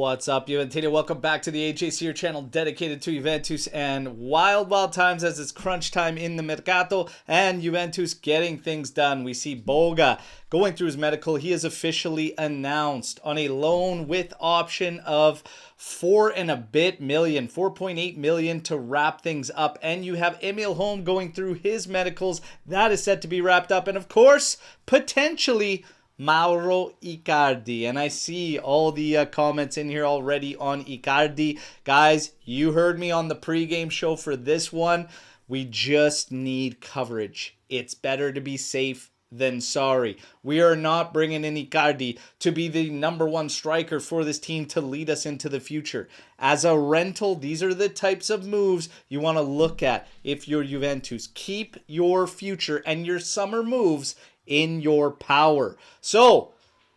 What's up, Juventus? Welcome back to the AJC, your channel dedicated to Juventus and wild times as it's crunch time in the Mercato and Juventus getting things done. We see Boga going through his medical. He is officially announced on a loan with option of $4.8 million to wrap things up. And you have Emil Holm going through his medicals. That is set to be wrapped up. And of course, potentially Mauro Icardi, and I see all the comments in here already on Icardi. Guys, you heard me on the pregame show for this one. We just need coverage. It's better to be safe than sorry. We are not bringing in Icardi to be the #1 striker for this team to lead us into the future. As a rental, these are the types of moves you want to look at if you're Juventus. Keep your future and your summer moves in your power. So,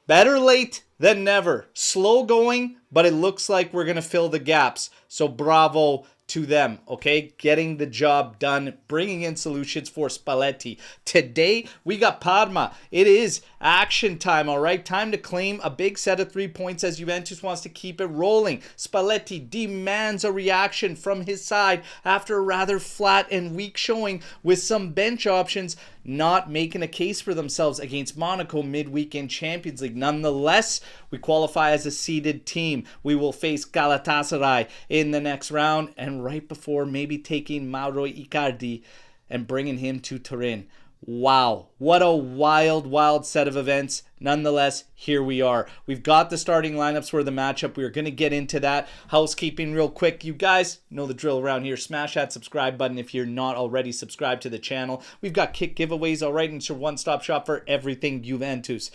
better late than never. Slow going, but it looks like we're going to fill the gaps. So, bravo to them, okay? Getting the job done, bringing in solutions for Spalletti. Today, we got Parma. It is action time, all right? Time to claim a big set of 3 points as Juventus wants to keep it rolling. Spalletti demands a reaction from his side after a rather flat and weak showing with some bench options not making a case for themselves against Monaco midweek in Champions League. Nonetheless, we qualify as a seeded team. We will face Galatasaray in the next round, and right before maybe taking Mauro Icardi and bringing him to Turin. Wow, what a wild set of events. Nonetheless, here we are. We've got the starting lineups for the matchup. We're going to get into that. Housekeeping real quick. You guys know the drill around here. Smash that subscribe button if you're not already subscribed to the channel. We've got kick giveaways, all right, and it's your one-stop shop for everything Juventus.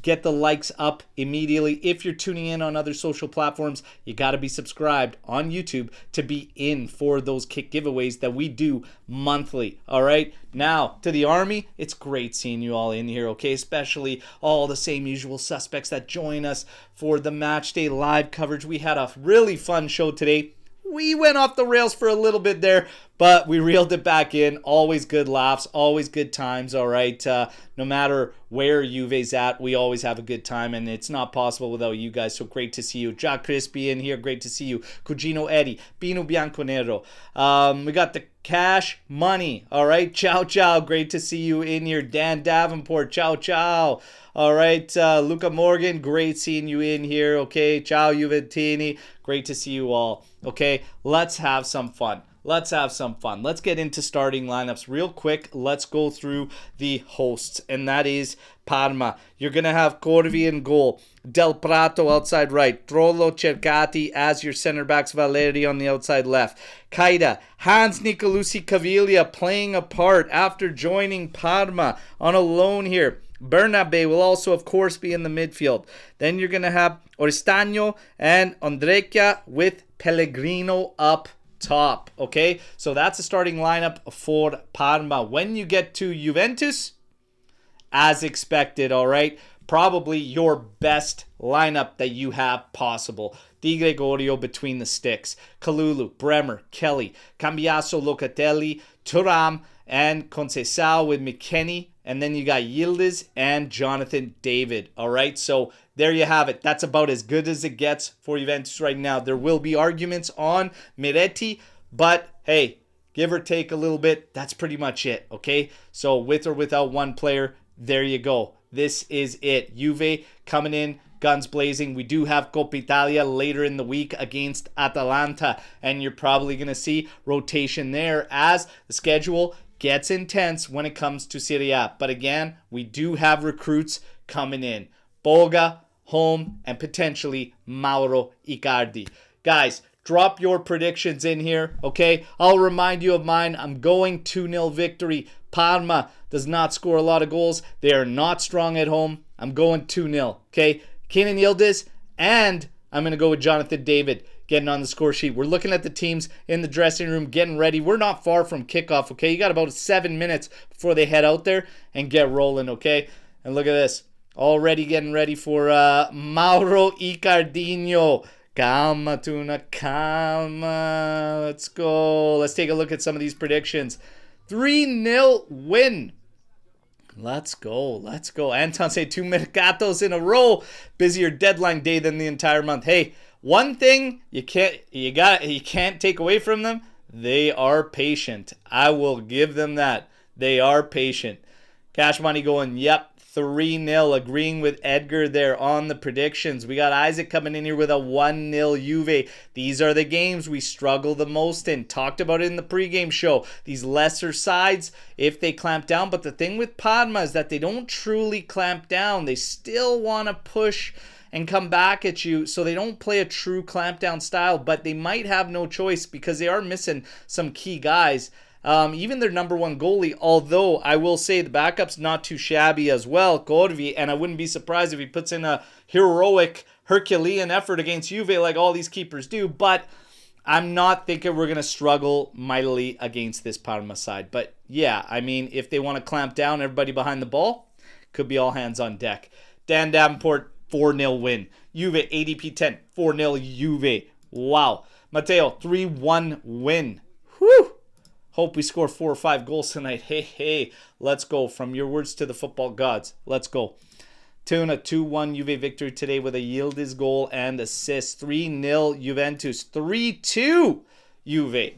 Get the likes up immediately. If you're tuning in on other social platforms, you got to be subscribed on YouTube to be in for those kick giveaways that we do monthly, all right? Now, to the Army, it's great seeing you all in here, okay? Especially all the same usual suspects that join us for the matchday live coverage. We had a really fun show today. We went off the rails for a little bit there, but we reeled it back in. Always good laughs, always good times, all right? No matter where Juve's at, we always have a good time, and it's not possible without you guys, so great to see you. Jack Crispy in here, great to see you. Cugino Eddie, Pino Bianconero. We got the Cash Money, all right? Ciao, great to see you in here. Dan Davenport, ciao. All right, Luca Morgan, great seeing you in here, okay? Ciao, Juventini, great to see you all. Okay, let's have some fun. Let's get into starting lineups real quick. Let's go through the hosts, and that is Parma. You're going to have Corvi in goal, Del Prato outside right, Trollo Cercati as your center backs, Valeri on the outside left. Kaida, Hans Nicolusi Cavilia playing a part after joining Parma on a loan here. Bernabe will also, of course, be in the midfield. Then you're going to have Oristagno and Ondrecchia with Pellegrino up top, okay? So that's a starting lineup for Parma. When you get to Juventus, as expected, all right? Probably your best lineup that you have possible. Di Gregorio between the sticks. Kalulu, Bremer, Kelly, Kambiaso, Locatelli, Thuram, and Conceição with McKennie. And then you got Yildiz and Jonathan David. All right, so there you have it. That's about as good as it gets for Juventus right now. There will be arguments on Miretti, but hey, give or take a little bit, that's pretty much it, okay? So with or without one player, there you go. This is it. Juve coming in, guns blazing. We do have Coppa Italia later in the week against Atalanta, and you're probably going to see rotation there as the schedule gets intense when it comes to Serie A. But again, we do have recruits coming in. Boga, Holm, and potentially Mauro Icardi. Guys, drop your predictions in here, okay? I'll remind you of mine. I'm going 2-0 victory. Parma does not score a lot of goals. They are not strong at home. I'm going 2-0, okay? Kenan Yildiz, and I'm going to go with Jonathan David getting on the score sheet. We're looking at the teams in the dressing room, getting ready. We're not far from kickoff, okay? You got about 7 minutes before they head out there and get rolling, okay? And look at this. Already getting ready for Mauro Icardinho. Calma, Tuna, calma. Let's go. Let's take a look at some of these predictions. 3-0 win. Let's go. Let's go. Anton say 2 mercatos in a row. Busier deadline day than the entire month. Hey, one thing you can't take away from them, they are patient. I will give them that. They are patient. Cash Money going, yep, 3-0. Agreeing with Edgar there on the predictions. We got Isaac coming in here with a 1-0 Juve. These are the games we struggle the most in. Talked about it in the pregame show. These lesser sides, if they clamp down. But the thing with Parma is that they don't truly clamp down. They still want to push and come back at you, so they don't play a true clamp down style, but they might have no choice because they are missing some key guys. Even their number one goalie, although I will say the backup's not too shabby as well, Corvi, and I wouldn't be surprised if he puts in a heroic Herculean effort against Juve like all these keepers do, but I'm not thinking we're going to struggle mightily against this Parma side. But yeah, I mean, if they want to clamp down everybody behind the ball, could be all hands on deck. Dan Davenport, 4-0 win. Juve, ADP 10, 4-0 Juve. Wow. Matteo, 3-1 win. Whew. Hope we score 4 or 5 goals tonight. Hey, let's go. From your words to the football gods. Let's go. Tuna, 2-1 Juve victory today with a Yildiz goal and assist. 3-0 Juventus. 3-2 Juve.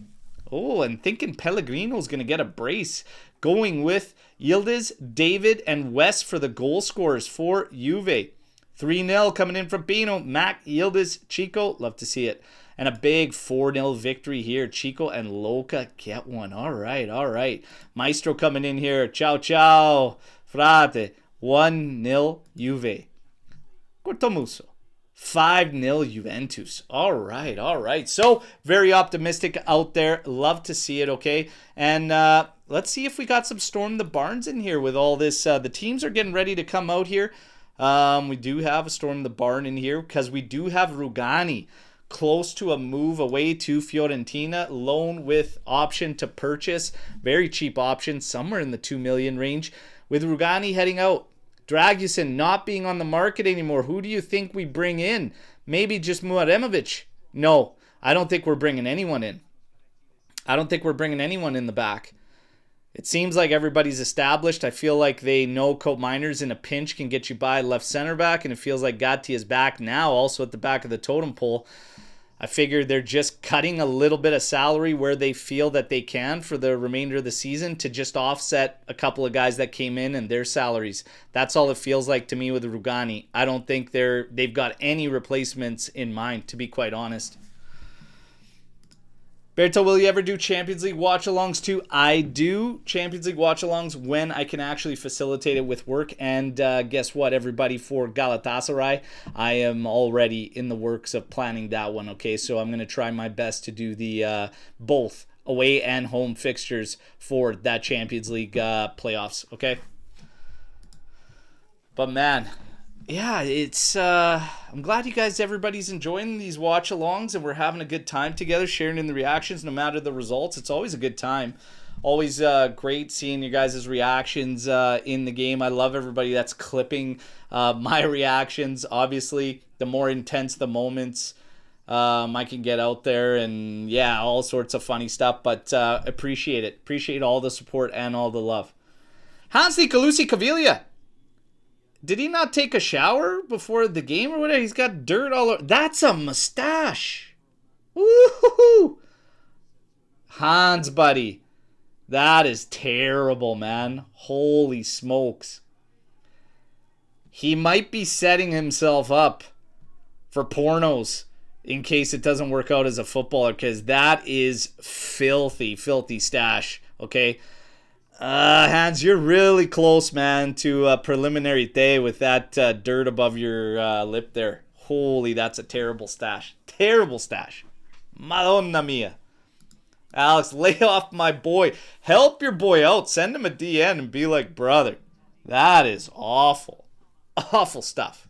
Oh, and thinking Pellegrino's going to get a brace. Going with Yildiz, David, and West for the goal scorers for Juve. 3-0 coming in from Pino. Mac, Yildiz, Chico. Love to see it. And a big 4-0 victory here. Chico and Loca get one. All right. Maestro coming in here. Ciao, frate. 1-0 Juve. Cortomuso. 5-0 Juventus. All right. So, very optimistic out there. Love to see it, okay? And let's see if we got some Storm the Barns in here with all this. The teams are getting ready to come out here. We do have a Storm the Barn in here because we do have Rugani close to a move away to Fiorentina. Loan with option to purchase. Very cheap option, somewhere in the 2 million range. With Rugani heading out. Dragusin not being on the market anymore. Who do you think we bring in? Maybe just Muaremovic? No, I don't think we're bringing anyone in. I don't think we're bringing anyone in the back. It seems like everybody's established. I feel like they know Cope Miners in a pinch can get you by left center back, and it feels like Gatti is back now, also at the back of the totem pole. I figured they're just cutting a little bit of salary where they feel that they can for the remainder of the season to just offset a couple of guys that came in and their salaries. That's all it feels like to me with Rugani. I don't think they've got any replacements in mind, to be quite honest. Berto, will you ever do Champions League watch-alongs too? I do Champions League watch-alongs when I can actually facilitate it with work. And guess what, everybody, for Galatasaray, I am already in the works of planning that one, okay? So I'm going to try my best to do the both away and home fixtures for that Champions League playoffs, okay? But man, yeah, it's I'm glad you guys, everybody's enjoying these watch-alongs and we're having a good time together, sharing in the reactions no matter the results. It's always a good time. Always great seeing you guys' reactions in the game. I love everybody that's clipping my reactions. Obviously, the more intense the moments I can get out there, and yeah, all sorts of funny stuff, but appreciate it. Appreciate all the support and all the love. Nicolusi Cavilia. Did he not take a shower before the game or whatever? He's got dirt all over. That's a mustache. Woo-hoo-hoo. Hans, buddy. That is terrible, man. Holy smokes. He might be setting himself up for pornos in case it doesn't work out as a footballer, because that is filthy stash, okay? Hans, you're really close, man, to a preliminary day with that dirt above your lip there. Holy, that's a terrible stash. Terrible stash. Madonna mia. Alex, lay off my boy. Help your boy out. Send him a DN and be like, brother, that is awful. Awful stuff.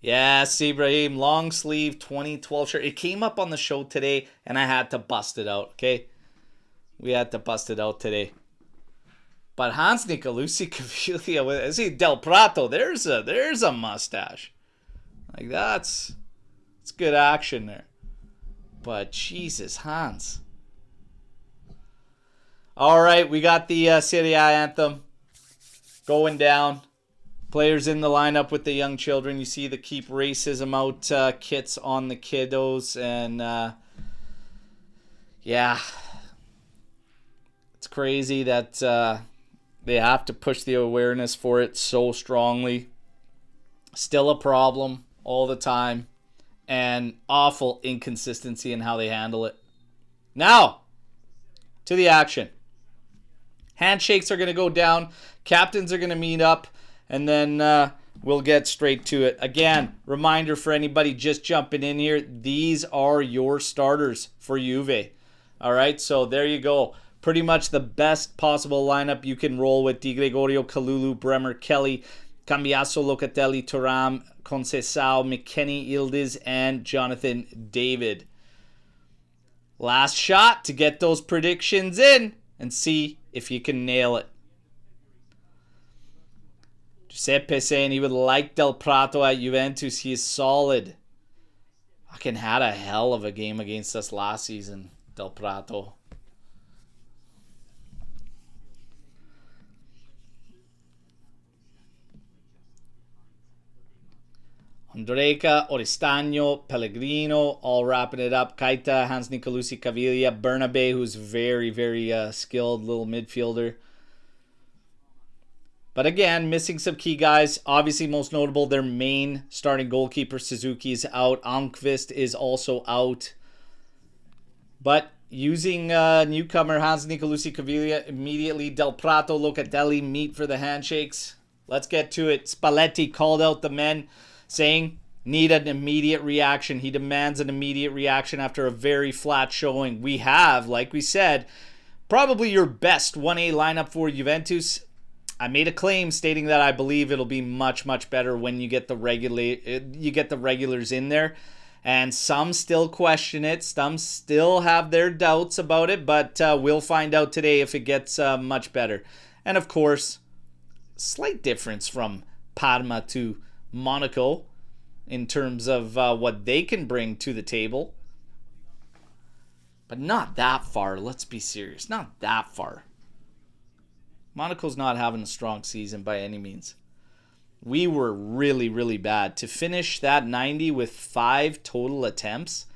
Yes, Ibrahim, long sleeve 2012 shirt. It came up on the show today, and I had to bust it out, okay? We had to bust it out today. But Nicolusi Cavilia, is he Del Prato? There's a mustache. Like it's good action there. But Jesus, Hans. All right, we got the Serie A anthem going down. Players in the lineup with the young children. You see the Keep Racism Out kits on the kiddos. And, yeah, it's crazy that they have to push the awareness for it so strongly. Still a problem all the time. And awful inconsistency in how they handle it. Now, to the action. Handshakes are going to go down. Captains are going to meet up. And then we'll get straight to it. Again, reminder for anybody just jumping in here. These are your starters for Juve. All right, so there you go. Pretty much the best possible lineup you can roll with. Di Gregorio, Kalulu, Bremer, Kelly, Kambiaso, Locatelli, Thuram, Conceição, McKennie, Yildiz, and Jonathan David. Last shot to get those predictions in and see if you can nail it. Giuseppe saying he would like Del Prato at Juventus. He is solid. Fucking had a hell of a game against us last season, Del Prato. Ondrejka, Oristagno, Pellegrino, all wrapping it up. Keita, Hans Nicolusi Cavilia, Bernabe, who's very, very skilled little midfielder. But again, missing some key guys. Obviously, most notable, their main starting goalkeeper, Suzuki, is out. Almqvist is also out. But using newcomer Hans Nicolusi Cavilia immediately. Del Prato, Locatelli meet for the handshakes. Let's get to it. Spalletti called out the men, saying, need an immediate reaction. He demands an immediate reaction after a very flat showing. We have, like we said, probably your best 1A lineup for Juventus. I made a claim stating that I believe it'll be much, much better when you get the regulars in there. And some still question it. Some still have their doubts about it. But we'll find out today if it gets much better. And of course, slight difference from Parma to Monaco in terms of what they can bring to the table. But not that far. Let's be serious. Not that far. Monaco's not having a strong season by any means. We were really, really bad. To finish that 90 with 5 total attempts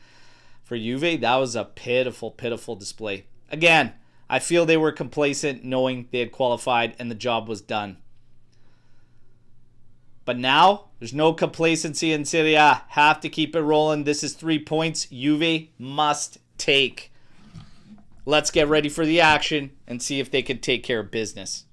for Juve, that was a pitiful, pitiful display. Again, I feel they were complacent knowing they had qualified and the job was done. But now, there's no complacency in Serie A. Have to keep it rolling. This is 3 points Juve must take. Let's get ready for the action and see if they can take care of business.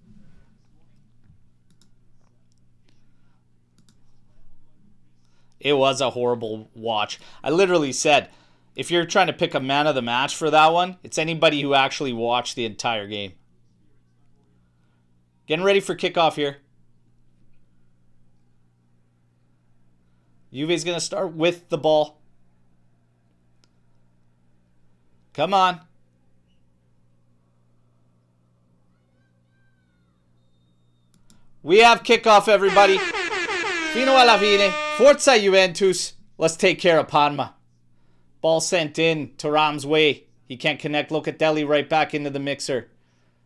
It was a horrible watch. I literally said, if you're trying to pick a man of the match for that one, it's anybody who actually watched the entire game. Getting ready for kickoff here. Juve's going to start with the ball. Come on. We have kickoff, everybody. Fino alla fine. Forza Juventus. Let's take care of Parma. Ball sent in Thuram's way. He can't connect. Locatelli right back into the mixer.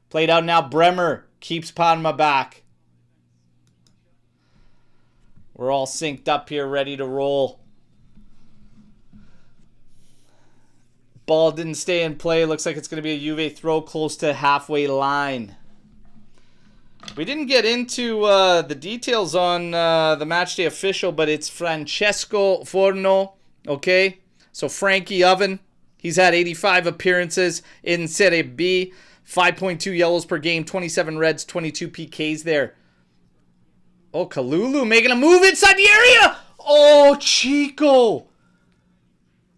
Played out now. Bremer keeps Parma back. We're all synced up here, ready to roll. Ball didn't stay in play. Looks like it's going to be a Juve throw close to halfway line. We didn't get into the details on the matchday official, but it's Francesco Forno, okay? So Frankie Oven, he's had 85 appearances in Serie B, 5.2 yellows per game, 27 reds, 22 PKs there. Oh, Kalulu making a move inside the area. Oh, Chico.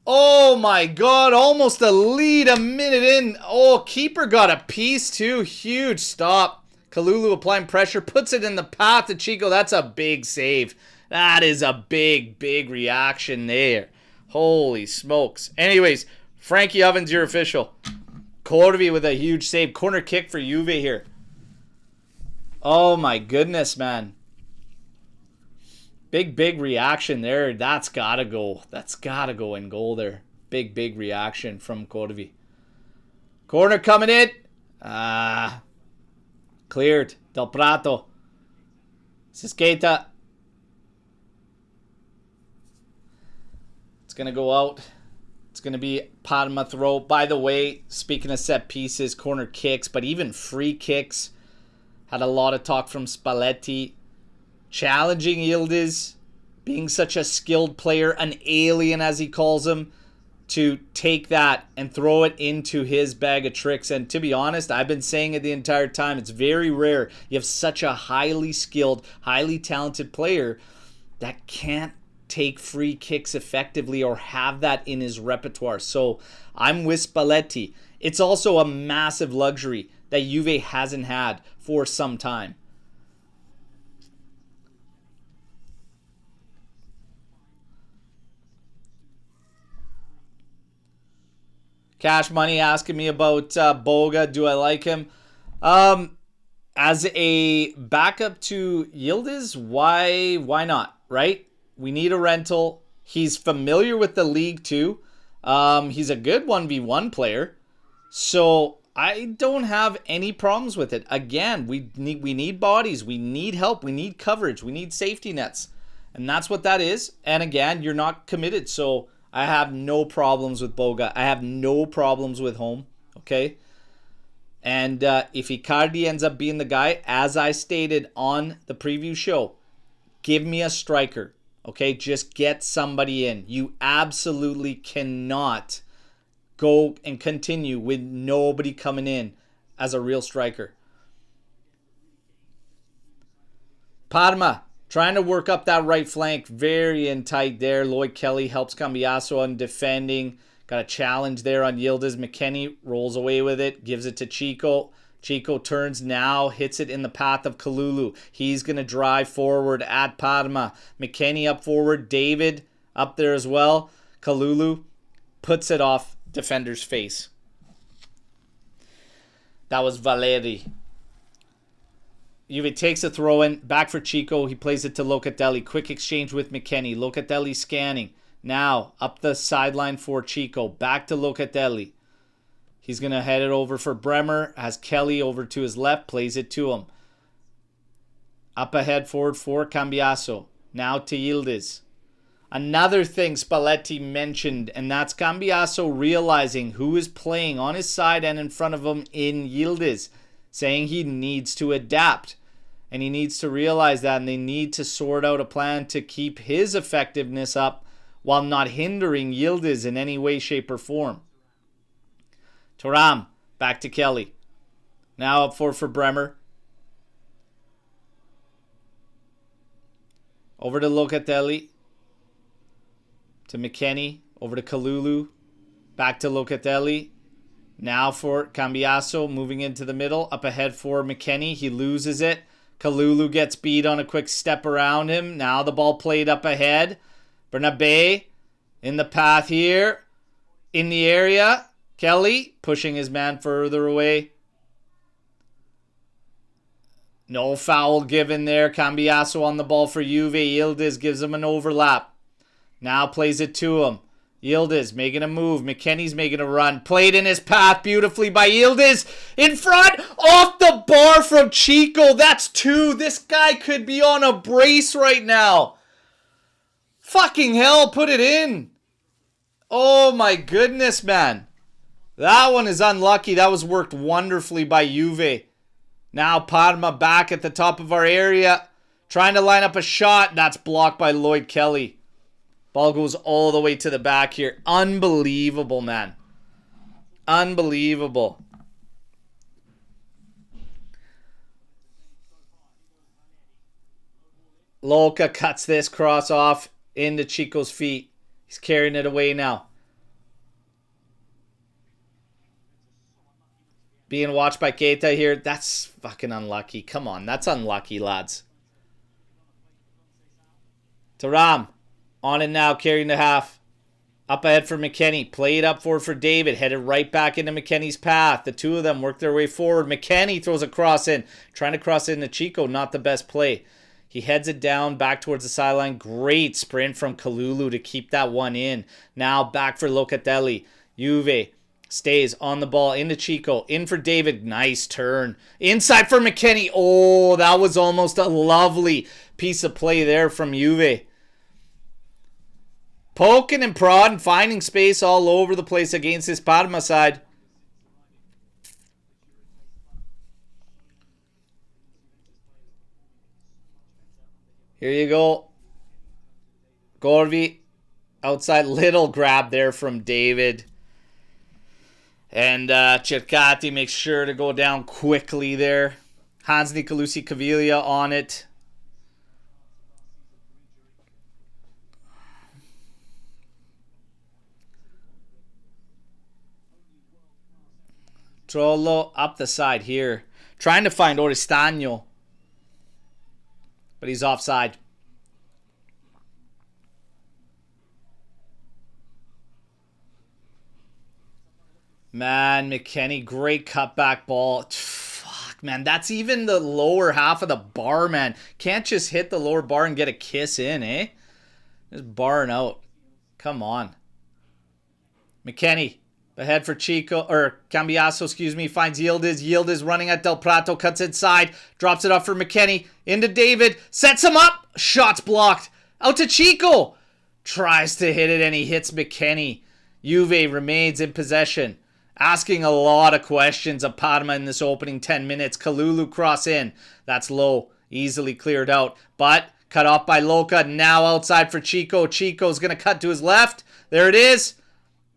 Oh, my God. Almost a lead a minute in. Oh, keeper got a piece, too. Huge stop. Kalulu applying pressure, puts it in the path to Chico. That's a big save. That is a big, big reaction there. Holy smokes. Anyways, Frankie Ovens, your official. Corvi with a huge save. Corner kick for Juve here. Oh, my goodness, man. Big, big reaction there. That's got to go. That's got to go in goal there. Big, big reaction from Corvi. Corner coming in. Cleared. Del Prato. Sisqueta. It's going to go out. It's going to be Parma throw. By the way, speaking of set pieces, corner kicks, but even free kicks. Had a lot of talk from Spalletti. Challenging Yildiz, being such a skilled player, an alien as he calls him, to take that and throw it into his bag of tricks. And to be honest, I've been saying it the entire time, it's very rare you have such a highly skilled, highly talented player that can't take free kicks effectively or have that in his repertoire. So I'm with Spalletti. It's also a massive luxury that Juve hasn't had for some time. Cash Money asking me about Boga. Do I like him? As a backup to Yildiz, why not, right? We need a rental. He's familiar with the league too. He's a good 1v1 player. So I don't have any problems with it. Again, we need bodies. We need help. We need coverage. We need safety nets. And that's what that is. And again, you're not committed. So I have no problems with Boga. I have no problems with home. Okay? And if Icardi ends up being the guy, as I stated on the preview show, give me a striker. Okay? Just get somebody in. You absolutely cannot go and continue with nobody coming in as a real striker. Parma trying to work up that right flank. Very in tight there. Lloyd Kelly helps Kambiaso on defending. Got a challenge there on Yildiz. McKennie rolls away with it. Gives it to Chico. Chico turns now. Hits it in the path of Kalulu. He's going to drive forward at Parma. McKennie up forward. David up there as well. Kalulu puts it off defender's face. That was Valeri. Juve takes a throw in, back for Chico. He plays it to Locatelli. Quick exchange with McKennie. Locatelli scanning. Now up the sideline for Chico. Back to Locatelli. He's going to head it over for Bremer. Has Kelly over to his left. Plays it to him. Up ahead forward for Kambiaso. Now to Yildiz. Another thing Spalletti mentioned, and that's Kambiaso realizing who is playing on his side and in front of him in Yildiz, saying he needs to adapt. And he needs to realize that, and they need to sort out a plan to keep his effectiveness up while not hindering Yildiz in any way, shape, or form. Thuram, back to Kelly. Now up for Bremer. Over to Locatelli. To McKennie. Over to Kalulu. Back to Locatelli. Now for Kambiaso, moving into the middle. Up ahead for McKennie. He loses it. Kalulu gets beat on a quick step around him. Now the ball played up ahead. Bernabe in the path here. In the area. Kelly pushing his man further away. No foul given there. Kambiaso on the ball for Juve. Yildiz gives him an overlap. Now plays it to him. Yildiz making a move. McKennie's making a run. Played in his path beautifully by Yildiz. In front. Off the bar from Chico. That's two. This guy could be on a brace right now. Fucking hell. Put it in. Oh my goodness, man. That one is unlucky. That was worked wonderfully by Juve. Now Parma back at the top of our area. Trying to line up a shot. That's blocked by Lloyd Kelly. Ball goes all the way to the back here. Unbelievable, man. Unbelievable. Loca cuts this cross off into Chico's feet. He's carrying it away now. Being watched by Keita here. That's fucking unlucky. Come on. That's unlucky, lads. Thuram. On it now, carrying the half. Up ahead for McKennie. Played up for David. Headed right back into McKennie's path. The two of them work their way forward. McKennie throws a cross in. Trying to cross into Chico. Not the best play. He heads it down back towards the sideline. Great sprint from Kalulu to keep that one in. Now back for Locatelli. Juve Stays on the ball. Into Chico. In for David. Nice turn. Inside for McKennie. Oh, that was almost a lovely piece of play there from Juve. Poking and prodding, finding space all over the place against this Parma side. Here you go. Gorvi. Outside, little grab there from David. And Cercati makes sure to go down quickly there. Nicolusi Cavilia on it. Trollo up the side here. Trying to find Oristano. But he's offside. Man, McKennie, great cutback ball. Fuck, man. That's even the lower half of the bar, man. Can't just hit the lower bar and get a kiss in, eh? Just barring out. Come on. McKennie. Ahead for Chico, or Kambiaso, excuse me. Finds Yildiz. Yildiz running at Del Prato. Cuts inside. Drops it off for McKennie. Into David. Sets him up. Shots blocked. Out to Chico. Tries to hit it and he hits McKennie. Juve remains in possession. Asking a lot of questions of Parma in this opening 10 minutes. Kalulu cross in. That's low. Easily cleared out. But cut off by Loca. Now outside for Chico. Chico's going to cut to his left. There it is.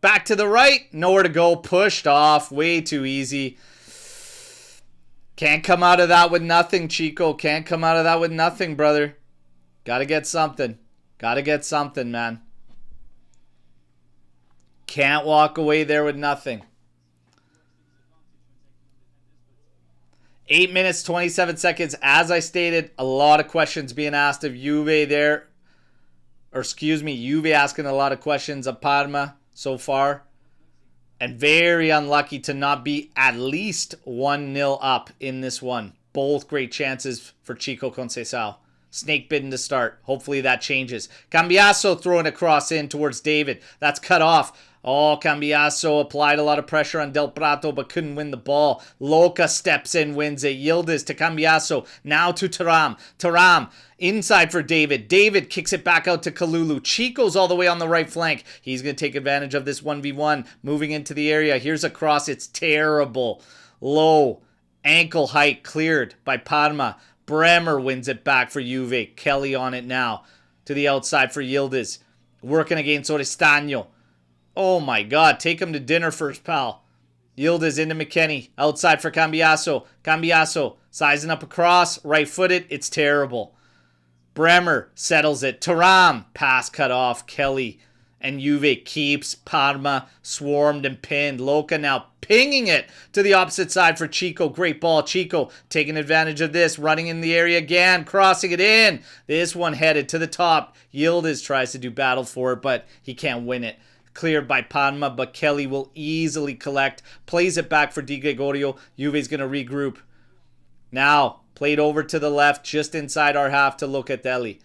Back to the right. Nowhere to go. Pushed off. Way too easy. Can't come out of that with nothing, Chico. Can't come out of that with nothing, brother. Gotta get something. Gotta get something, man. Can't walk away there with nothing. 8 minutes, 27 seconds. As I stated, a lot of questions being asked of Juve there. Or excuse me, Juve asking a lot of questions of Parma so far. And very unlucky to not be at least 1-0 up in this one. Both great chances for Chico Concal. Snake bitten to start. Hopefully that changes. Kambiaso throwing a cross in towards David. That's cut off. Oh, Kambiaso applied a lot of pressure on Del Prato but couldn't win the ball. Loca steps in, wins it. Yildiz to Kambiaso. Now to Thuram. Thuram inside for David. David kicks it back out to Kalulu. Chico's all the way on the right flank. He's going to take advantage of this 1v1. Moving into the area. Here's a cross. It's terrible. Low. Ankle height cleared by Parma. Bremer wins it back for Juve. Kelly on it now. To the outside for Yildiz. Working against Oristano. Oh my God, take him to dinner first, pal. Yildiz into McKennie. Outside for Kambiaso. Kambiaso sizing up across. Right-footed. It's terrible. Bremer settles it. Thuram. Pass cut off. Kelly. And Juve keeps Parma swarmed and pinned. Loca now pinging it to the opposite side for Chico. Great ball. Chico taking advantage of this. Running in the area again. Crossing it in. This one headed to the top. Yildiz tries to do battle for it, but he can't win it. Cleared by Parma, but Kelly will easily collect. Plays it back for Di Gregorio. Juve's going to regroup. Now, played over to the left, just inside our half to Locatelli.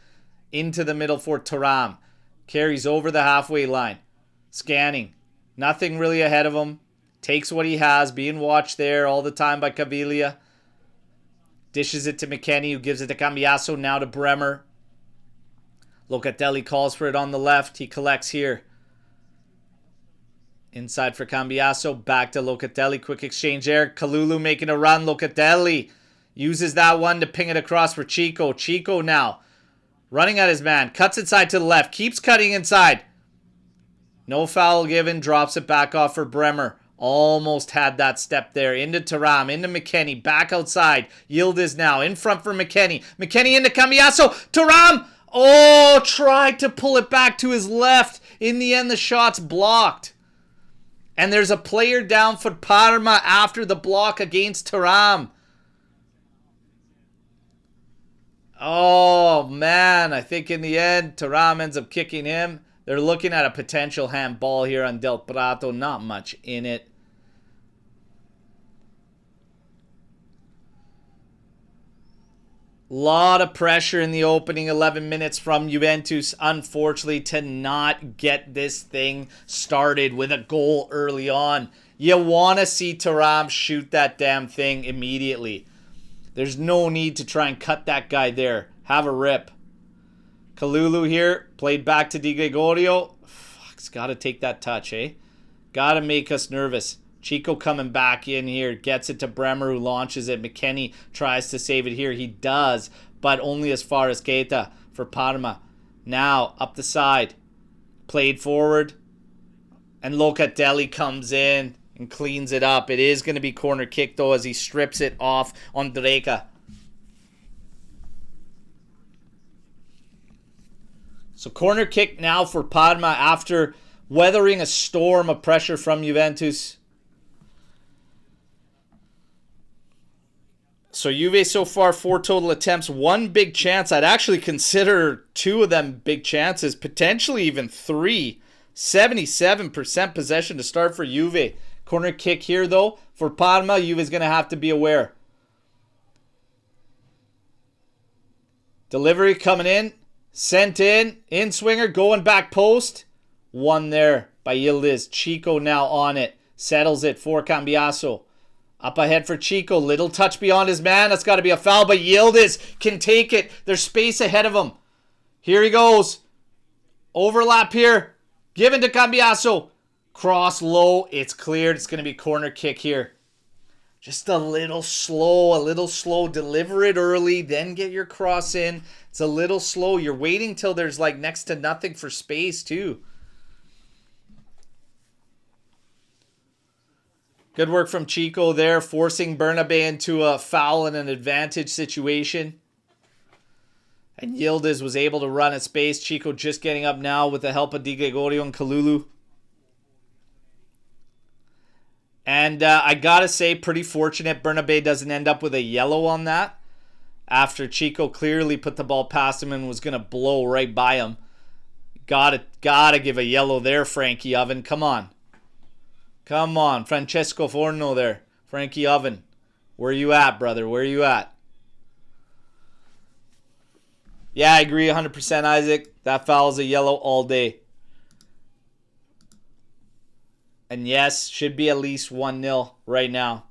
Into the middle for Thuram. Carries over the halfway line. Scanning. Nothing really ahead of him. Takes what he has. Being watched there all the time by Cavilia. Dishes it to McKennie, who gives it to Kambiaso. Now to Bremer. Locatelli calls for it on the left. He collects here. Inside for Kambiaso. Back to Locatelli. Quick exchange there. Kalulu making a run. Locatelli uses that one to ping it across for Chico. Chico now running at his man. Cuts inside to the left. Keeps cutting inside. No foul given. Drops it back off for Bremer. Almost had that step there. Into Thuram. Into McKennie. Back outside. Yildiz now. In front for McKennie. McKennie into Kambiaso. Thuram! Oh, tried to pull it back to his left. In the end, the shot's blocked. And there's a player down for Parma after the block against Thuram. Oh, man. I think in the end, Thuram ends up kicking him. They're looking at a potential handball here on Del Prato. Not much in it. Lot of pressure in the opening 11 minutes from Juventus, unfortunately, to not get this thing started with a goal early on. You want to see Thuram shoot that damn thing immediately. There's no need to try and cut that guy there. Have a rip. Kalulu here, played back to Di Gregorio. Fuck's got to take that touch, eh? Got to make us nervous. Chico coming back in here, gets it to Bremer, who launches it. McKennie tries to save it here. He does, but only as far as Keita for Parma. Now, up the side. Played forward. And Locatelli comes in and cleans it up. It is going to be corner kick, though, as he strips it off on Dreka. So corner kick now for Parma after weathering a storm of pressure from Juventus. So Juve so far, 4 total attempts, 1 big chance. I'd actually consider 2 of them big chances, potentially even 3. 77% possession to start for Juve. Corner kick here, though, for Parma. Juve's going to have to be aware. Delivery coming in. Sent in swinger, going back post. 1 there by Yildiz. Chico now on it. Settles it for Kambiaso. Up ahead for Chico. Little touch beyond his man. That's got to be a foul, but Yildiz can take it. There's space ahead of him. Here he goes. Overlap here. Given to Kambiaso. Cross low. It's cleared. It's going to be corner kick here. Just a little slow. Deliver it early. Then get your cross in. It's a little slow. You're waiting till there's like next to nothing for space too. Good work from Chico there, forcing Bernabe into a foul and an advantage situation. And Yildiz was able to run at space. Chico just getting up now with the help of Di Gregorio and Kalulu. And I gotta say, pretty fortunate Bernabe doesn't end up with a yellow on that. After Chico clearly put the ball past him and was gonna blow right by him. Gotta give a yellow there, Frankie Oven. Come on. Come on, Francesco Forno there. Frankie Oven. Where you at, brother? Where you at? Yeah, I agree 100%, Isaac. That foul is a yellow all day. And yes, should be at least 1-0 right now.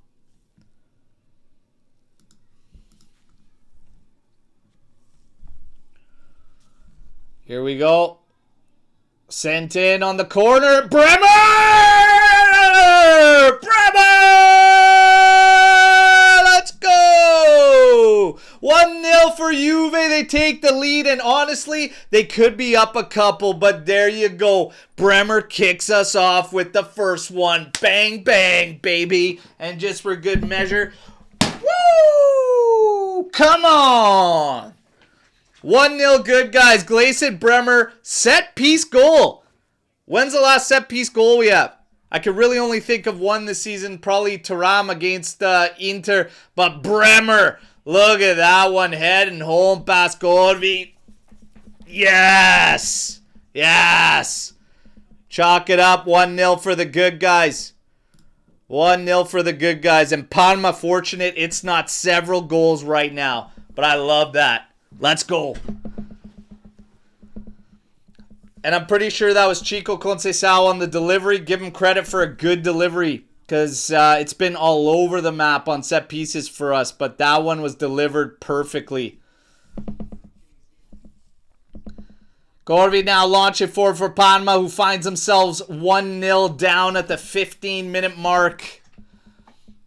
Here we go. Sent in on the corner. Bremer! Let's go! 1-0 for Juve. They take the lead, and honestly, they could be up a couple, but there you go. Bremer kicks us off with the first one. Bang, bang, baby. And just for good measure, woo! Come on! 1-0 good, guys. Gleison Bremer, set piece goal. When's the last set piece goal we have? I could really only think of one this season, probably Thuram against Inter. But Bremer, look at that one, head and home past Corvi. Yes! Yes! Chalk it up, 1-0 for the good guys. 1-0 for the good guys. And Parma fortunate it's not several goals right now. But I love that. Let's go. And I'm pretty sure that was Chico Concal on the delivery. Give him credit for a good delivery, because it's been all over the map on set pieces for us. But that one was delivered perfectly. Corvi now launching forward for Parma, who finds themselves 1-0 down at the 15-minute mark.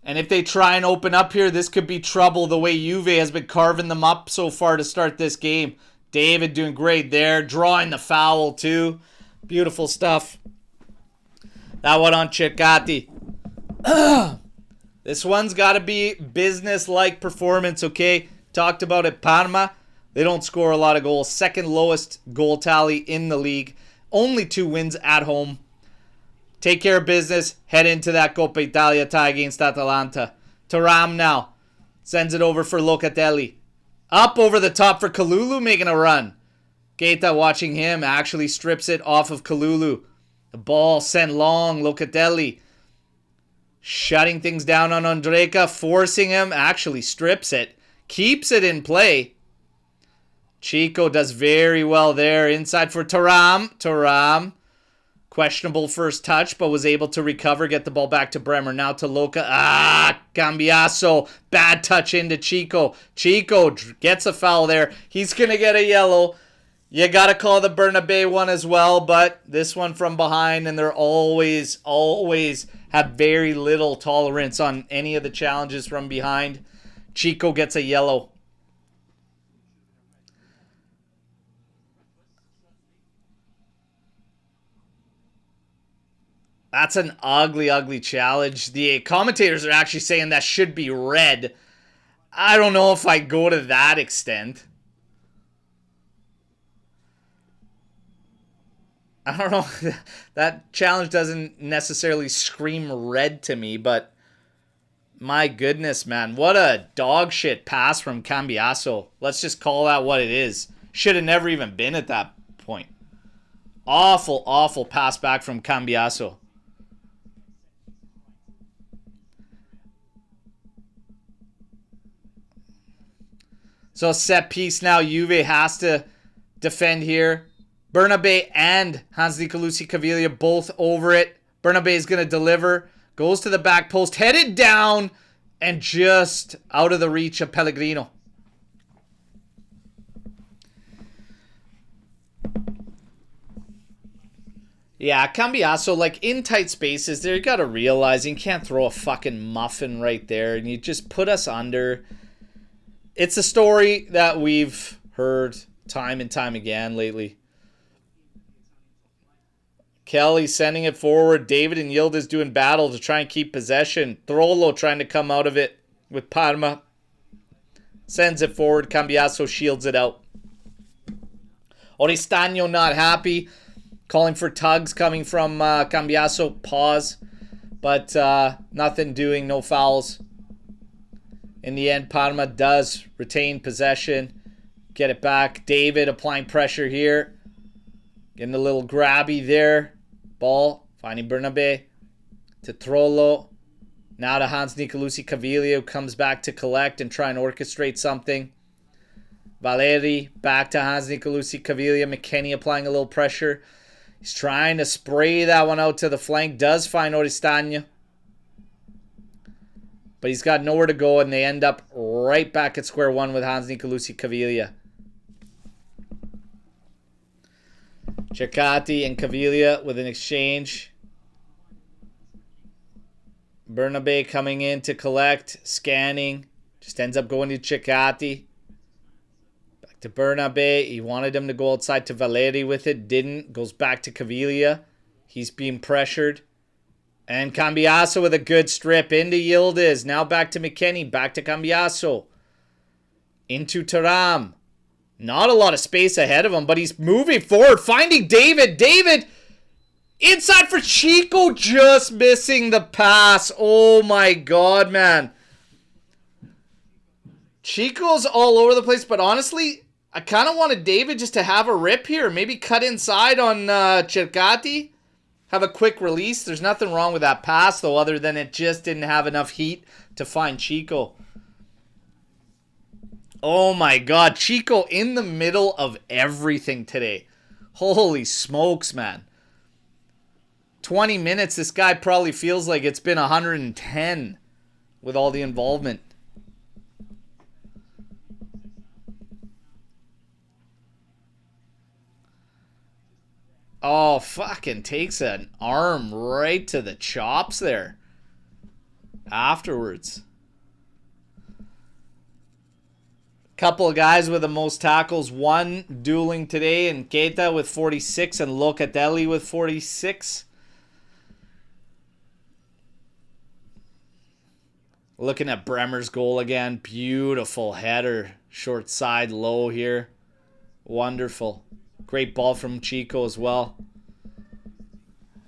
And if they try and open up here, this could be trouble the way Juve has been carving them up so far to start this game. David doing great there. Drawing the foul too. Beautiful stuff. That one on Cercati. This one's got to be business-like performance, okay? Talked about it. Parma, they don't score a lot of goals. Second lowest goal tally in the league. Only 2 wins at home. Take care of business. Head into that Coppa Italia tie against Atalanta. Thuram now. Sends it over for Locatelli. Up over the top for Kalulu, making a run. Keita watching him. Actually strips it off of Kalulu. The ball sent long. Locatelli. Shutting things down on Ondrejka. Forcing him. Actually strips it. Keeps it in play. Chico does very well there. Inside for Thuram. Thuram. Questionable first touch, but was able to recover, get the ball back to Bremer. Now to Loca. Kambiaso. Bad touch into Chico. Chico gets a foul there. He's going to get a yellow. You got to call the Bernabé one as well, but this one from behind, and they're always have very little tolerance on any of the challenges from behind. Chico gets a yellow. That's an ugly, ugly challenge. The commentators are actually saying that should be red. I don't know if I go to that extent. I don't know. That challenge doesn't necessarily scream red to me, but my goodness, man. What a dog shit pass from Kambiaso. Let's just call that what it is. Should have never even been at that point. Awful, awful pass back from Kambiaso. So set piece now. Juve has to defend here. Bernabé and Nicolusi Cavilia both over it. Bernabé is going to deliver. Goes to the back post. Headed down. And just out of the reach of Pellegrino. Yeah, Kambiaso, like in tight spaces there, you got to realize you can't throw a fucking muffin right there. And you just put us under. It's a story that we've heard time and time again lately. Kelly sending it forward. David and Yildiz doing battle to try and keep possession. Throllo trying to come out of it with Parma. Sends it forward. Kambiaso shields it out. Oristano not happy. Calling for tugs coming from Kambiaso. Pause. But nothing doing. No fouls. In the end, Parma does retain possession. Get it back. David applying pressure here. Getting a little grabby there. Ball. Finding Bernabé. To Trollo. Now to Nicolusi Cavilia, who comes back to collect and try and orchestrate something. Valeri. Back to Nicolusi Cavilia. McKennie applying a little pressure. He's trying to spray that one out to the flank. Does find Oristano. But he's got nowhere to go, and they end up right back at square one with Nicolusi Cavilia. Ceccati and Cavilia with an exchange. Bernabé coming in to collect, scanning. Just ends up going to Ceccati. Back to Bernabé. He wanted him to go outside to Valeri with it. Didn't. Goes back to Cavilia. He's being pressured. And Kambiaso with a good strip into Yildiz. Now back to McKennie. Back to Kambiaso. Into Thuram. Not a lot of space ahead of him, but he's moving forward. Finding David. David inside for Chico. Just missing the pass. Oh my God, man. Chico's all over the place, but honestly, I kind of wanted David just to have a rip here. Maybe cut inside on Ceccati. Have a quick release. There's nothing wrong with that pass, though, other than it just didn't have enough heat to find Chico. Oh, my God. Chico in the middle of everything today. Holy smokes, man. 20 minutes, this guy probably feels like it's been 110 with all the involvement. Oh, fucking takes an arm right to the chops there. Afterwards. Couple of guys with the most tackles. One dueling today. And Keita with 46 and Locatelli with 46. Looking at Bremer's goal again. Beautiful header. Short side low here. Wonderful. Great ball from Chico as well.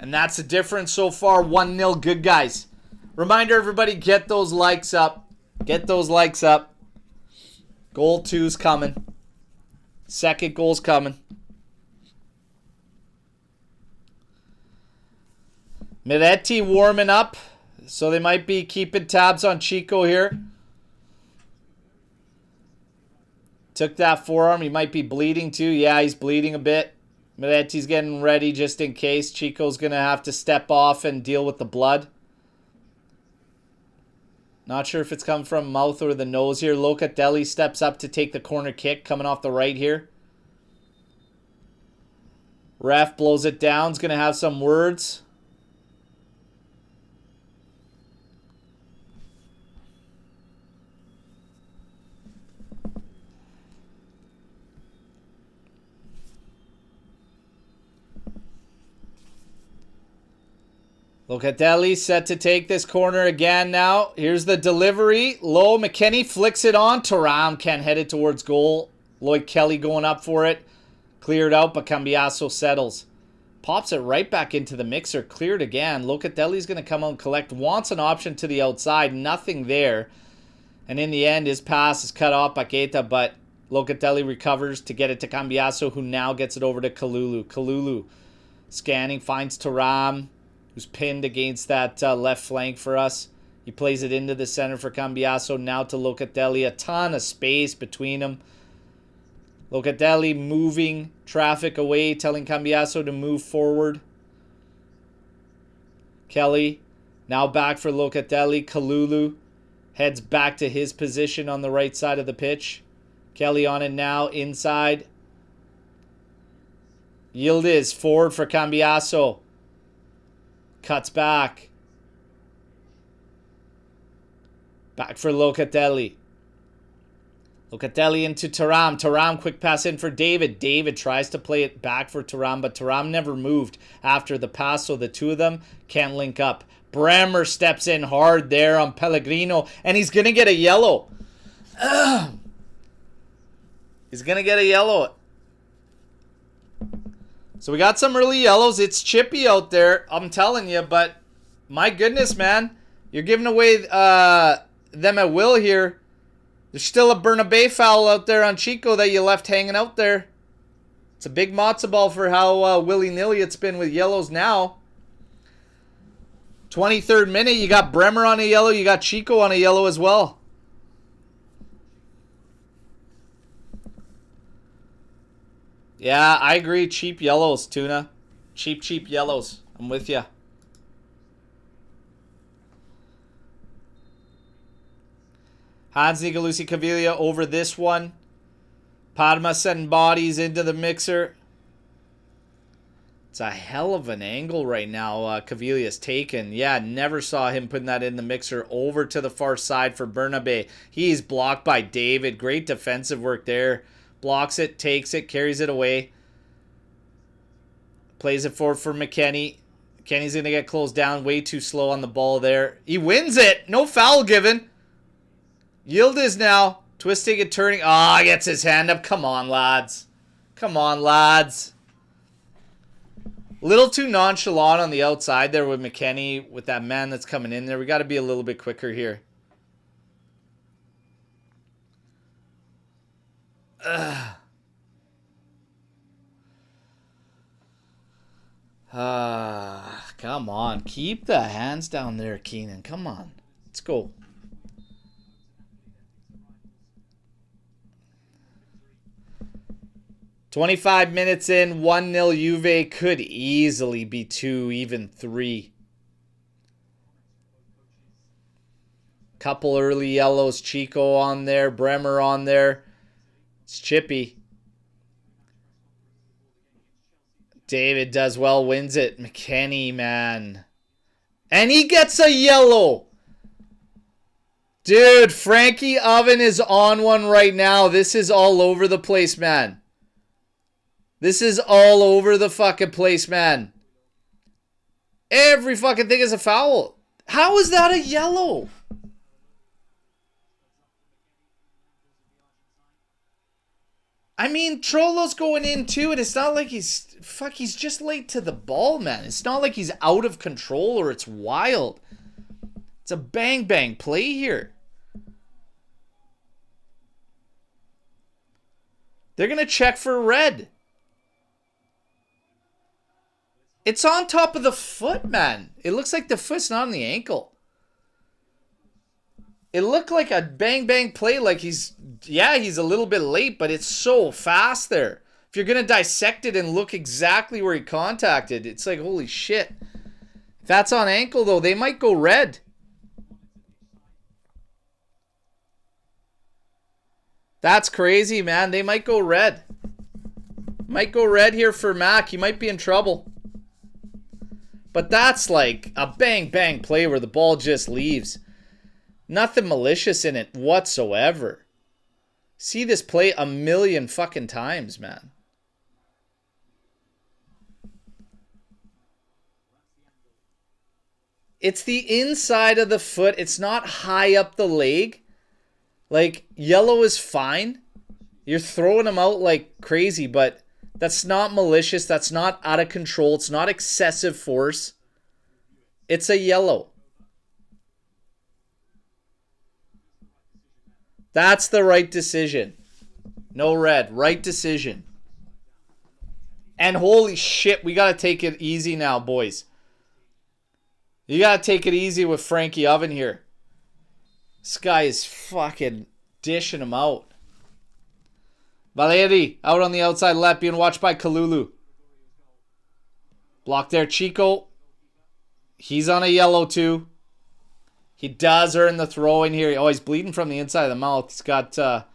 And that's the difference so far. 1-0. Good, guys. Reminder, everybody, get those likes up. Get those likes up. Goal 2's coming. Second goal's coming. Miretti warming up. So they might be keeping tabs on Chico here. Took that forearm. He might be bleeding too. Yeah, he's bleeding a bit. Miretti's getting ready just in case. Chico's going to have to step off and deal with the blood. Not sure if it's coming from mouth or the nose here. Locatelli steps up to take the corner kick coming off the right here. Ref blows it down. He's going to have some words. Locatelli set to take this corner again now. Here's the delivery. Low. McKennie flicks it on. Thuram can't head it towards goal. Lloyd Kelly going up for it. Cleared out, but Kambiaso settles. Pops it right back into the mixer. Cleared again. Locatelli's going to come out and collect. Wants an option to the outside. Nothing there. And in the end, his pass is cut off by Keita, but Locatelli recovers to get it to Kambiaso, who now gets it over to Kalulu. Kalulu scanning, finds Thuram, who's pinned against that left flank for us. He plays it into the center for Kambiaso. Now to Locatelli. A ton of space between them. Locatelli moving traffic away, telling Kambiaso to move forward. Kelly now back for Locatelli. Kalulu heads back to his position on the right side of the pitch. Kelly on it now, inside. Yildiz forward for Kambiaso. Cuts back. Back for Locatelli. Locatelli into Thuram. Thuram quick pass in for David. David tries to play it back for Thuram, but Thuram never moved after the pass, so the two of them can't link up. Bremer steps in hard there on Pellegrino, and he's going to get a yellow. He's going to get a yellow. So we got some early yellows. It's chippy out there, I'm telling you. But my goodness, man. You're giving away them at will here. There's still a Bernabé foul out there on Chico that you left hanging out there. It's a big matzo ball for how willy-nilly it's been with yellows now. 23rd minute, you got Bremer on a yellow. You got Chico on a yellow as well. Yeah, I agree. Cheap yellows, Tuna. Cheap yellows. I'm with you. Hans Nicolusi Cavilia over this one. Parma sending bodies into the mixer. It's a hell of an angle right now Cavilia's taken. Yeah, never saw him putting that in the mixer. Over to the far side for Bernabé. He's blocked by David. Great defensive work there. Blocks it, takes it, carries it away. Plays it forward for McKennie. McKennie's going to get closed down. Way too slow on the ball there. He wins it. No foul given. Yildiz now. Twisting and turning. Ah, gets his hand up. Come on, lads. Come on, lads. Little too nonchalant on the outside there with McKennie. With that man that's coming in there. We got to be a little bit quicker here. Come on. Keep the hands down there, Keenan. Come on. Let's go. "25 minutes in, 1-0 Juve. Could easily be 2, even 3. Couple early yellows. Chico on there. Bremer on there. It's chippy. David does well, wins it. McKennie, man. And he gets a yellow. Dude, Frankie Oven is on one right now. This is all over the place, man. This is all over the fucking place, man. Every fucking thing is a foul. How is that a yellow? I mean, Trollo's going in too, and it's not like he's just late to the ball, man. It's not like he's out of control or it's wild. It's a bang play here. They're going to check for red. It's on top of the foot, man. It looks like the foot's not on the ankle. It looked like a bang-bang play, like he's a little bit late, but it's so fast there. If you're going to dissect it and look exactly where he contacted, it's like, holy shit. If that's on ankle, though, they might go red. That's crazy, man. They might go red. Might go red here for Mac. He might be in trouble. But that's like a bang-bang play where the ball just leaves. Nothing malicious in it whatsoever. See this play a million fucking times, man. It's the inside of the foot. It's not high up the leg. Like, yellow is fine. You're throwing them out like crazy, but that's not malicious. That's not out of control. It's not excessive force. It's a yellow. That's the right decision. No red. Right decision. And holy shit, we got to take it easy now, boys. You got to take it easy with Frankie Oven here. This guy is fucking dishing him out. Valeri out on the outside left, being watched by Kalulu. Block there, Chico. He's on a yellow too. He does earn the throw in here. Oh, he's bleeding from the inside of the mouth. He's got a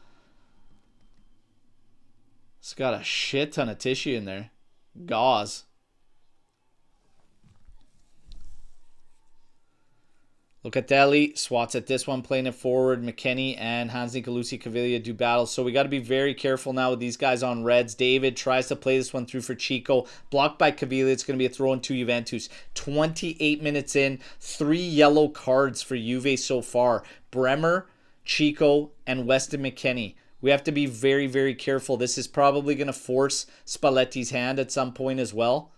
shit ton of tissue in there. Gauze. Locatelli swats at this one, playing it forward. McKennie and Nicolusi Cavilia do battle. So we got to be very careful now with these guys on reds. David tries to play this one through for Chico. Blocked by Cavilia. It's going to be a throw in to Juventus. 28 minutes in. 3 yellow cards for Juve so far. Bremer, Chico, and Weston McKennie. We have to be very, very careful. This is probably going to force Spalletti's hand at some point as well.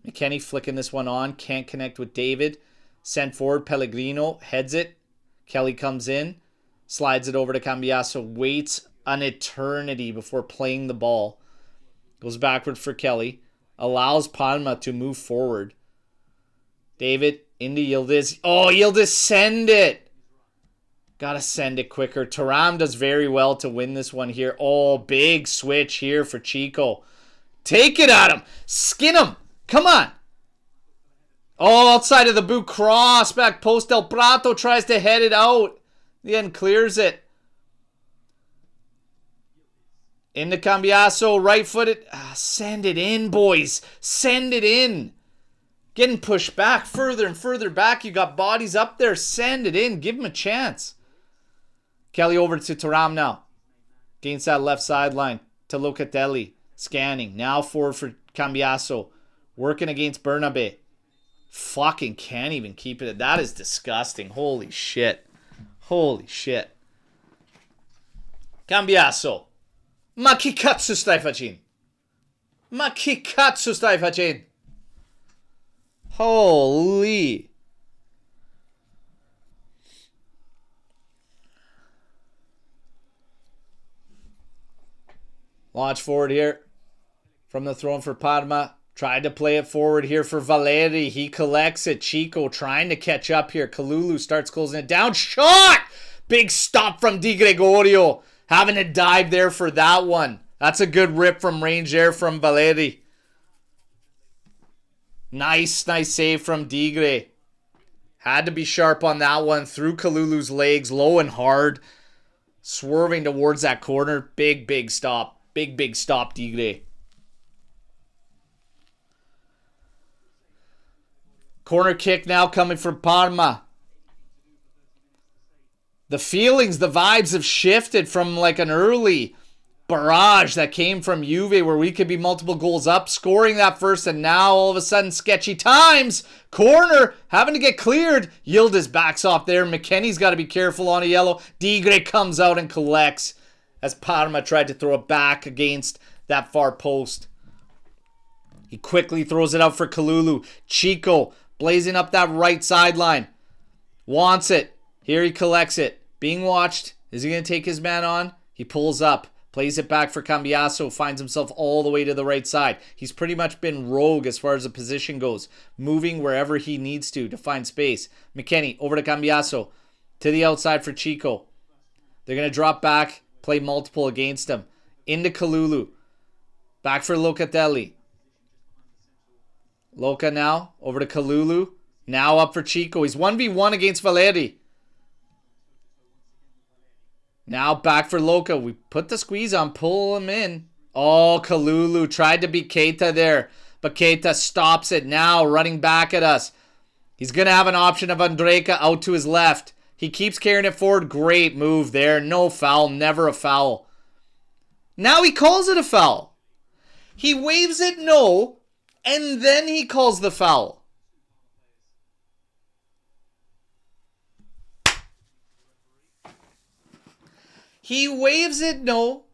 McKennie flicking this one on. Can't connect with David. Sent forward, Pellegrino heads it. Kelly comes in, slides it over to Kambiaso, waits an eternity before playing the ball. Goes backward for Kelly, allows Parma to move forward. David into Yildiz. Oh, Yildiz, send it! Gotta send it quicker. Thuram does very well to win this one here. Oh, big switch here for Chico. Take it at him! Skin him! Come on! Oh, outside of the boot, cross, back post. Del Prato tries to head it out. The end clears it. Into Kambiaso, right-footed. Send it in, boys. Send it in. Getting pushed back, further and further back. You got bodies up there. Send it in. Give him a chance. Kelly over to Thuram now. Gains that left sideline to Locatelli. Scanning. Now forward for Kambiaso. Working against Bernabe. Fucking can't even keep it. That is disgusting. Holy shit. Holy shit. Kambiaso. Ma che cazzo stai facendo? Ma che cazzo stai facendo? Holy. Launch forward here. From the throne for Parma. Tried to play it forward here for Valeri. He collects it. Chico trying to catch up here. Kalulu starts closing it down. Shot! Big stop from Di Gregorio. Having to dive there for that one. That's a good rip from range there from Valeri. Nice save from Digre. Had to be sharp on that one. Through Kalulu's legs. Low and hard. Swerving towards that corner. Big stop. Big stop, Digre. Corner kick now coming from Parma. The feelings, the vibes have shifted from like an early barrage that came from Juve where we could be multiple goals up, scoring that first, and now all of a sudden sketchy times. Corner having to get cleared. Yildiz backs off there. McKennie's got to be careful on a yellow. Digre comes out and collects as Parma tried to throw it back against that far post. He quickly throws it out for Kalulu. Chico blazing up that right sideline. Wants it. Here he collects it. Being watched. Is he going to take his man on? He pulls up. Plays it back for Kambiaso. Finds himself all the way to the right side. He's pretty much been rogue as far as the position goes. Moving wherever he needs to find space. McKennie over to Kambiaso. To the outside for Chico. They're going to drop back, play multiple against him. Into Kalulu. Back for Locatelli. Loca now, over to Kalulu. Now up for Chico. He's 1v1 against Valeri. Now back for Loca. We put the squeeze on, pull him in. Oh, Kalulu tried to beat Keita there. But Keita stops it now, running back at us. He's going to have an option of Andreka out to his left. He keeps carrying it forward. Great move there. No foul. Never a foul. Now he calls it a foul. He waves it no, and then he calls the foul. He waves it no,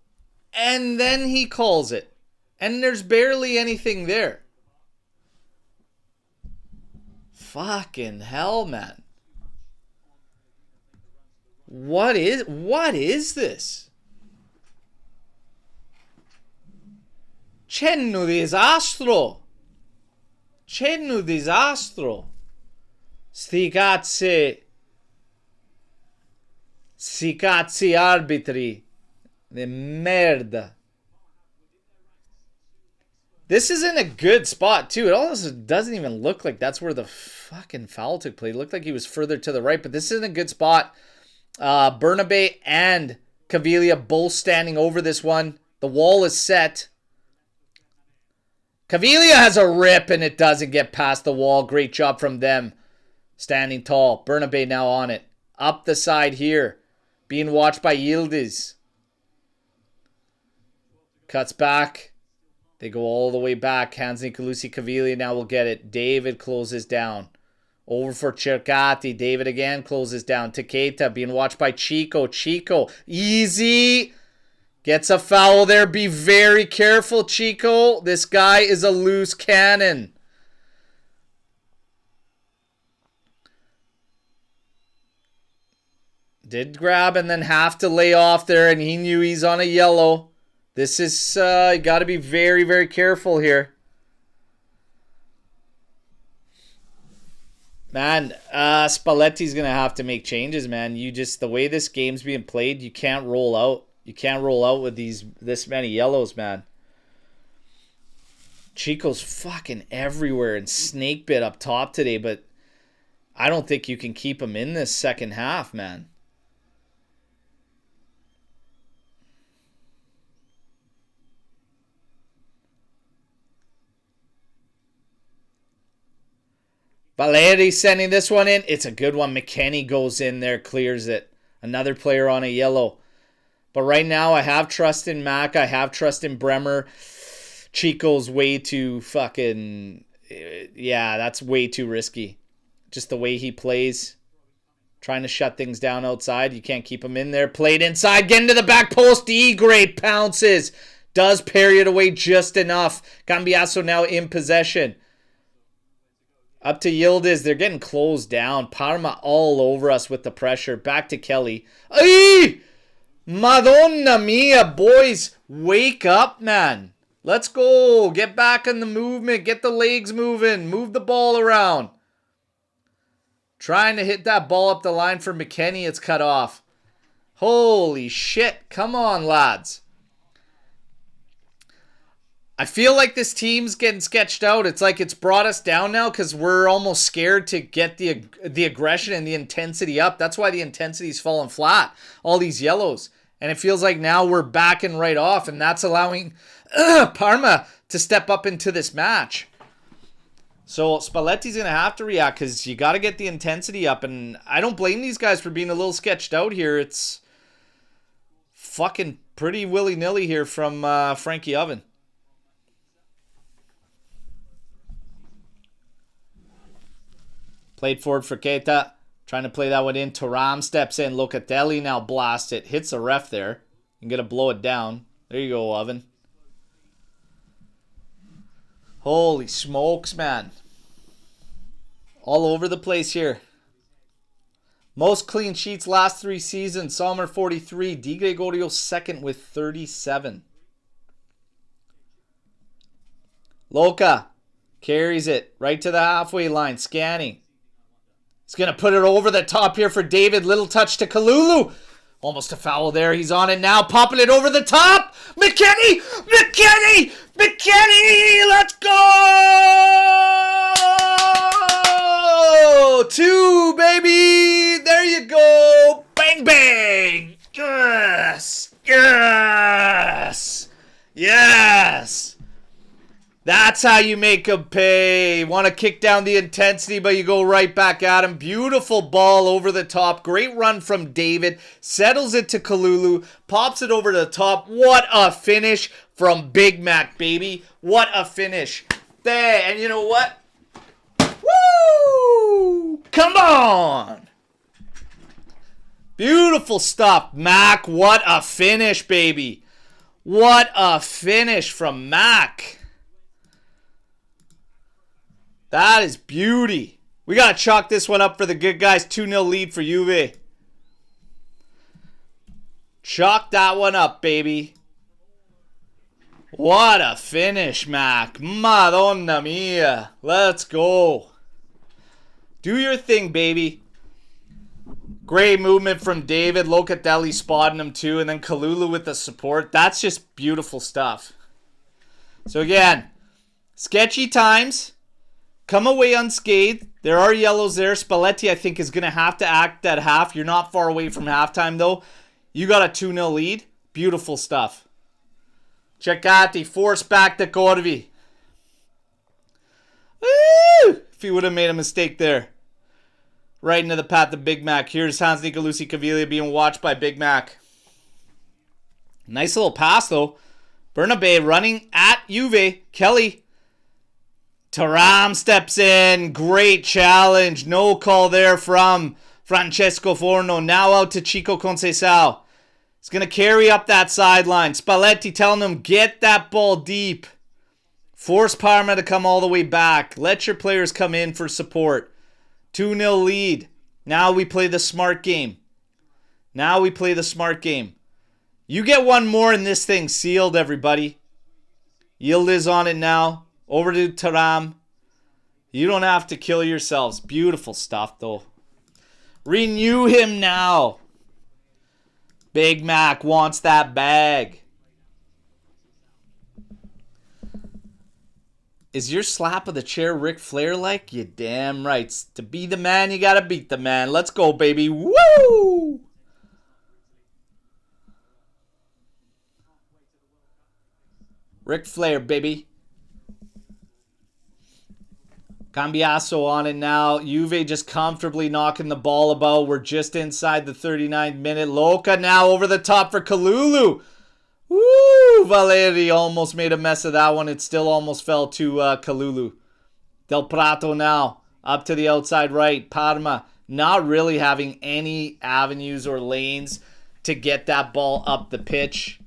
and then he calls it. And there's barely anything there. Fucking hell, man. What is this? C'è un disastro. C'è un disastro. Sti cazzi arbitri. De merda. This isn't a good spot, too. It almost doesn't even look like that's where the fucking foul took place. It looked like he was further to the right, but this isn't a good spot. Bernabe and Cavilia both standing over this one. The wall is set. Cavilia has a rip, and it doesn't get past the wall. Great job from them. Standing tall. Bernabe now on it. Up the side here. Being watched by Yildiz. Cuts back. They go all the way back. Hands Nicolusi Cavilia now will get it. David closes down. Over for Cercati. David again closes down. Taketa being watched by Chico. Chico. Easy. Gets a foul there. Be very careful, Chico. This guy is a loose cannon. Did grab and then have to lay off there, and he knew he's on a yellow. This is, you got to be very, very careful here. Man, Spalletti's going to have to make changes, man. The way this game's being played, you can't roll out. You can't roll out with this many yellows, man. Chico's fucking everywhere and snake bit up top today, but I don't think you can keep him in this second half, man. Valeri sending this one in. It's a good one. McKennie goes in there, clears it. Another player on a yellow. But right now, I have trust in Mac. I have trust in Bremer. Chico's way too fucking... Yeah, that's way too risky. Just the way he plays. Trying to shut things down outside. You can't keep him in there. Played inside. Getting to the back post. Great pounces. Does parry it away just enough. Kambiaso now in possession. Up to Yildiz. They're getting closed down. Parma all over us with the pressure. Back to Kelly. Ay! Madonna mia, boys. Wake up, man. Let's go. Get back in the movement. Get the legs moving. Move the ball around. Trying to hit that ball up the line for McKennie. It's cut off. Holy shit. Come on, lads. I feel like this team's getting sketched out. It's like it's brought us down now because we're almost scared to get the aggression and the intensity up. That's why the intensity's fallen flat. All these yellows. And it feels like now we're backing right off, and that's allowing Parma to step up into this match. So Spalletti's going to have to react because you got to get the intensity up. And I don't blame these guys for being a little sketched out here. It's fucking pretty willy-nilly here from Frankie Oven. Played forward for Keita. Trying to play that one in. Thuram steps in. Locatelli now blasts it. Hits the ref there. I'm going to blow it down. There you go, Oven. Holy smokes, man. All over the place here. Most clean sheets last 3 seasons. Sommer 43. Di Gregorio second with 37. Loca carries it right to the halfway line. Scanning. He's going to put it over the top here for David. Little touch to Kalulu. Almost a foul there. He's on it now. Popping it over the top. McKennie! McKennie! McKennie! Let's go! 2, baby! There you go. Bang, bang! Yes! Yes! Yes! That's how you make them pay. Want to kick down the intensity, but you go right back at him. Beautiful ball over the top. Great run from David. Settles it to Kalulu. Pops it over the top. What a finish from Big Mac, baby. What a finish. There. And you know what? Woo! Come on. Beautiful stuff, Mac. What a finish, baby. What a finish from Mac. That is beauty. We got to chalk this one up for the good guys. 2-0 lead for Juve. Chalk that one up, baby. What a finish, Mac. Madonna mia. Let's go. Do your thing, baby. Great movement from David. Locatelli spotting him too. And then Kalulu with the support. That's just beautiful stuff. So again, sketchy times. Come away unscathed. There are yellows there. Spalletti, I think, is going to have to act at half. You're not far away from halftime, though. You got a 2-0 lead. Beautiful stuff. Ceccati, force back to Corvi. Woo! If he would have made a mistake there. Right into the path of Big Mac. Here's Hans Nicolusi Cavilia being watched by Big Mac. Nice little pass, though. Bernabe running at Juve. Kelly. Thuram steps in. Great challenge. No call there from Francesco Forno. Now out to Chico Concal. He's going to carry up that sideline. Spalletti telling him, get that ball deep. Force Parma to come all the way back. Let your players come in for support. 2-0 lead. Now we play the smart game. Now we play the smart game. You get one more and this thing's sealed, everybody. Yildiz on it now. Over to Thuram. You don't have to kill yourselves. Beautiful stuff, though. Renew him now. Big Mac wants that bag. Is your slap of the chair Ric Flair like? You damn right. To be the man, you gotta beat the man. Let's go, baby. Woo! Ric Flair, baby. Kambiaso on it now. Juve just comfortably knocking the ball about. We're just inside the 39th minute. Loca now over the top for Kalulu. Woo! Valeri almost made a mess of that one. It still almost fell to Kalulu. Del Prato now up to the outside right. Parma not really having any avenues or lanes to get that ball up the pitch.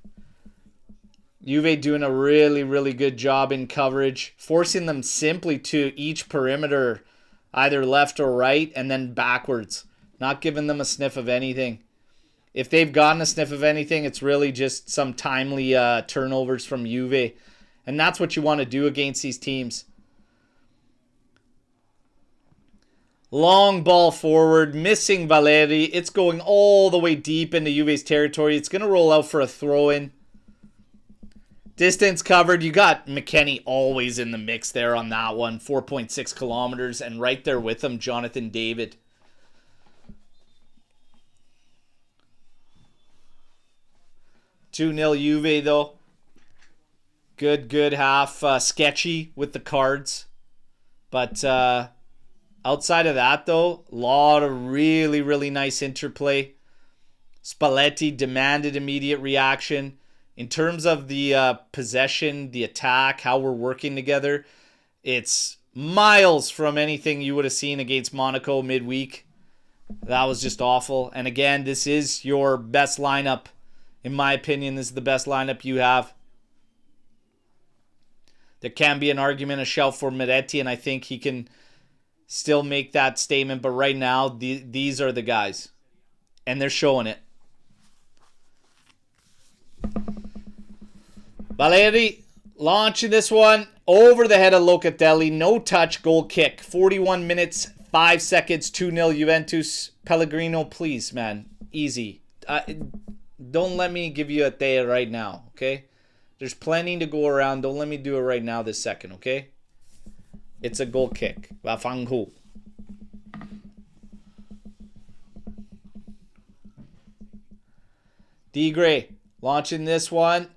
Juve doing a really, really good job in coverage, forcing them simply to each perimeter, either left or right, and then backwards. Not giving them a sniff of anything. If they've gotten a sniff of anything, it's really just some timely turnovers from Juve. And that's what you want to do against these teams. Long ball forward, missing Valeri. It's going all the way deep into Juve's territory. It's going to roll out for a throw-in. Distance covered. You got McKennie always in the mix there on that one. 4.6 kilometers. And right there with him, Jonathan David. (2-0) Juve, though. Good half. Sketchy with the cards. But outside of that, though, a lot of really, really nice interplay. Spalletti demanded immediate reaction. In terms of the possession, the attack, how we're working together, it's miles from anything you would have seen against Monaco midweek. That was just awful. And again, this is your best lineup. In my opinion, this is the best lineup you have. There can be an argument, a shout for Miretti, and I think he can still make that statement. But right now, these are the guys. And they're showing it. Valeri launching this one over the head of Locatelli. No touch, goal kick. 41 minutes, 5 seconds, 2-0 Juventus. Pellegrino, please, man. Easy. Don't let me give you a day right now, okay? There's plenty to go around. Don't let me do it right now this second, okay? It's a goal kick. Wafanghu. D. Gray launching this one.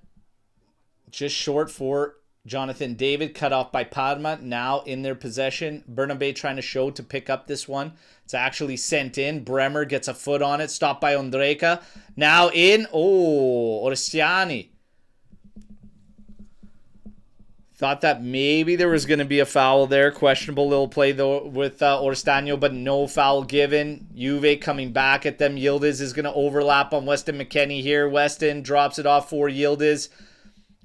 Just short for Jonathan David. Cut off by Parma. Now in their possession. Bernabe trying to show to pick up this one. It's actually sent in. Bremer gets a foot on it. Stopped by Ondrejka. Now in. Oh, Orsiani. Thought that maybe there was going to be a foul there. Questionable little play though with Orstano, but no foul given. Juve coming back at them. Yildiz is going to overlap on Weston McKennie here. Weston drops it off for Yildiz.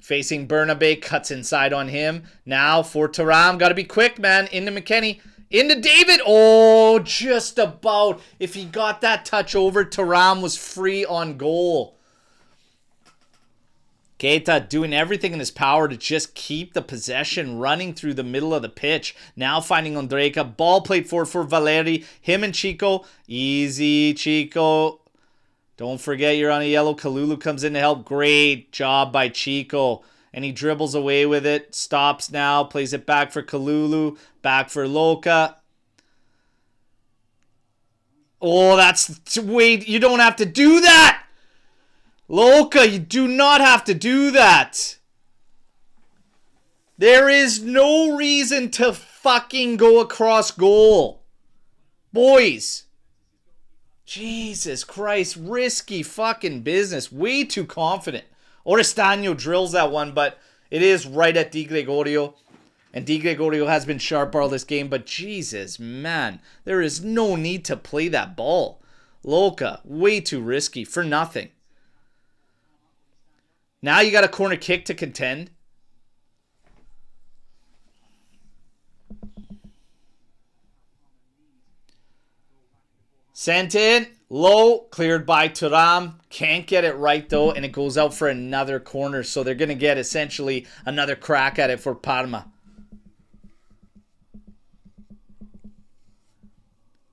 Facing Bernabe, cuts inside on him. Now for Thuram. Got to be quick, man. Into McKennie. Into David. Oh, just about. If he got that touch over, Thuram was free on goal. Keita doing everything in his power to just keep the possession, running through the middle of the pitch. Now finding Ondrejka. Ball played forward for Valeri. Him and Chico. Easy, Chico. Don't forget you're on a yellow. Kalulu comes in to help. Great job by Chico. And he dribbles away with it. Stops now. Plays it back for Kalulu. Back for Loca. Oh, that's... Wait, you don't have to do that! Loca, you do not have to do that. There is no reason to fucking go across goal. Boys. Jesus Christ. Risky fucking business. Way too confident. Orestano drills that one, but it is right at Di Gregorio. And Di Gregorio has been sharp all this game, but Jesus, man. There is no need to play that ball. Loca, way too risky for nothing. Now you got a corner kick to contend. Sent in. Low. Cleared by Thuram. Can't get it right though. And it goes out for another corner. So they're going to get essentially another crack at it for Parma.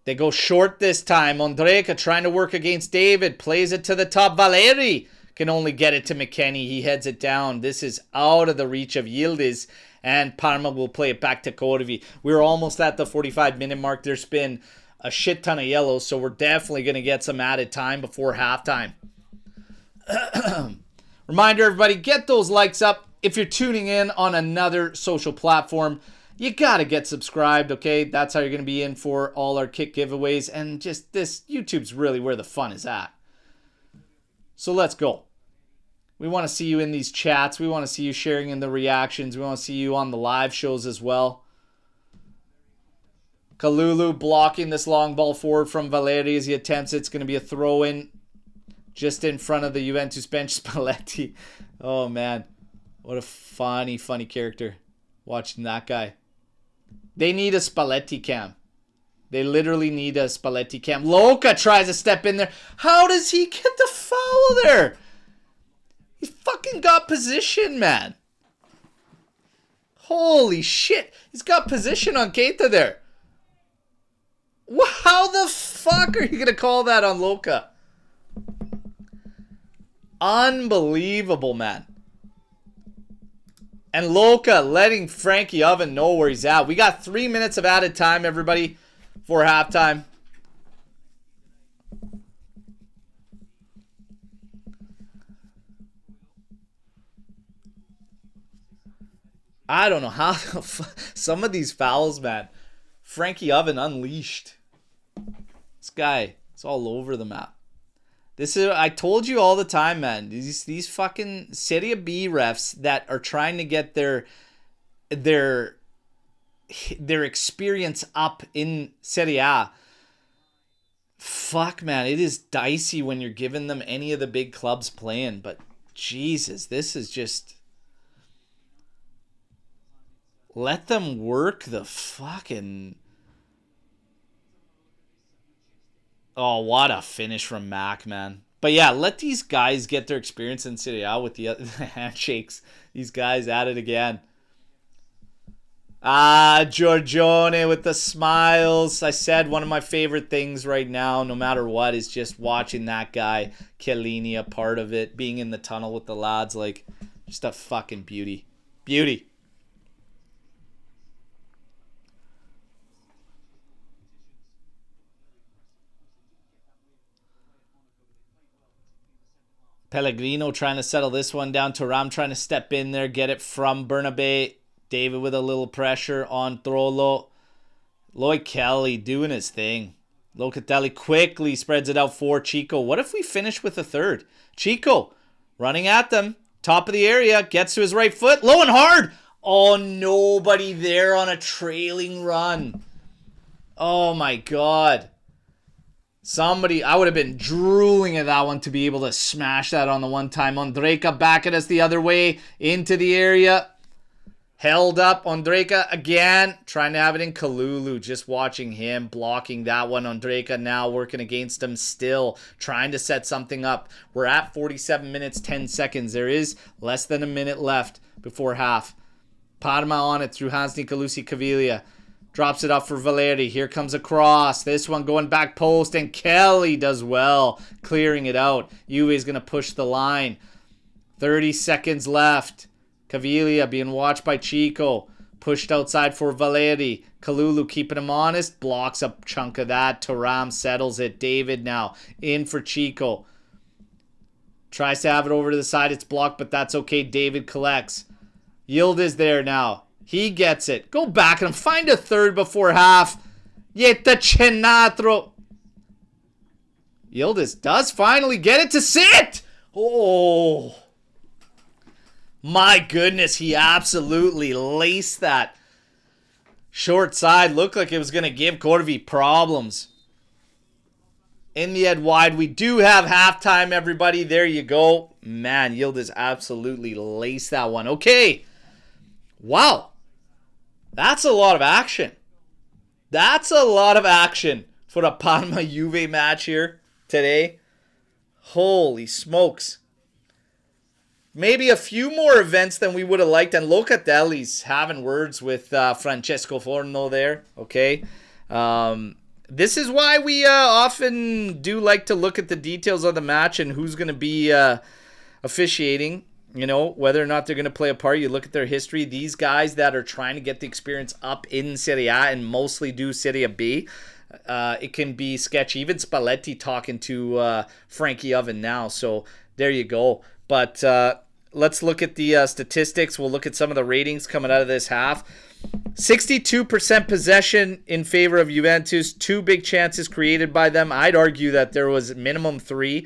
They go short this time. Ondrejka trying to work against David. Plays it to the top. Valeri can only get it to McKennie. He heads it down. This is out of the reach of Yildiz. And Parma will play it back to Corvi. We're almost at the 45-minute mark. There's been a shit ton of yellows, so we're definitely going to get some added time before halftime. Reminder, everybody, get those likes up. If you're tuning in on another social platform, you got to get subscribed, okay? That's how you're going to be in for all our kick giveaways. And just this, YouTube's really where the fun is at. So let's go. We want to see you in these chats. We want to see you sharing in the reactions. We want to see you on the live shows as well. Kalulu blocking this long ball forward from Valeri as he attempts it. It's going to be a throw-in just in front of the Juventus bench. Spalletti. Oh, man. What a funny character watching that guy. They need a Spalletti cam. They literally need a Spalletti cam. Loca tries to step in there. How does he get the foul there? He fucking got position, man. Holy shit. He's got position on Keita there. How the fuck are you going to call that on Loca? Unbelievable, man. And Loca letting Frankie Oven know where he's at. We got 3 minutes of added time, everybody, for halftime. I don't know how some of these fouls, man. Frankie Oven unleashed. This guy is all over the map. This is, I told you all the time, man. These fucking Serie B refs that are trying to get their experience up in Serie A. Fuck, man, it is dicey when you're giving them any of the big clubs playing. But Jesus, this is just... Let them work the fucking... Oh, what a finish from Mac, man. But yeah, let these guys get their experience in Serie A with the handshakes. These guys at it again. Ah, Giorgione with the smiles. I said one of my favorite things right now, no matter what, is just watching that guy, Chiellini, a part of it, being in the tunnel with the lads. Like, just a fucking beauty. Beauty. Pellegrino trying to settle this one down. Thuram trying to step in there, get it from Bernabe. David with a little pressure on Trollo. Lloyd Kelly doing his thing. Locatelli quickly spreads it out for Chico. What if we finish with a third? Chico running at them. Top of the area. Gets to his right foot. Low and hard. Oh, nobody there on a trailing run. Oh my God. Somebody, I would have been drooling at that one to be able to smash that on the one time. Ondrejka back at us the other way into the area. Held up. Ondrejka again. Trying to have it in Kalulu. Just watching him blocking that one. Ondrejka now working against him still. Trying to set something up. We're at 47 minutes, 10 seconds. There is less than a minute left before half. Parma on it through Nicolusi Cavilia. Drops it up for Valeri. Here comes a cross. This one going back post. And Kelly does well. Clearing it out. Juve is going to push the line. 30 seconds left. Cavilia being watched by Chico. Pushed outside for Valeri. Kalulu keeping him honest. Blocks a chunk of that. Thuram settles it. David now in for Chico. Tries to have it over to the side. It's blocked, but that's okay. David collects. Yildiz there now. He gets it. Go back and find a third before half. Yeta Cenatro. Yildiz does finally get it to sit. Oh. My goodness, he absolutely laced that. Short side looked like it was going to give Corvi problems. In the end, wide. We do have halftime, everybody. There you go. Man, Yildiz absolutely laced that one. Okay. Wow. That's a lot of action. That's a lot of action for a Parma Juve match here today. Holy smokes. Maybe a few more events than we would have liked. And Locatelli's having words with Francesco Forno there. Okay. This is why we often do like to look at the details of the match and who's going to be officiating. You know, whether or not they're going to play a part. You look at their history. These guys that are trying to get the experience up in Serie A and mostly do Serie B, it can be sketchy. Even Spalletti talking to Frankie Oven now. So there you go. But let's look at the statistics. We'll look at some of the ratings coming out of this half. 62% possession in favor of Juventus. 2 big chances created by them. I'd argue that there was minimum 3.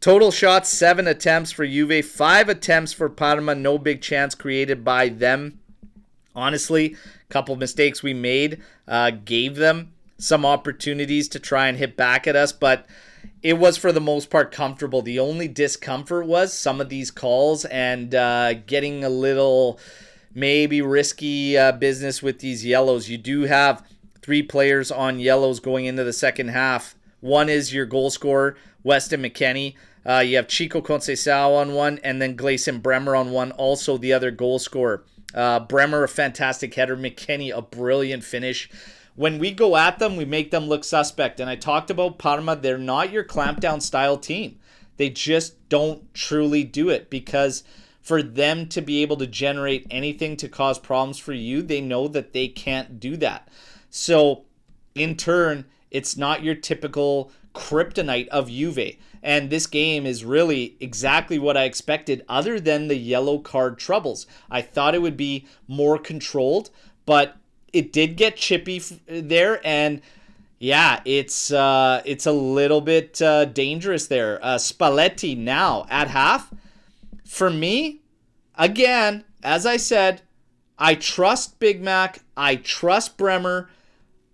Total shots, 7 attempts for Juve, 5 attempts for Parma, no big chance created by them. Honestly, a couple mistakes we made gave them some opportunities to try and hit back at us, but it was for the most part comfortable. The only discomfort was some of these calls and getting a little maybe risky business with these yellows. You do have 3 players on yellows going into the second half. One is your goal scorer, Weston McKennie. You have Chico Concal on one, and then Gleison Bremer on one, also the other goal scorer. Bremer, a fantastic header. McKennie, a brilliant finish. When we go at them, we make them look suspect. And I talked about Parma. They're not your clampdown style team. They just don't truly do it, because for them to be able to generate anything to cause problems for you, they know that they can't do that. So, in turn, it's not your typical kryptonite of Juve. And this game is really exactly what I expected, other than the yellow card troubles. I thought it would be more controlled, but it did get chippy there. And yeah, it's a little bit dangerous there. Spalletti now at half. For me, again, as I said, I trust Big Mac. I trust Bremer.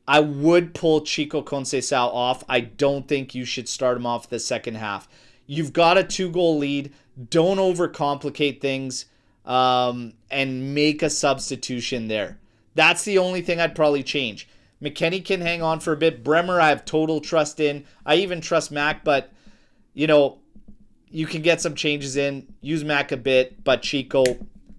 I would pull Chico Concal off. I don't think you should start him off the second half. You've got a 2-goal lead. Don't overcomplicate things and make a substitution there. That's the only thing I'd probably change. McKennie can hang on for a bit. Bremer, I have total trust in. I even trust Mac, but, you know, you can get some changes in. Use Mac a bit, but Chico,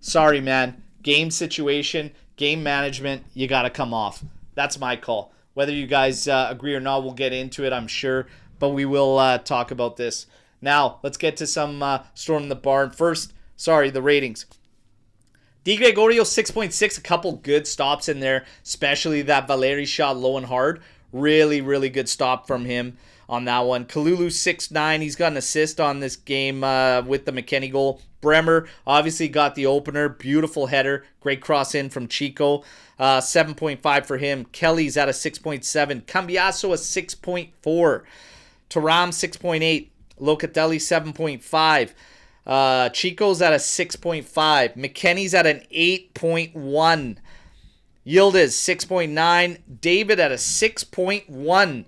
sorry, man. game situation, game management, you got to come off. That's my call. Whether you guys agree or not, we'll get into it, I'm sure. But we will talk about this. Now, let's get to some Storm the Barn. First, the ratings. Di Gregorio 6.6, a couple good stops in there, especially that Valeri shot low and hard. Really, really good stop from him on that one. Kalulu 6.9, he's got an assist on this game with the McKennie goal. Bremer obviously got the opener, beautiful header, great cross in from Chico. 7.5 for him. Kelly's at a 6.7. Kambiaso a 6.4. Thuram 6.8. Locatelli 7.5. Chico's at a 6.5. McKennie's at an 8.1. Yildiz 6.9. David at a 6.1.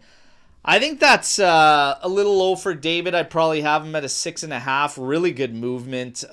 I think that's a little low for David. I'd probably have him at a 6.5. Really good movement.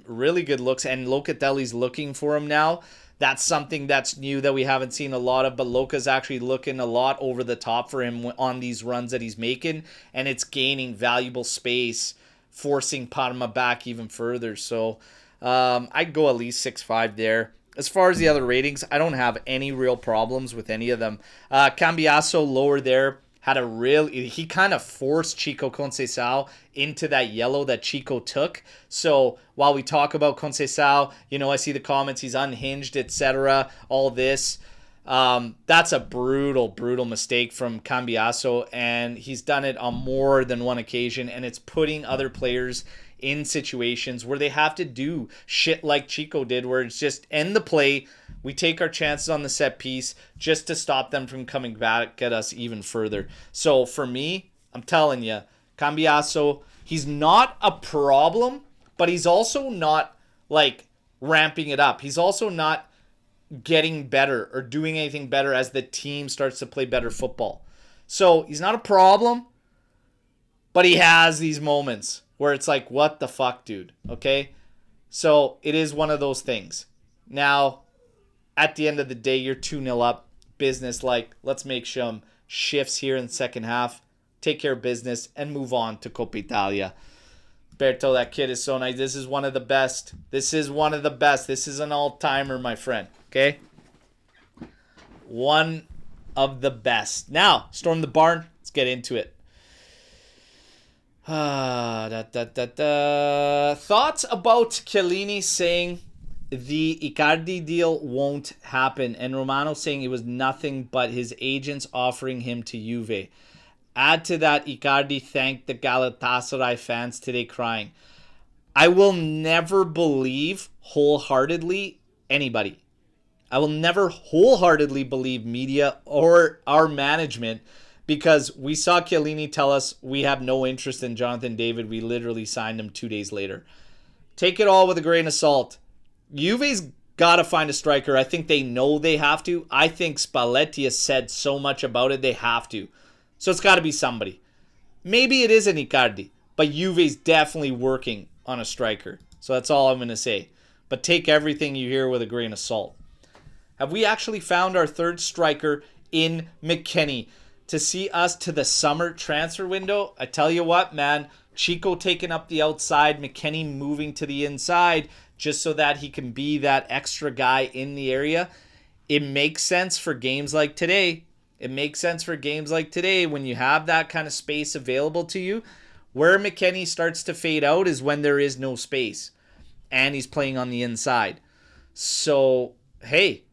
Really good looks. And Locatelli's looking for him now. That's something that's new that we haven't seen a lot of. But Loca's actually looking a lot over the top for him on these runs that he's making. And it's gaining valuable space, forcing Parma back even further. So I'd go at least 6.5 there. As far as the other ratings, I don't have any real problems with any of them. Kambiaso lower there. He kind of forced Chico Concal into that yellow that Chico took. So while we talk about Concal, I see the comments, he's unhinged, etc. All this. That's a brutal mistake from Kambiaso, and he's done it on more than one occasion, and it's putting other players in situations where they have to do shit like Chico did, where it's just end the play, we take our chances on the set piece just to stop them from coming back at us even further. So for me, I'm telling you, Kambiaso, he's not a problem, but he's also not like ramping it up. He's also not getting better or doing anything better as the team starts to play better football. So he's not a problem, but he has these moments where it's like, what the fuck, dude? Okay? So it is one of those things. Now, at the end of the day, you're 2-0 up. Business, let's make some shifts here in the second half. Take care of business and move on to Coppa Italia. Berto, that kid is so nice. This is one of the best. This is one of the best. This is an all-timer, my friend. Okay? One of the best. Now, Storm the Barn. Let's get into it. Thoughts about Chiellini saying the Icardi deal won't happen, and Romano saying it was nothing but his agents offering him to Juve. Add to that, Icardi thanked the Galatasaray fans today crying. I will never believe wholeheartedly anybody. I will never wholeheartedly believe media or our management, because we saw Chiellini tell us we have no interest in Jonathan David. We literally signed him 2 days later. Take it all with a grain of salt. Juve's got to find a striker. I think they know they have to. I think Spalletti has said so much about it, they have to. So it's got to be somebody. Maybe it is an Icardi, but Juve's definitely working on a striker. So that's all I'm going to say. But take everything you hear with a grain of salt. Have we actually found our third striker in McKennie to see us to the summer transfer window? I tell you what, man. Chico taking up the outside, McKennie moving to the inside just so that he can be that extra guy in the area. It makes sense for games like today. It makes sense for games like today when you have that kind of space available to you. Where McKennie starts to fade out is when there is no space and he's playing on the inside. So, hey,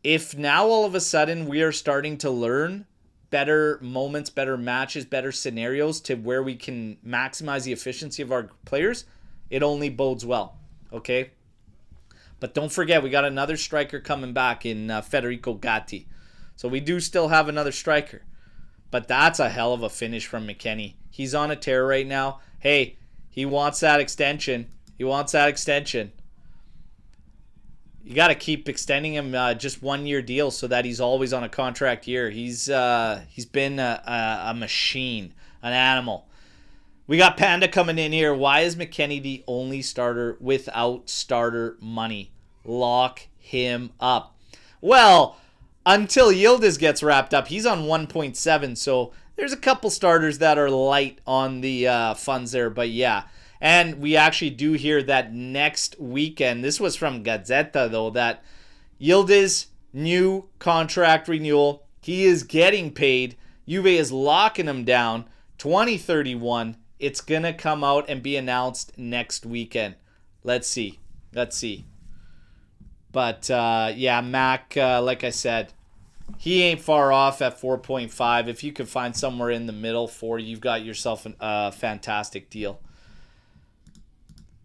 if now all of a sudden we are starting to learn better moments, better matches, better scenarios to where we can maximize the efficiency of our players, it only bodes well, okay? But don't forget, we got another striker coming back in Federico Gatti. So we do still have another striker. But that's a hell of a finish from McKennie. He's on a tear right now. Hey, he wants that extension. He wants that extension. You got to keep extending him just 1 year deal so that he's always on a contract year. He's been a machine, an animal. We got Panda coming in here. Why is McKennie the only starter without starter money? Lock him up. Well, until Yildiz gets wrapped up, he's on 1.7. So there's a couple starters that are light on the funds there. But yeah. And we actually do hear that next weekend, this was from Gazzetta though, that Yildiz, new contract renewal. He is getting paid. Juve is locking him down. 2031. It's going to come out and be announced next weekend. Let's see. But, yeah, Mac, like I said, he ain't far off at 4.5. If you could find somewhere in the middle for, you've got yourself a fantastic deal.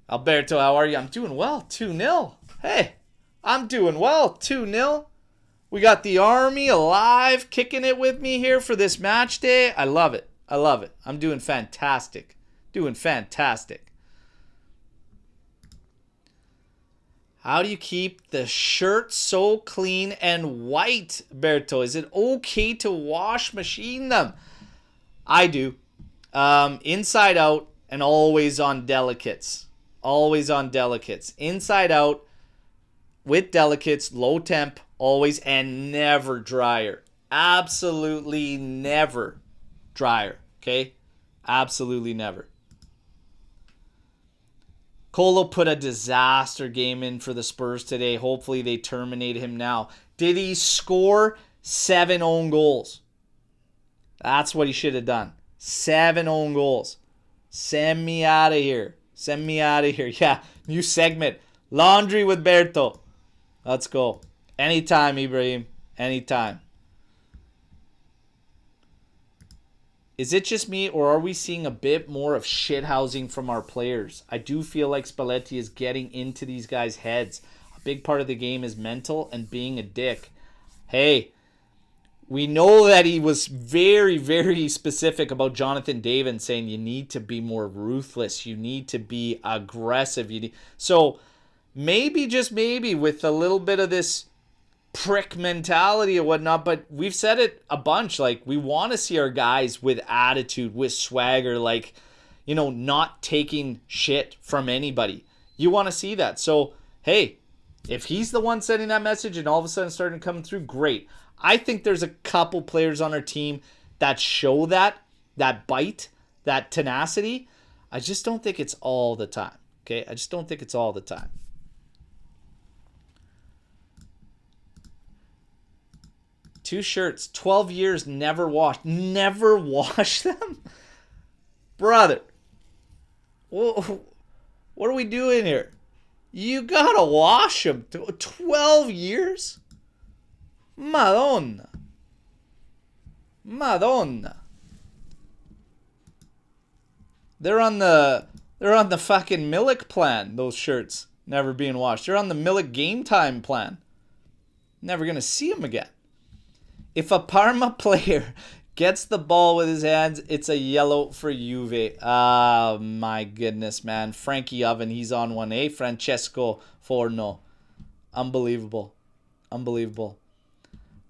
Alberto, how are you? I'm doing well. 2-0. Hey, I'm doing well. 2-0. We got the Army alive, kicking it with me here for this match day. I love it. I'm doing fantastic. How do you keep the shirt so clean and white, Berto? Is it okay to wash machine them? I do. Inside out and always on delicates. Inside out with delicates, low temp, always, and never dryer. Absolutely never dryer. Okay? Absolutely never. Colo put a disaster game in for the Spurs today. Hopefully they terminate him now. Did he score 7 own goals? That's what he should have done. 7 own goals. Send me out of here. Yeah, new segment. Laundry with Berto. Let's go. Anytime, Ibrahim. Anytime. Is it just me, or are we seeing a bit more of shithousing from our players? I do feel like Spalletti is getting into these guys' heads. A big part of the game is mental and being a dick. Hey, we know that he was very, very specific about Jonathan David, saying you need to be more ruthless. You need to be aggressive. So maybe, just maybe, with a little bit of this prick mentality or whatnot, but we've said it a bunch, like we want to see our guys with attitude, with swagger, like, you know, not taking shit from anybody. You want to see that. So hey, if he's the one sending that message and all of a sudden starting to come through, great. I think there's a couple players on our team that show that bite, that tenacity. I just don't think it's all the time. Okay, I just don't think it's all the time. Two shirts, 12 years, never washed. Never wash them? Brother, what are we doing here? You gotta wash them. 12 years? Madonna. They're on the fucking Milik plan, those shirts never being washed. They're on the Milik game time plan. Never gonna see them again. If a Parma player gets the ball with his hands, it's a yellow for Juve. Ah, my goodness, man. Frankie Oven, he's on one. Eh? Francesco Forno. Unbelievable.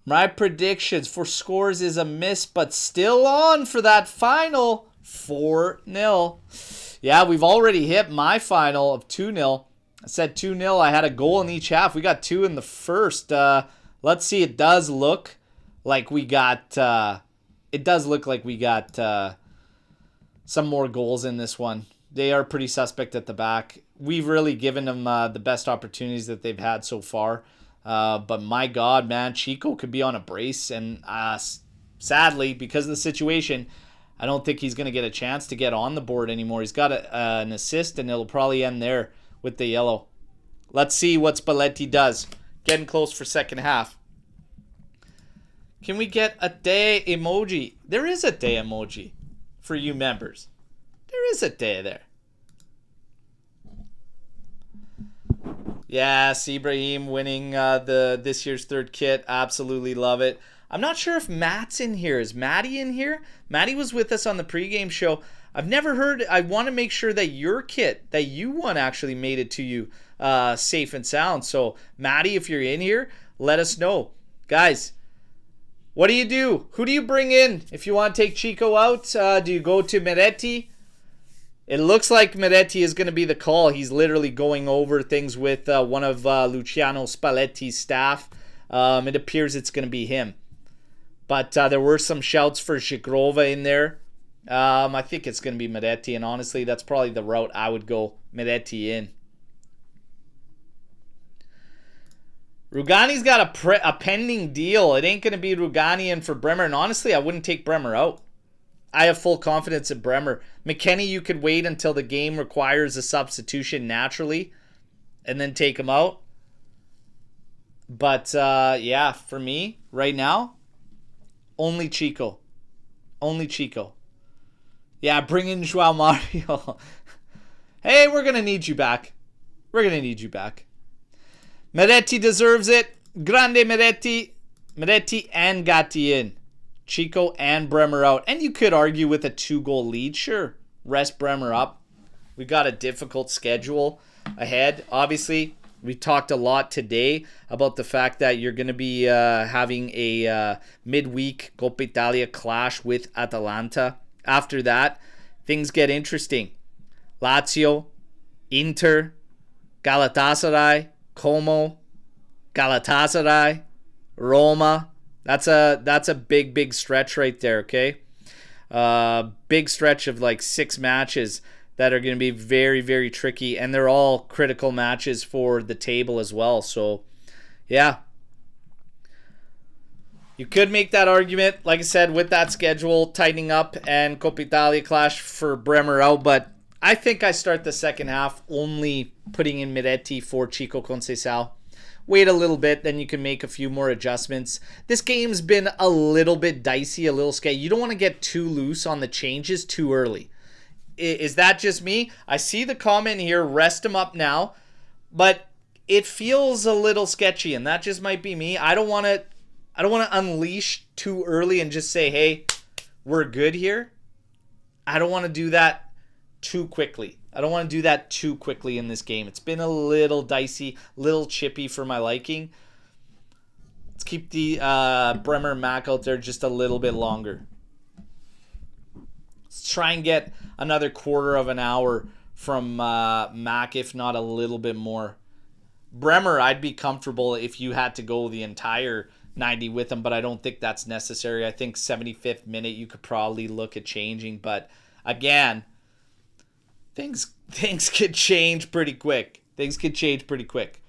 My predictions for scores is a miss, but still on for that final 4-0. Yeah, we've already hit my final of 2-0. I said 2-0. I had a goal in each half. We got 2 in the first. Let's see. It does look like we got some more goals in this one. They are pretty suspect at the back. We've really given them the best opportunities that they've had so far. But my God, man, Chico could be on a brace. And sadly, because of the situation, I don't think he's going to get a chance to get on the board anymore. He's got an assist, and it'll probably end there with the yellow. Let's see what Spalletti does. Getting close for second half. Can we get a day emoji? There is a day emoji for you members. There is a day there. Yes, Ibrahim winning this year's third kit. Absolutely love it. I'm not sure if Matt's in here. Is Matty in here? Matty was with us on the pregame show. I've never heard. I want to make sure that your kit that you won actually made it to you safe and sound. So, Matty, if you're in here, let us know. Guys, what do you do? Who do you bring in if you want to take Chico out? Do you go to Meretti? It looks like Meretti is going to be the call. He's literally going over things with one of Luciano Spalletti's staff. It appears it's going to be him. But there were some shouts for Shigrova in there. I think it's going to be Miretti, and honestly, that's probably the route I would go. Miretti in. Rugani's got a pending deal. It ain't going to be Rugani in for Bremer, and honestly, I wouldn't take Bremer out. I have full confidence in Bremer. McKennie, you could wait until the game requires a substitution naturally, and then take him out. But, yeah, for me, right now, only Chico. Only Chico. Yeah, bring in Joao Mario. Hey, we're going to need you back. We're going to need you back. Miretti deserves it. Grande Miretti. Miretti and Gatti in. Chico and Bremer out. And you could argue with a 2-goal lead. Sure, rest Bremer up. We've got a difficult schedule ahead. Obviously, we talked a lot today about the fact that you're going to be having a midweek Coppa Italia clash with Atalanta. After that, things get interesting. Lazio, Inter, Galatasaray, Como, Galatasaray, Roma. That's a big stretch right there, okay? Big stretch of like 6 matches that are going to be very, very tricky, and they're all critical matches for the table as well. So, yeah. You could make that argument, like I said, with that schedule tightening up and Coppa Italia clash for Bremer out, but I think I start the second half only putting in Miretti for Chico Concal. Wait a little bit, then you can make a few more adjustments. This game's been a little bit dicey, a little scary. You don't want to get too loose on the changes too early. Is that just me? I see the comment here, rest him up now, but it feels a little sketchy, and that just might be me. I don't want to unleash too early and just say, hey, we're good here. I don't want to do that too quickly. I don't want to do that too quickly in this game. It's been a little dicey, little chippy for my liking. Let's keep the Bremer Mac out there just a little bit longer. Let's try and get another quarter of an hour from Mac, if not a little bit more. Bremer, I'd be comfortable if you had to go the entire 90 with him, but I don't think that's necessary. I think 75th minute you could probably look at changing, but again, things could change pretty quick. Things could change pretty quick.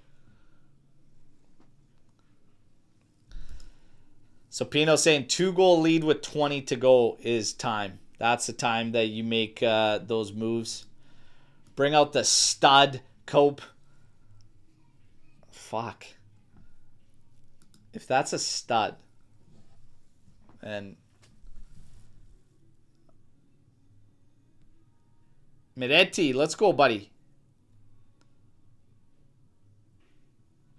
So Pino saying 2-goal lead with 20 to go is time. That's the time that you make those moves. Bring out the stud Cope. Fuck. If that's a stud, and Miretti, let's go, buddy.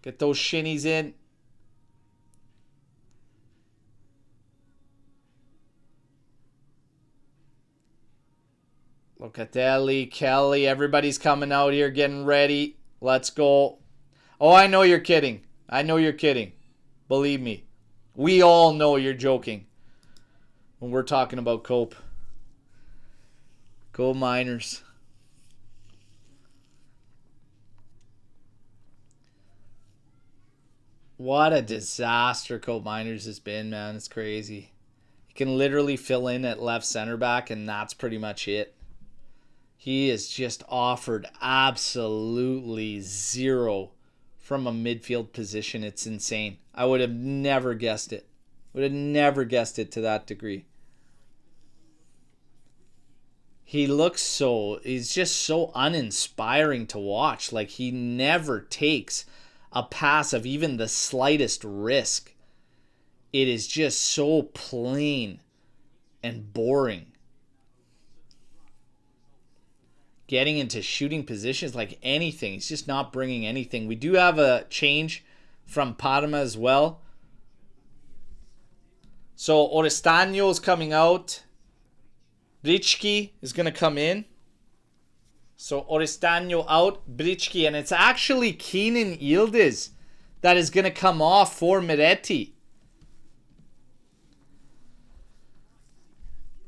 Get those shinnies in. Locatelli, Kelly, everybody's coming out here getting ready. Let's go. Oh, I know you're kidding. I know you're kidding. Believe me. We all know you're joking when we're talking about Cope. Go Miners. What a disaster Cope Miners has been, man. It's crazy. He can literally fill in at left center back, and that's pretty much it. He is just offered absolutely zero from a midfield position. It's insane. I would have never guessed it. Would have never guessed it to that degree. He looks so, he's just so uninspiring to watch. Like, he never takes a pass of even the slightest risk. It is just so plain and boring. Getting into shooting positions like anything. He's just not bringing anything. We do have a change from Parma as well. So Orestano is coming out. Brichki is going to come in. So Orestano out, Brichki. And it's actually Kenan Yildiz that is going to come off for Miretti.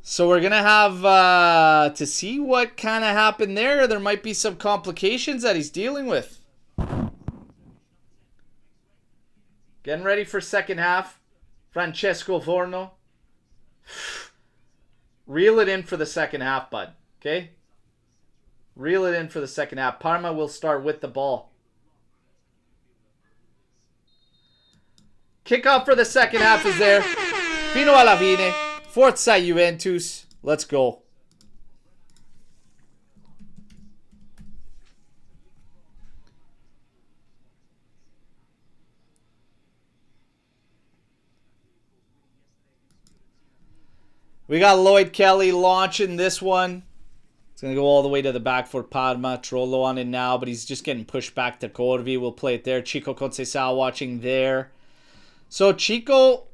So we're going to have to see what kind of happened there. There might be some complications that he's dealing with. Getting ready for second half. Francesco Forno. Reel it in for the second half, bud. Okay? Reel it in for the second half. Parma will start with the ball. Kickoff for the second half is there. Fino alla fine. Forza Juventus. Let's go. We got Lloyd Kelly launching this one. It's going to go all the way to the back for Parma. Trollo on it now, but he's just getting pushed back to Corvi. We'll play it there. Chico Concal watching there. So Chico,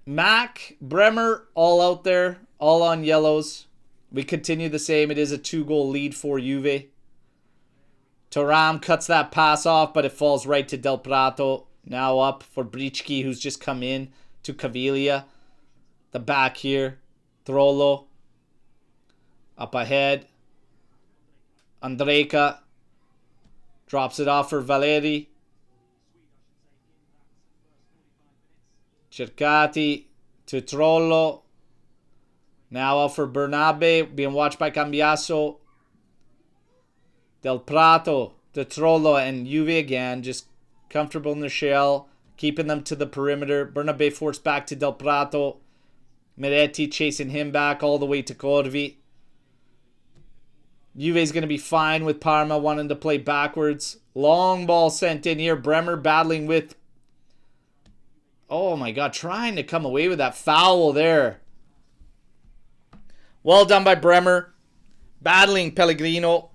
Mac, Bremer, all out there. All on yellows. We continue the same. It is a 2-goal lead for Juve. Thuram cuts that pass off, but it falls right to Del Prato. Now up for Brichki, who's just come in to Cavilia. The back here. Trollo. Up ahead. Andrejka. Drops it off for Valeri. Cercati to Trollo. Now up for Bernabe. Being watched by Kambiaso. Del Prato to Trollo and Juve again. Just comfortable in the shell. Keeping them to the perimeter. Bernabe forced back to Del Prato. Miretti chasing him back all the way to Corvi. Juve's going to be fine with Parma wanting to play backwards. Long ball sent in here. Bremer battling with... Oh my God, trying to come away with that foul there. Well done by Bremer. Battling Pellegrino.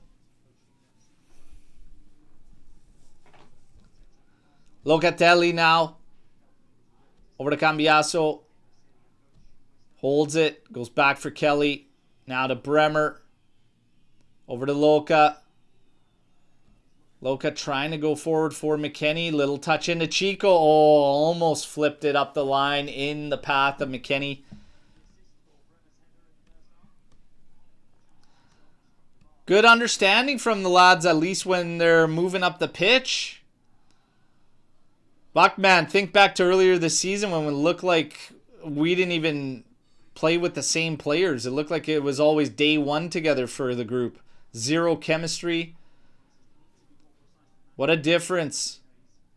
Locatelli now. Over to Kambiaso. Holds it. Goes back for Kelly. Now to Bremer. Over to Loca. Loca trying to go forward for McKennie. Little touch into Chico. Oh, almost flipped it up the line in the path of McKennie. Good understanding from the lads, at least when they're moving up the pitch. Buckman, think back to earlier this season when it looked like we didn't even play with the same players. It looked like it was always day one together for the group. Zero chemistry. What a difference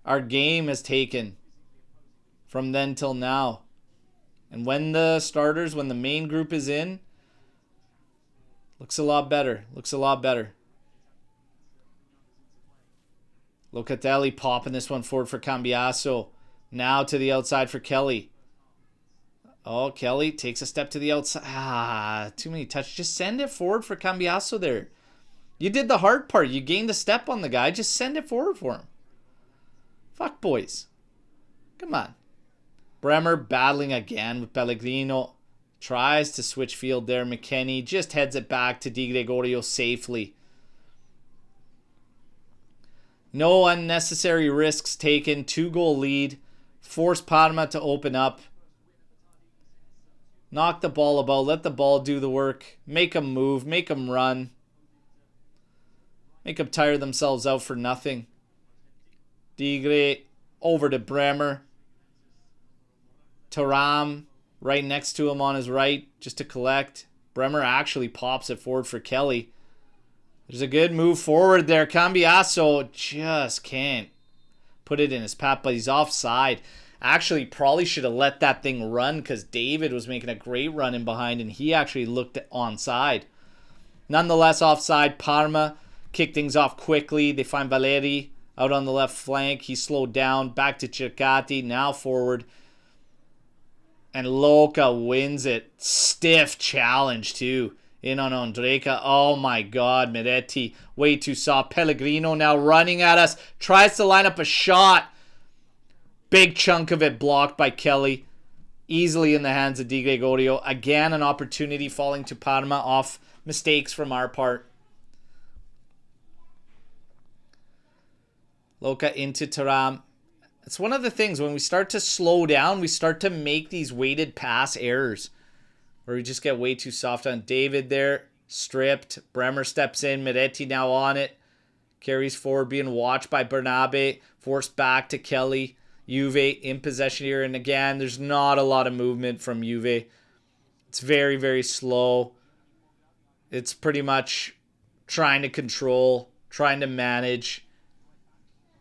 our game has taken from then till now. And when the starters, when the main group is in, looks a lot better. Looks a lot better. Locatelli popping this one forward for Kambiaso. Now to the outside for Kelly. Oh, Kelly takes a step to the outside. Ah, too many touches. Just send it forward for Kambiaso there. You did the hard part. You gained a step on the guy. Just send it forward for him. Fuck, boys. Come on. Bremer battling again with Pellegrino. Tries to switch field there. McKennie just heads it back to Di Gregorio safely. No unnecessary risks taken. 2-goal lead. Force Parma to open up. Knock the ball about. Let the ball do the work. Make them move. Make them run. Make them tire themselves out for nothing. Digre over to Bremer. Thuram right next to him on his right just to collect. Bremer actually pops it forward for Kelly. There's a good move forward there. Kambiaso just can't put it in his path, but he's offside. Actually, probably should have let that thing run because David was making a great run in behind and he actually looked onside. Nonetheless, offside. Parma kick things off quickly. They find Valeri out on the left flank. He's slowed down. Back to Cercati. Now forward. And Loca wins it. Stiff challenge too. In on Andrejka. Oh my God. Miretti way too soft. Pellegrino now running at us. Tries to line up a shot. Big chunk of it blocked by Kelly. Easily in the hands of Di Gregorio. Again, an opportunity falling to Parma off mistakes from our part. Loca into Thuram. It's one of the things when we start to slow down, we start to make these weighted pass errors where we just get way too soft on David there. Stripped. Bremer steps in. Miretti now on it. Carries forward, being watched by Bernabe. Forced back to Kelly. Juve in possession here. And again, there's not a lot of movement from Juve. It's It's very, very slow. It's pretty much trying to control, trying to manage.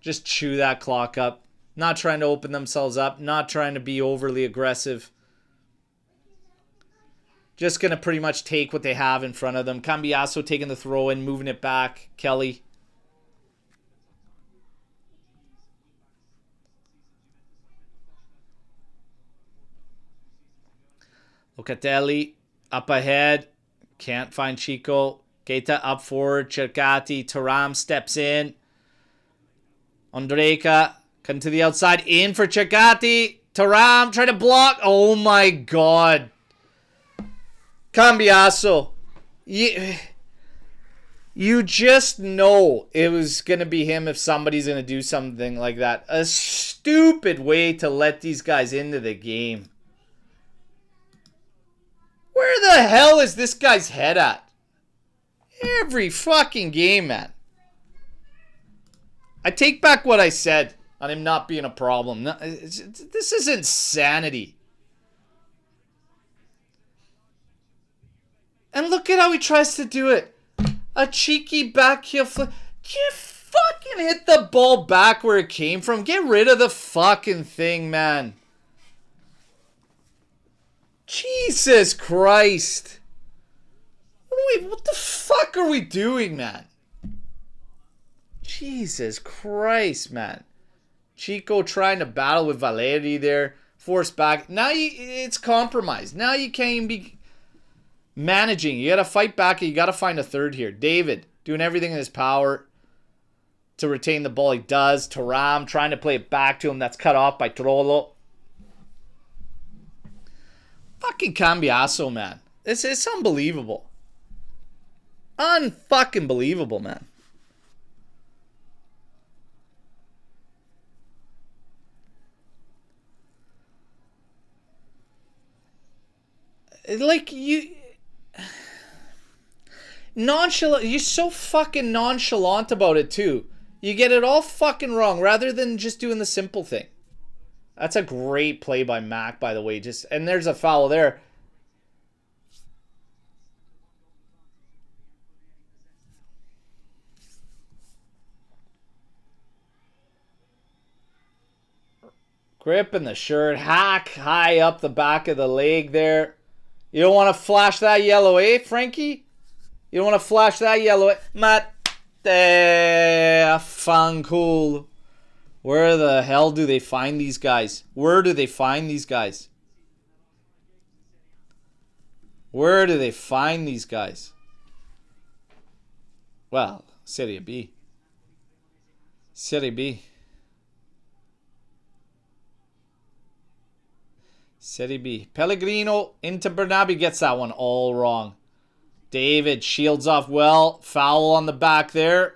Just chew that clock up. Not trying to open themselves up. Not trying to be overly aggressive. Just going to pretty much take what they have in front of them. Kambiaso taking the throw in, moving it back. Kelly. Locatelli up ahead. Can't find Chico. Keita up forward. Cercati. Thuram steps in. Ondrejka. Come to the outside. In for Cercati. Thuram trying to block. Oh my god. Kambiaso. You just know it was going to be him if somebody's going to do something like that. A stupid way to let these guys into the game. Where the hell is this guy's head at? Every fucking game, man. I take back what I said on him not being a problem. No, this is insanity. And look at how he tries to do it. A cheeky back heel flip. You fucking hit the ball back where it came from. Get rid of the fucking thing, man. Jesus Christ. Wait, what the fuck are we doing, man? Jesus Christ, man. Chico trying to battle with Valeri there. Forced back. Now it's compromised. Now you can't even be managing. You got to fight back. You got to find a third here. David doing everything in his power to retain the ball. He does. Thuram trying to play it back to him. That's cut off by Trollo. Fucking Kambiaso, man. It's unbelievable. Unfucking believable, man. Like, you... Nonchalant. You're so fucking nonchalant about it, too. You get it all fucking wrong, rather than just doing the simple thing. That's a great play by Mac, by the way. And there's a foul there. Grip in the shirt. Hack high up the back of the leg there. You don't want to flash that yellow, eh, Frankie? You don't want to flash that yellow, eh? Fancool. Where the hell do they find these guys? Where do they find these guys? Where do they find these guys? Well, Serie B. Serie B. Serie B. Pellegrino into Bernabi gets that one all wrong. David shields off well. Foul on the back there.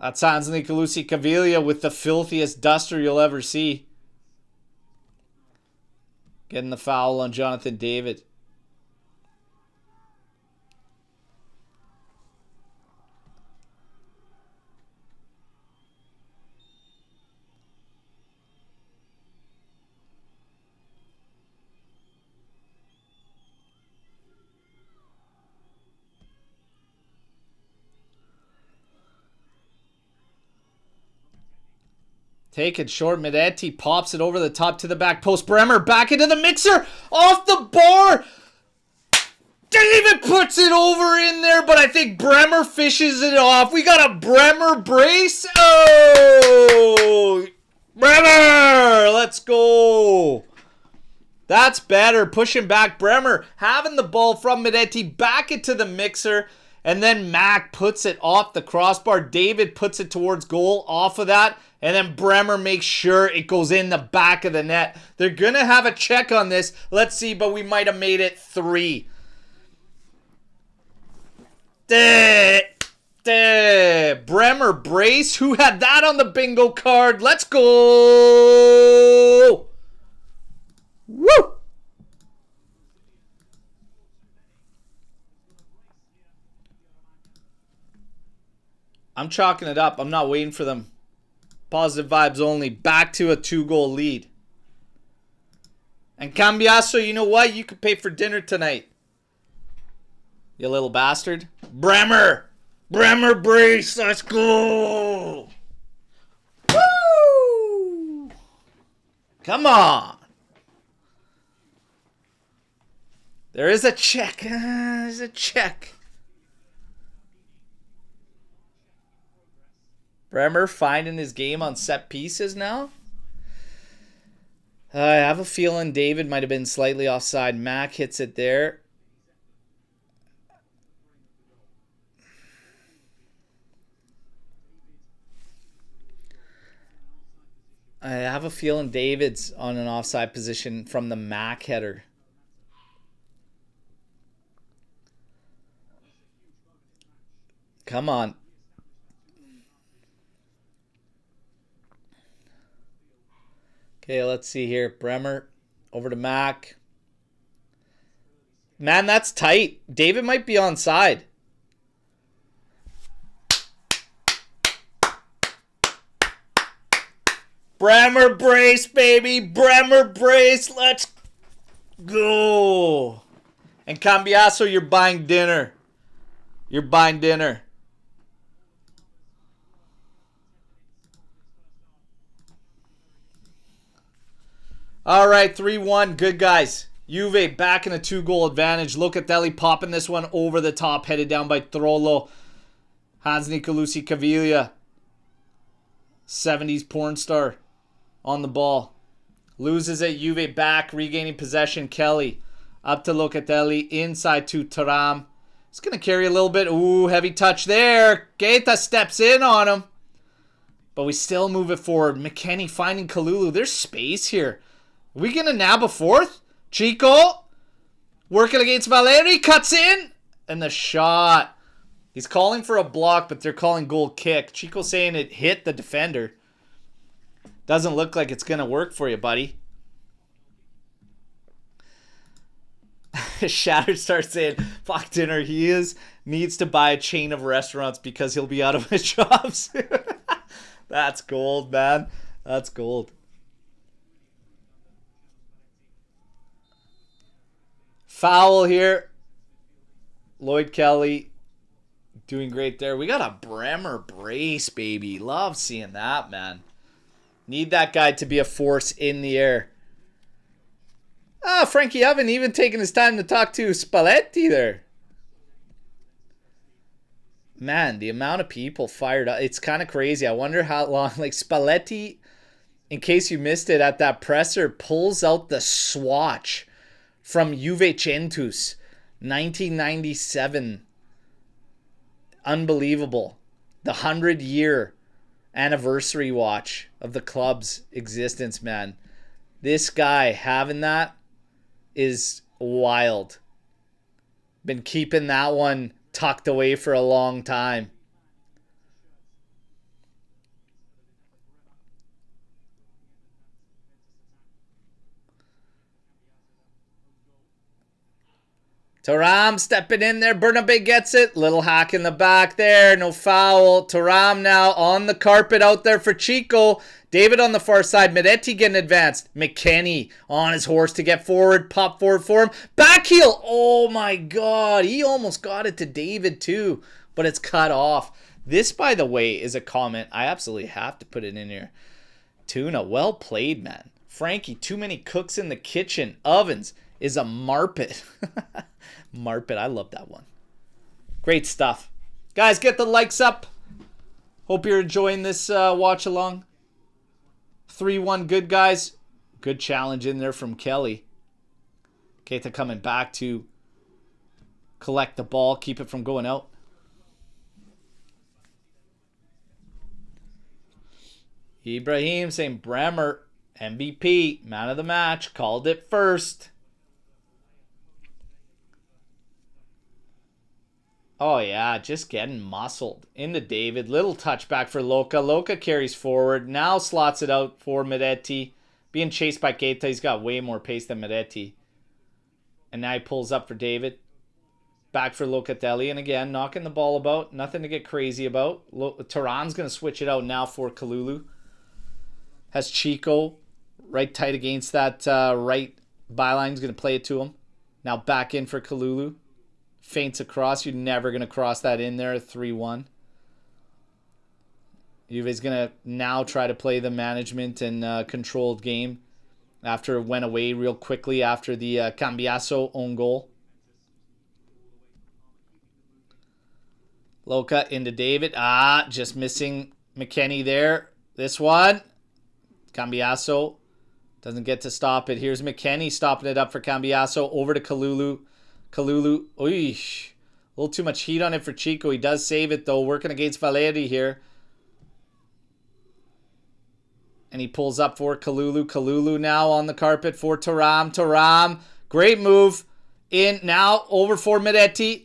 That sounds Nicolusi Cavilia with the filthiest duster you'll ever see. Getting the foul on Jonathan David. Take it short. Miretti pops it over the top to the back post. Bremer back into the mixer. Off the bar. David puts it over in there, but I think Bremer fishes it off. We got a Bremer brace. Oh! Bremer! Let's go. That's better. Pushing back. Bremer having the ball from Miretti. Back into the mixer. And then Mac puts it off the crossbar. David puts it towards goal off of that. And then Bremer makes sure it goes in the back of the net. They're going to have a check on this. Let's see, but we might have made it 3. Bremer brace. Who had that on the bingo card? Let's go. Woo! I'm chalking it up. I'm not waiting for them. Positive vibes only. Back to a 2-goal lead. And Kambiaso, you know what? You could pay for dinner tonight. You little bastard. Bremer! Bremer brace! Let's go! Woo! Come on! There is a check. There's a check. Bremer finding his game on set pieces now. I have a feeling David might have been slightly offside. Mac hits it there. I have a feeling David's on an offside position from the Mac header. Come on. Okay, let's see here. Bremer over to Mac. Man, that's tight. David might be onside. Bremer brace, baby. Bremer brace. Let's go. And Kambiaso, you're buying dinner. You're buying dinner. All right, 3-1. Good, guys. Juve back in a 2-goal advantage. Locatelli popping this one over the top. Headed down by Trollo. Has Nicolusi Cavilia. 70s porn star on the ball. Loses it. Juve back. Regaining possession. Kelly up to Locatelli. Inside to Thuram. It's going to carry a little bit. Ooh, heavy touch there. Keita steps in on him. But we still move it forward. McKennie finding Kalulu. There's space here. Are we going to nab a fourth? Chico. Working against Valeri. Cuts in. And the shot. He's calling for a block, but they're calling goal kick. Chico saying it hit the defender. Doesn't look like it's going to work for you, buddy. Shatter starts saying, fuck dinner. He needs to buy a chain of restaurants because he'll be out of his jobs. That's gold, man. That's gold. Foul here. Lloyd Kelly doing great there. We got a Bremer brace, baby. Love seeing that, man. Need that guy to be a force in the air. Ah, Frankie Oven even taking his time to talk to Spalletti there. Man, the amount of people fired up. It's kind of crazy. I wonder how long. Like Spalletti, in case you missed it at that presser, pulls out the swatch from Juventus 1997. Unbelievable. The 100-year anniversary watch of the club's existence, man. This guy having that is wild. Been keeping that one tucked away for a long time. Thuram stepping in there. Bernabe gets it. Little hack in the back there. No foul. Thuram now on the carpet out there for Chico. David on the far side. Miretti getting advanced. McKennie on his horse to get forward. Pop forward for him. Back heel. Oh my God. He almost got it to David too. But it's cut off. This, by the way, is a comment. I absolutely have to put it in here. Tuna, well played, man. Frankie, too many cooks in the kitchen. Ovens is a marpet. Marpet, I love that one. Great stuff. Guys, get the likes up. Hope you're enjoying this watch along. 3-1 good, guys. Good challenge in there from Kelly. Keita coming back to collect the ball. Keep it from going out. Ibrahim saying Bremer, MVP, man of the match. Called it first. Oh, yeah, just getting muscled. Into David. Little touchback for Loca. Loca carries forward. Now slots it out for Miretti. Being chased by Keita. He's got way more pace than Miretti. And now he pulls up for David. Back for Locatelli. And again, knocking the ball about. Nothing to get crazy about. Turan's going to switch it out now for Kalulu. Has Chico right tight against that right Byline's going to play it to him. Now back in for Kalulu. Feints across. You're never going to cross that in there. 3-1. Juve's going to now try to play the management and controlled game after it went away real quickly after the Kambiaso own goal. Loca into David. Just missing McKennie there. This one. Kambiaso doesn't get to stop it. Here's McKennie stopping it up for Kambiaso. Over to Kalulu. Kalulu. Oish. A little too much heat on it for Chico. He does save it, though. Working against Valeri here. And he pulls up for Kalulu. Kalulu now on the carpet for Thuram. Thuram. Great move. In now. Over for Miretti.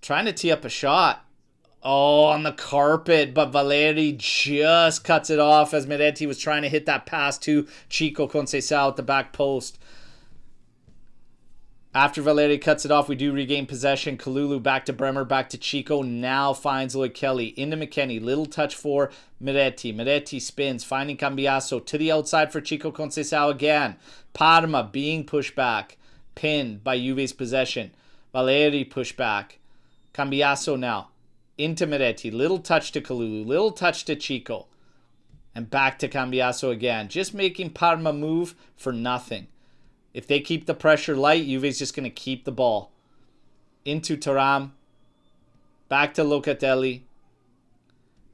Trying to tee up a shot. Oh, on the carpet. But Valeri just cuts it off as Miretti was trying to hit that pass to Chico Concal at the back post. After Valeri cuts it off, we do regain possession. Kalulu back to Bremer, back to Chico. Now finds Lloyd Kelly into McKennie. Little touch for Miretti. Miretti spins, finding Kambiaso to the outside for Chico Concal again. Parma being pushed back. Pinned by Juve's possession. Valeri pushed back. Kambiaso now. Into Miretti. Little touch to Kalulu. Little touch to Chico. And back to Kambiaso again. Just making Parma move for nothing. If they keep the pressure light, Juve's just going to keep the ball. Into Thuram. Back to Locatelli.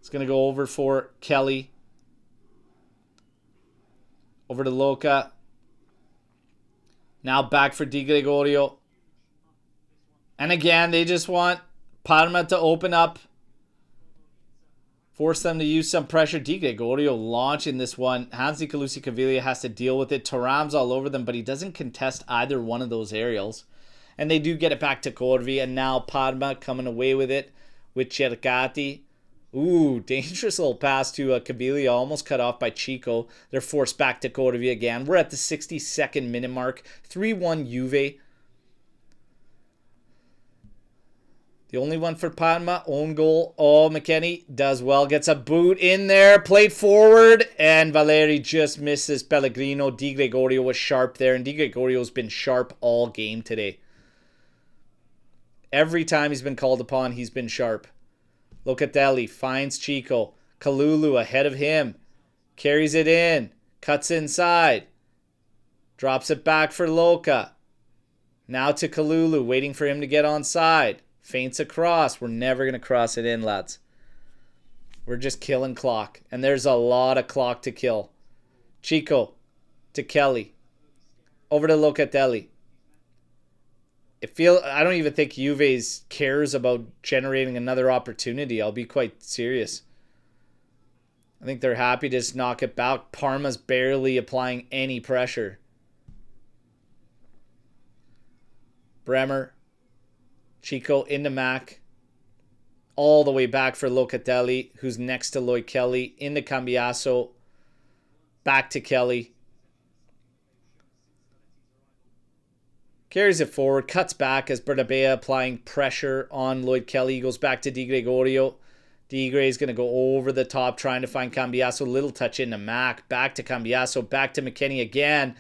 It's going to go over for Kelly. Over to Loca. Now back for Di Gregorio. And again, they just want Parma to open up. Force them to use some pressure. Di Gregorio launching this one. Nicolusi Cavilia has to deal with it. Thuram's all over them, but he doesn't contest either one of those aerials. And they do get it back to Corvi. And now Parma coming away with it with Cercati. Ooh, dangerous little pass to Cavilia. Almost cut off by Chico. They're forced back to Corvi again. We're at the 62nd minute mark. 3-1 Juve. The only one for Parma, own goal. Oh, McKennie does well. Gets a boot in there. Played forward. And Valeri just misses Pellegrino. Di Gregorio was sharp there. And Di Gregorio's been sharp all game today. Every time he's been called upon, he's been sharp. Locatelli finds Chico. Kalulu ahead of him. Carries it in. Cuts inside. Drops it back for Loca. Now to Kalulu. Waiting for him to get onside. Feints across. We're never going to cross it in, lads. We're just killing clock. And there's a lot of clock to kill. Chico to Kelly. Over to Locatelli. I don't even think Juve cares about generating another opportunity. I'll be quite serious. I think they're happy to just knock it back. Parma's barely applying any pressure. Bremer. Chico into Mac. All the way back for Locatelli, who's next to Lloyd Kelly. Into Kambiaso. Back to Kelly. Carries it forward. Cuts back as Bernabeu applying pressure on Lloyd Kelly. Goes back to Di Gregorio. Di Gre is going to go over the top trying to find Kambiaso. Little touch into Mac. Back to Kambiaso. Back to McKennie again.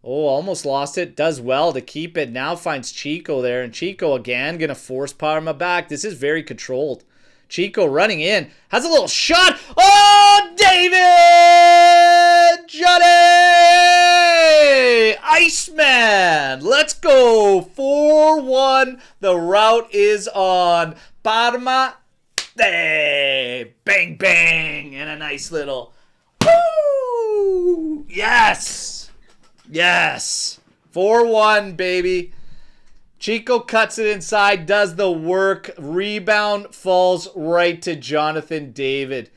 Oh, almost lost it. Does well to keep it. Now finds Chico there. And Chico again going to force Parma back. This is very controlled. Chico running in. Has a little shot. Oh, David! Johnny! Iceman! Let's go. 4-1. The route is on. Parma. Hey, bang, bang. And a nice little. Woo! Yes! Yes. 4-1, baby. Chico cuts it inside, does the work. Rebound falls right to Jonathan David.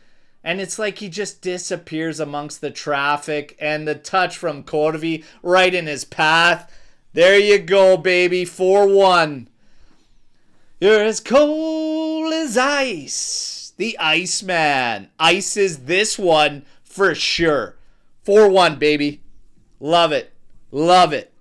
And it's like he just disappears amongst the traffic. And the touch from Corvi right in his path. There you go, baby. 4-1. You're as cold as ice. The Iceman. Ices this one for sure. 4-1, baby. Love it. Love it.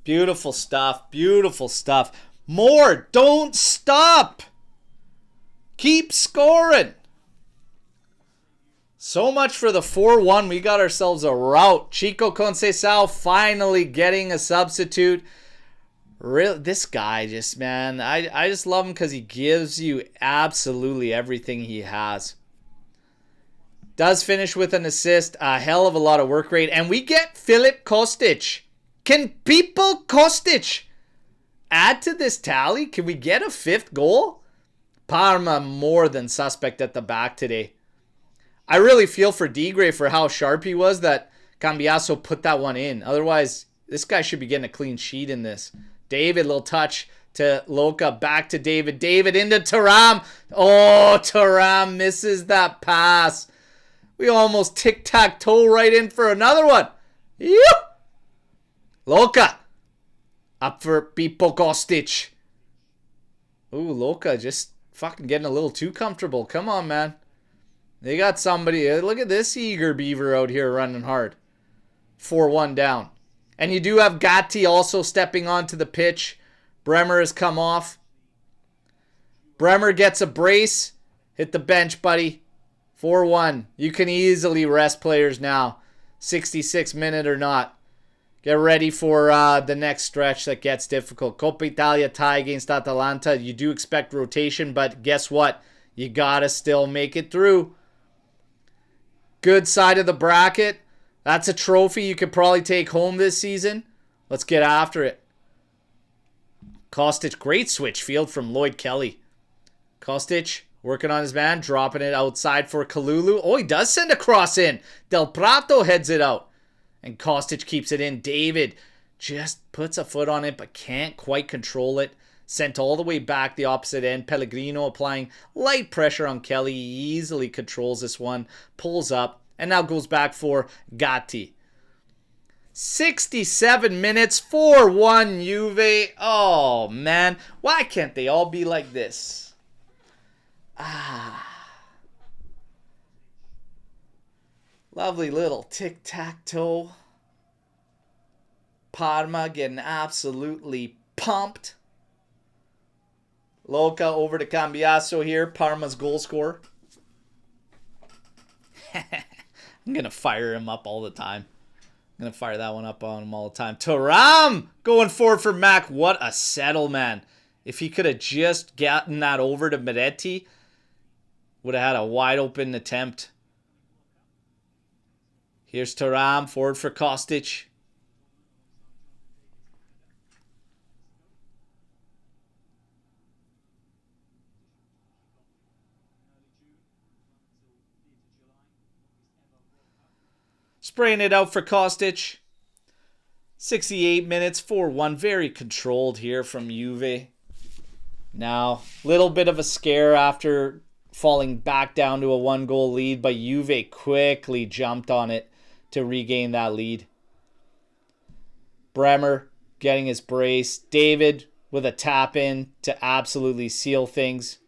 Beautiful stuff. Beautiful stuff. More. Don't stop. Keep scoring. So much for the 4-1. We got ourselves a rout. Chico Concal finally getting a substitute. Really, this guy just, man, I just love him because he gives you absolutely everything he has. Does finish with an assist. A hell of a lot of work rate. And we get Filip Kostic. Can people Kostic add to this tally? Can we get a 5th goal? Parma more than suspect at the back today. I really feel for Digre for how sharp he was that Kambiaso put that one in. Otherwise, this guy should be getting a clean sheet in this. David, little touch to Loca. Back to David. David into Thuram. Oh, Thuram misses that pass. We almost tic-tac-toe right in for another one. Yep. Loca. Up for Pipo Kostic. Ooh, Loca just fucking getting a little too comfortable. Come on, man. They got somebody. Look at this eager beaver out here running hard. 4-1 down. And you do have Gatti also stepping onto the pitch. Bremer has come off. Bremer gets a brace. Hit the bench, buddy. 4-1. You can easily rest players now. 66 minute or not. Get ready for the next stretch that gets difficult. Coppa Italia tie against Atalanta. You do expect rotation, but guess what? You gotta still make it through. Good side of the bracket. That's a trophy you could probably take home this season. Let's get after it. Kostic, great switch field from Lloyd Kelly. Kostic working on his man, dropping it outside for Kalulu. Oh, he does send a cross in. Del Prato heads it out. And Kostic keeps it in. David just puts a foot on it, but can't quite control it. Sent all the way back the opposite end. Pellegrino applying light pressure on Kelly. He easily controls this one. Pulls up. And now goes back for Gatti. 67 minutes. 4-1 Juve. Oh, man. Why can't they all be like this? Lovely little tic-tac-toe. Parma getting absolutely pumped. Loca over to Kambiaso here. Parma's goal scorer. I'm going to fire him up all the time. I'm going to fire that one up on him all the time. Thuram going forward for Mac. What a settle, man. If he could have just gotten that over to Miretti, would have had a wide open attempt. Here's Thuram forward for Kostic. Spraying it out for Kostic. 68 minutes, 4-1. Very controlled here from Juve. Now, little bit of a scare after falling back down to a 1-goal lead, but Juve quickly jumped on it to regain that lead. Bremer getting his brace. David with a tap in to absolutely seal things.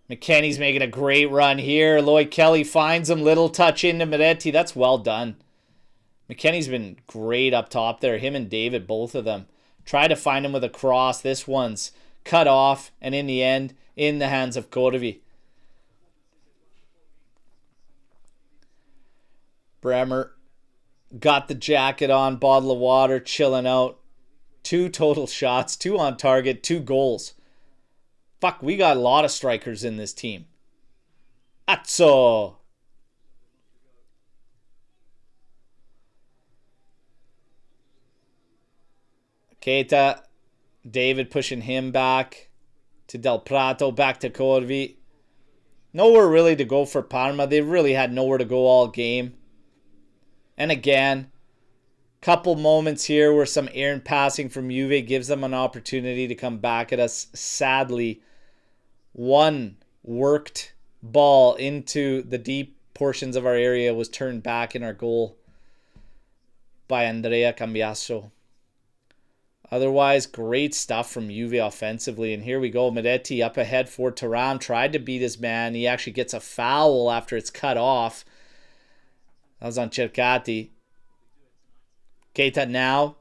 McKennie's making a great run here. Lloyd Kelly finds him. Little touch into Miretti. That's well done. McKennie's been great up top there. Him and David, both of them. Try to find him with a cross. This one's cut off. And in the end, in the hands of Corvi. Bremer got the jacket on. Bottle of water. Chilling out. 2 total shots. 2 on target. 2 goals. Fuck, we got a lot of strikers in this team. Azzo. Keita. David pushing him back to Del Prato. Back to Corvi. Nowhere really to go for Parma. They really had nowhere to go all game. And again, couple moments here where some errant passing from Juve gives them an opportunity to come back at us. Sadly, one worked ball into the deep portions of our area was turned back in our goal by Andrea Kambiaso. Otherwise, great stuff from Juve offensively. And here we go. Miretti up ahead for Thuram. Tried to beat his man. He actually gets a foul after it's cut off. That was on Cercati. Keita now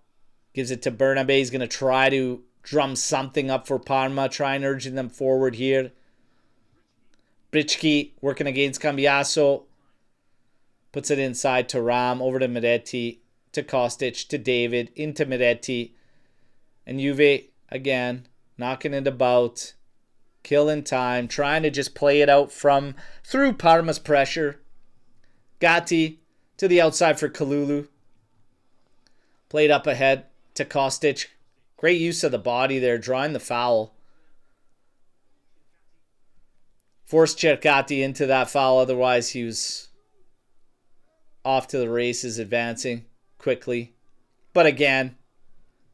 Gives it to Bernabe. He's going to try to drum something up for Parma. Try and urging them forward here. Brichki working against Kambiaso. Puts it inside to Ram. Over to Miretti. To Kostic. To David. Into Miretti. And Juve, again, knocking it about. Killing time. Trying to just play it out through Parma's pressure. Gatti to the outside for Kalulu. Played up ahead to Kostic. Great use of the body there, drawing the foul. Forced Cercati into that foul, otherwise he was off to the races, advancing quickly. But again,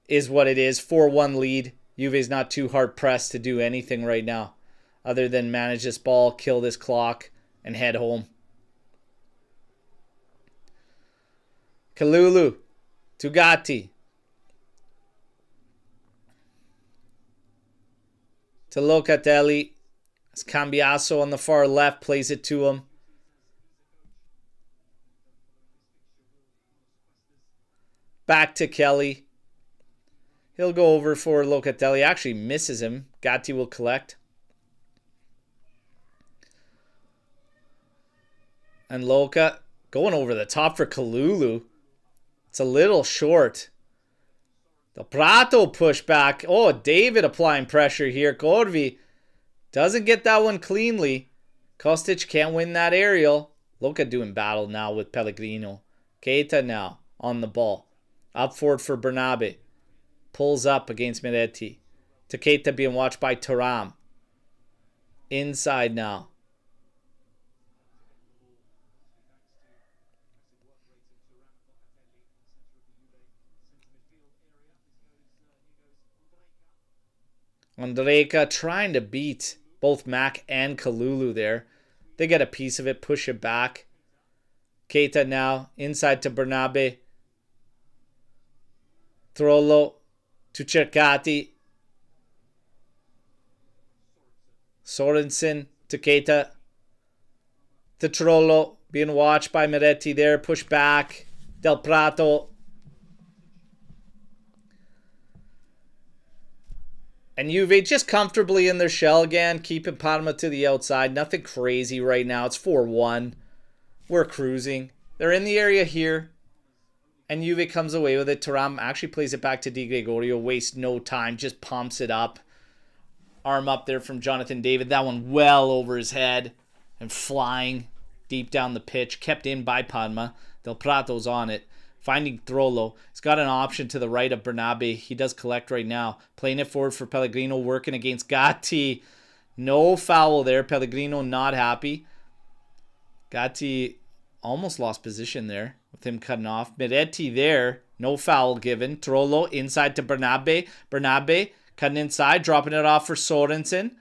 is what it is. 4-1 lead. Juve's not too hard pressed to do anything right now other than manage this ball, kill this clock, and head home. Kalulu to Gatti. To Locatelli. As Kambiaso on the far left plays it to him. Back to Kelly. He'll go over for Locatelli. Actually misses him. Gatti will collect. And Loca going over the top for Kalulu. It's a little short. The Prato push back. Oh, David applying pressure here. Corvi doesn't get that one cleanly. Kostic can't win that aerial. Loca doing battle now with Pellegrino. Keita now on the ball. Up forward for Bernabe. Pulls up against Miretti. To Keita being watched by Thuram. Inside now. Ondrejka trying to beat both Mac and Kalulu there. They get a piece of it, push it back. Keita now inside to Bernabe. Trollo to Cercati. Sorensen to Keita. To Trollo being watched by Miretti there. Push back. Del Prato. And Juve just comfortably in their shell again, keeping Parma to the outside. Nothing crazy right now. It's 4-1. We're cruising. They're in the area here. And Juve comes away with it. Thuram actually plays it back to Di Gregorio. Wastes no time. Just pumps it up. Arm up there from Jonathan David. That one well over his head. And flying deep down the pitch. Kept in by Parma. Del Prato's on it. Finding Trollo. He's got an option to the right of Bernabe. He does collect right now. Playing it forward for Pellegrino. Working against Gatti. No foul there. Pellegrino not happy. Gatti almost lost position there with him cutting off. Miretti there. No foul given. Trollo inside to Bernabe. Bernabe cutting inside. Dropping it off for Sorensen.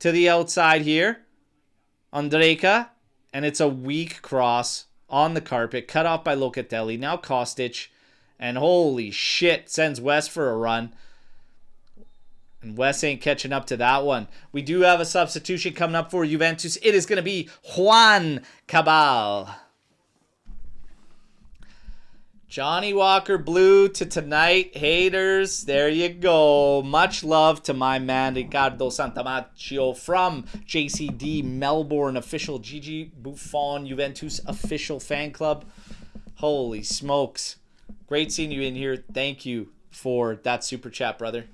To the outside here. Ondrejka. And it's a weak cross. On the carpet, cut off by Locatelli. Now Kostic. And holy shit, sends West for a run. And West ain't catching up to that one. We do have a substitution coming up for Juventus. It is going to be Juan Cabal. Johnny Walker Blue to tonight. Haters, there you go. Much love to my man Riccardo Santamaccio from JCD Melbourne official Gigi Buffon Juventus official fan club. Holy smokes. Great seeing you in here. Thank you for that super chat, brother.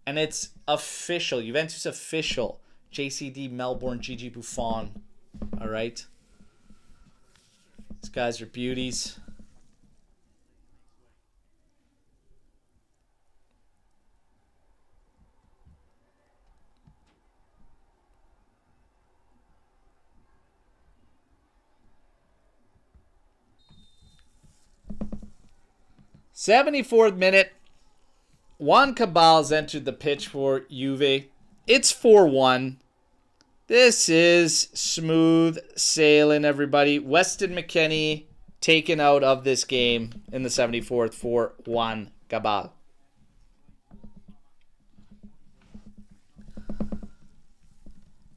And it's official. Juventus official. JCD Melbourne Gigi Buffon. All right. These guys are beauties. '74th minute. Juan Cabal's entered the pitch for Juve. It's 4-1. This is smooth sailing, everybody. Weston McKennie taken out of this game in the 74th for Juan Cabal.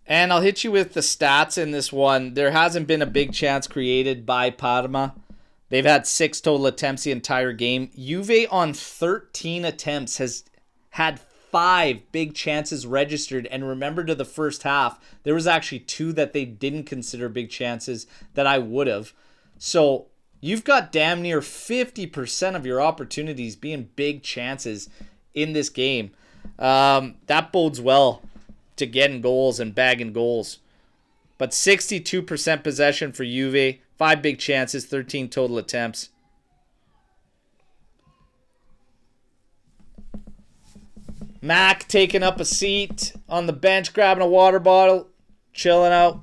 And I'll hit you with the stats in this one. There hasn't been a big chance created by Parma. They've had 6 total attempts the entire game. Juve on 13 attempts has had 5 big chances registered. And remember, to the first half, there was actually 2 that they didn't consider big chances that I would have. So you've got damn near 50% of your opportunities being big chances in this game. That bodes well to getting goals and bagging goals. But 62% possession for Juve. 5 big chances, 13 total attempts. Mac taking up a seat on the bench, grabbing a water bottle, chilling out.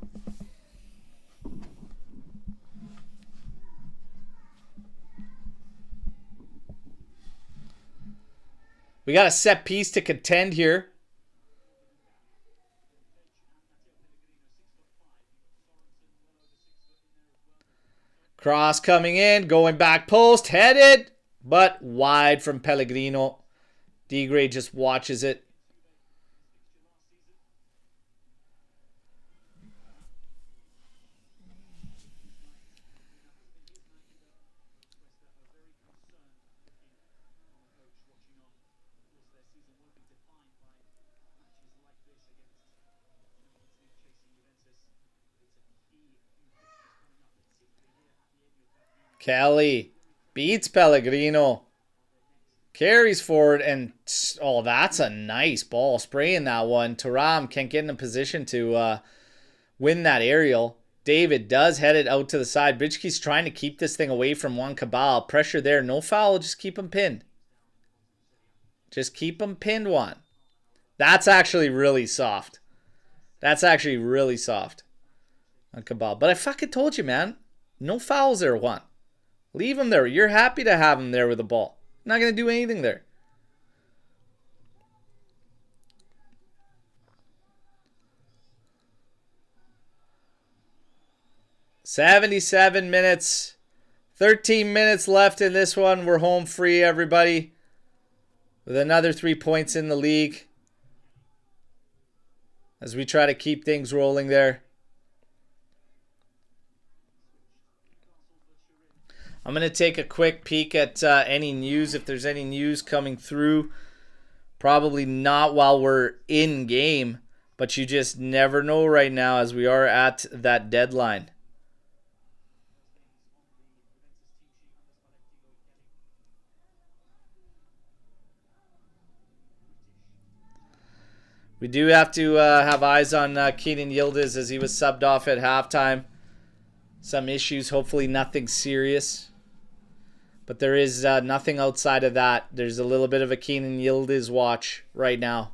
We got a set piece to contend here. Cross coming in, going back post, headed, but wide from Pellegrino. D-Gray just watches it. Kelly beats Pellegrino. Carries forward and, oh, that's a nice ball. Spraying that one. Thuram can't get in a position to win that aerial. David does head it out to the side. Britschke's trying to keep this thing away from Juan Cabal. Pressure there. No foul. Just keep him pinned. Just keep him pinned, Juan. That's actually really soft. That's actually really soft on Cabal. But I fucking told you, man. No fouls there, Juan. Leave him there. You're happy to have him there with the ball. Not going to do anything there. $77 minutes. 13 minutes left in this one. We're home free, everybody. With another 3 points in the league. As we try to keep things rolling there. I'm going to take a quick peek at any news, if there's any news coming through. Probably not while we're in game, but you just never know right now as we are at that deadline. We do have to have eyes on Kenan Yildiz as he was subbed off at halftime. Some issues, hopefully nothing serious. But there is nothing outside of that. There's a little bit of a Kenan Yildiz watch right now.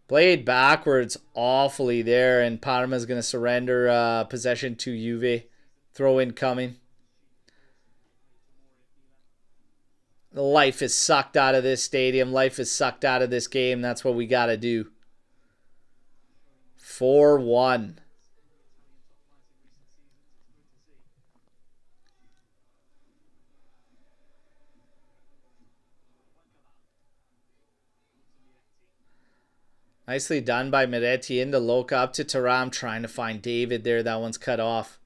Played backwards awfully there, and Parma's going to surrender possession to Juve. Throw in coming. The life is sucked out of this stadium. Life is sucked out of this game. That's what we got to do. 4-1. Nicely done by Miretti into Loca up to Thuram, trying to find David there. That one's cut off.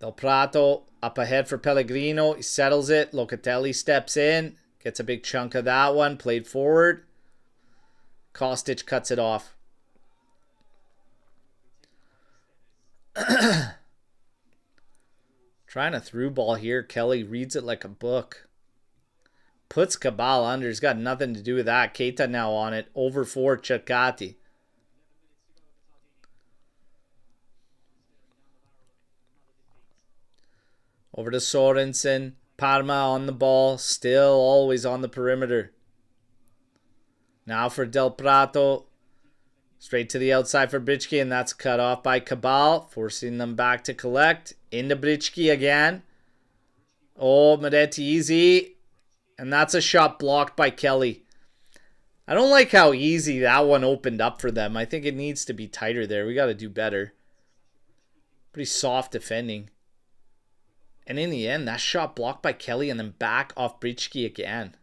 Del Prato up ahead for Pellegrino. He settles it. Locatelli steps in. Gets a big chunk of that one. Played forward. Kostic cuts it off. Trying a through ball here. Kelly reads it like a book. Puts Cabal under. He's got nothing to do with that. Keita now on it. Over for Cercati. Over to Sorensen. Parma on the ball. Still always on the perimeter. Now for Del Prato. Straight to the outside for Britschke, and that's cut off by Cabal, forcing them back to collect. Into Britschke again. Oh, Miretti easy. And that's a shot blocked by Kelly. I don't like how easy that one opened up for them. I think it needs to be tighter there. We got to do better. Pretty soft defending. And in the end, that shot blocked by Kelly and then back off Britschke again.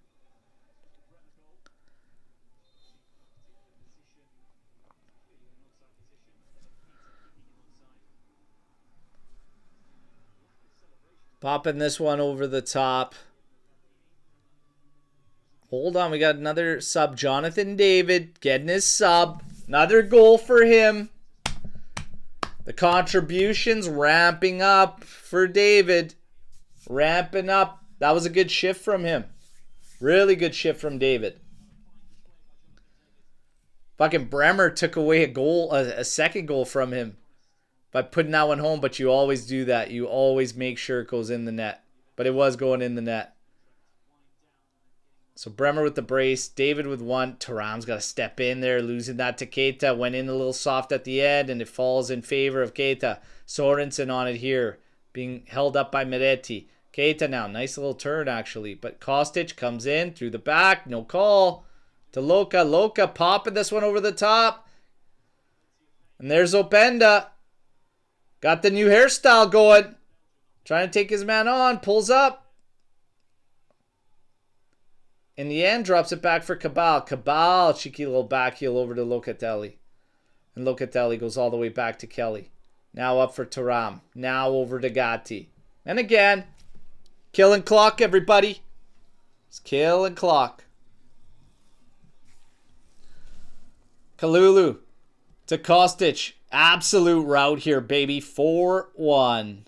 Popping this one over the top. Hold on, we got another sub. Jonathan David getting his sub. Another goal for him. The contributions ramping up for David. Ramping up. That was a good shift from him. Really good shift from David. Fucking Bremer took away a goal, a second goal from him by putting that one home, but you always do that. You always make sure it goes in the net. But it was going in the net. So Bremer with the brace, David with one. Thuram's got to step in there, losing that to Keita. Went in a little soft at the end, and it falls in favor of Keita. Sorensen on it here, being held up by Miretti. Keita now, nice little turn actually. But Kostic comes in through the back, no call. To Loka. Loka popping this one over the top. And there's Openda. Got the new hairstyle going. Trying to take his man on. Pulls up. In the end, drops it back for Cabal. Cabal, cheeky little back heel over to Locatelli. And Locatelli goes all the way back to Kelly. Now up for Thuram. Now over to Gatti. And again, killing clock, everybody. It's killing clock. Kalulu to Kostic. Absolute route here, baby. 4-1.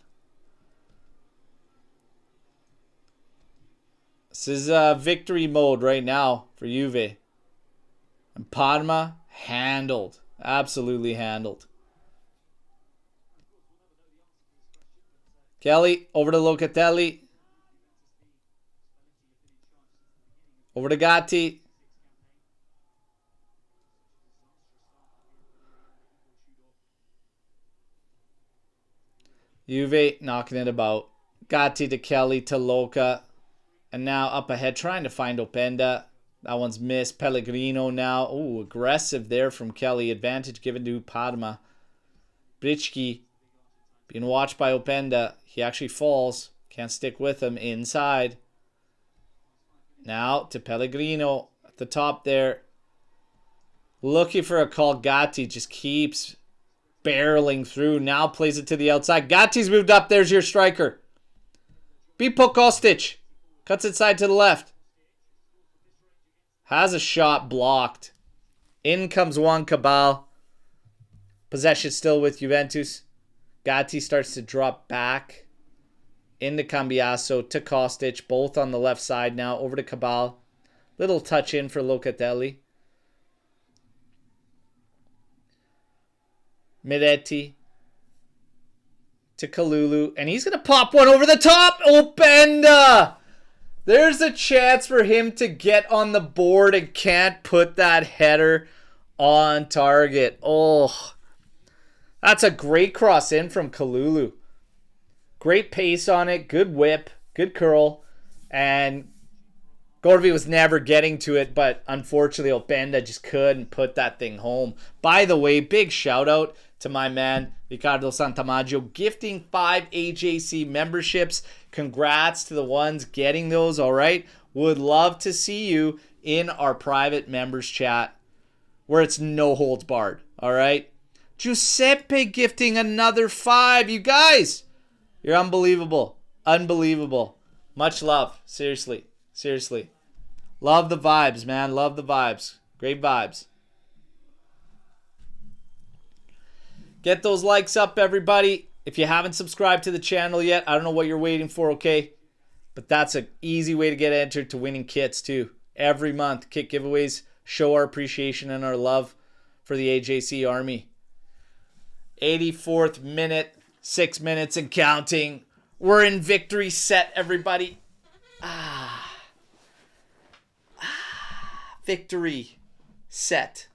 This is victory mode right now for Juve. And Parma handled. Absolutely handled. Kelly over to Locatelli. Over to Gatti. Juve knocking it about. Gatti to Kelly to Loca. And now up ahead trying to find Openda. That one's missed. Pellegrino now. Ooh, aggressive there from Kelly. Advantage given to Parma. Brichki being watched by Openda. He actually falls. Can't stick with him. Inside. Now to Pellegrino at the top there. Looking for a call. Gatti just keeps barreling through. Now plays it to the outside. Gatti's moved up. There's your striker. Bipo Kostic. Cuts it side to the left. Has a shot blocked. In comes Juan Cabal. Possession still with Juventus. Gatti starts to drop back into Kambiaso to Kostic. Both on the left side now. Over to Cabal. Little touch in for Locatelli. Miretti to Kalulu. And he's going to pop one over the top. Openda! There's a chance for him to get on the board and can't put that header on target. Oh, that's a great cross in from Kalulu. Great pace on it. Good whip. Good curl. And Gorvi was never getting to it, but unfortunately Openda just couldn't put that thing home. By the way, big shout out to my man Ricardo Santamaggio, gifting 5 AJC memberships. Congrats to the ones getting those, all right? Would love to see you in our private members chat where it's no holds barred, all right? Giuseppe gifting another 5. You guys, you're unbelievable. Unbelievable. Much love. Seriously. Seriously. Love the vibes, man. Love the vibes. Great vibes. Get those likes up, everybody. If you haven't subscribed to the channel yet, I don't know what you're waiting for, okay? But that's an easy way to get entered to winning kits, too. Every month, kit giveaways show our appreciation and our love for the AJC Army. 84th minute, 6 minutes and counting. We're in victory set, everybody. Victory set.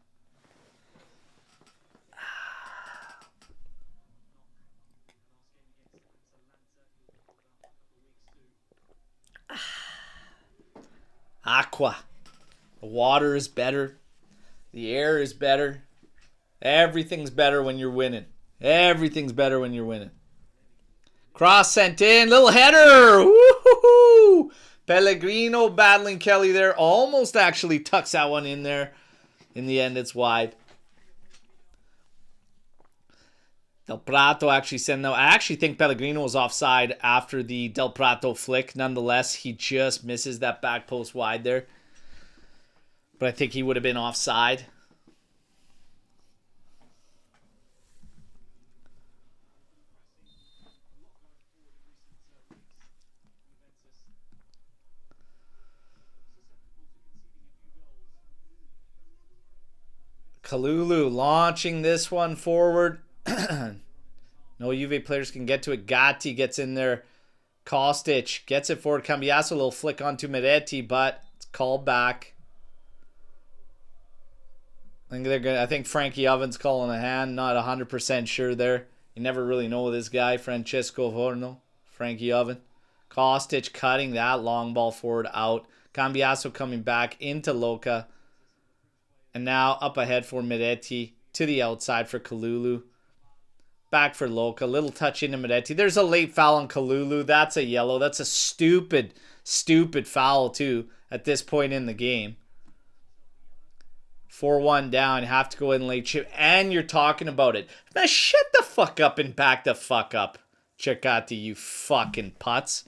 Aqua. The water is better. The air is better. Everything's better when you're winning. Everything's better when you're winning. Cross sent in. Little header. Woo-hoo-hoo. Pellegrino battling Kelly there. Almost actually tucks that one in there. In the end, it's wide. Del Prato actually sent out. I actually think Pellegrino was offside after the Del Prato flick. Nonetheless, he just misses that back post wide there. But I think he would have been offside. Kalulu launching this one forward. No Juve players can get to it. Gatti gets in there. Kostic gets it forward. Kambiaso, a little flick onto Miretti, but it's called back. I think Frankie Oven's calling a hand. Not 100% sure there. You never really know this guy, Francesco Horno. Frankie Oven. Kostic cutting that long ball forward out. Kambiaso coming back into Loca. And now up ahead for Miretti. To the outside for Kalulu. Back for Loca. Little touch into Miretti. There's a late foul on Kalulu. That's a yellow. That's a stupid, stupid foul too at this point in the game. 4-1 down. Have to go in late chip. And you're talking about it. Now shut the fuck up and back the fuck up. Cercati, you fucking putz.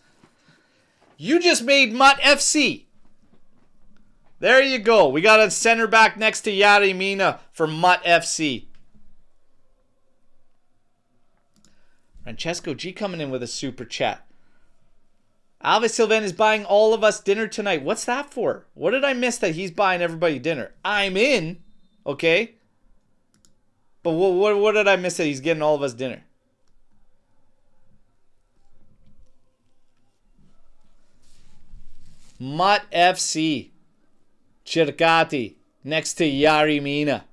You just made Mutt FC. There you go. We got a center back next to Yari Mina for Mutt FC. Francesco G coming in with a super chat. Alves Sylvan is buying all of us dinner tonight. What's that for? What did I miss that he's buying everybody dinner? I'm in. Okay. But what did I miss that he's getting all of us dinner? Mutt FC. Cercati. Next to Yari Mina.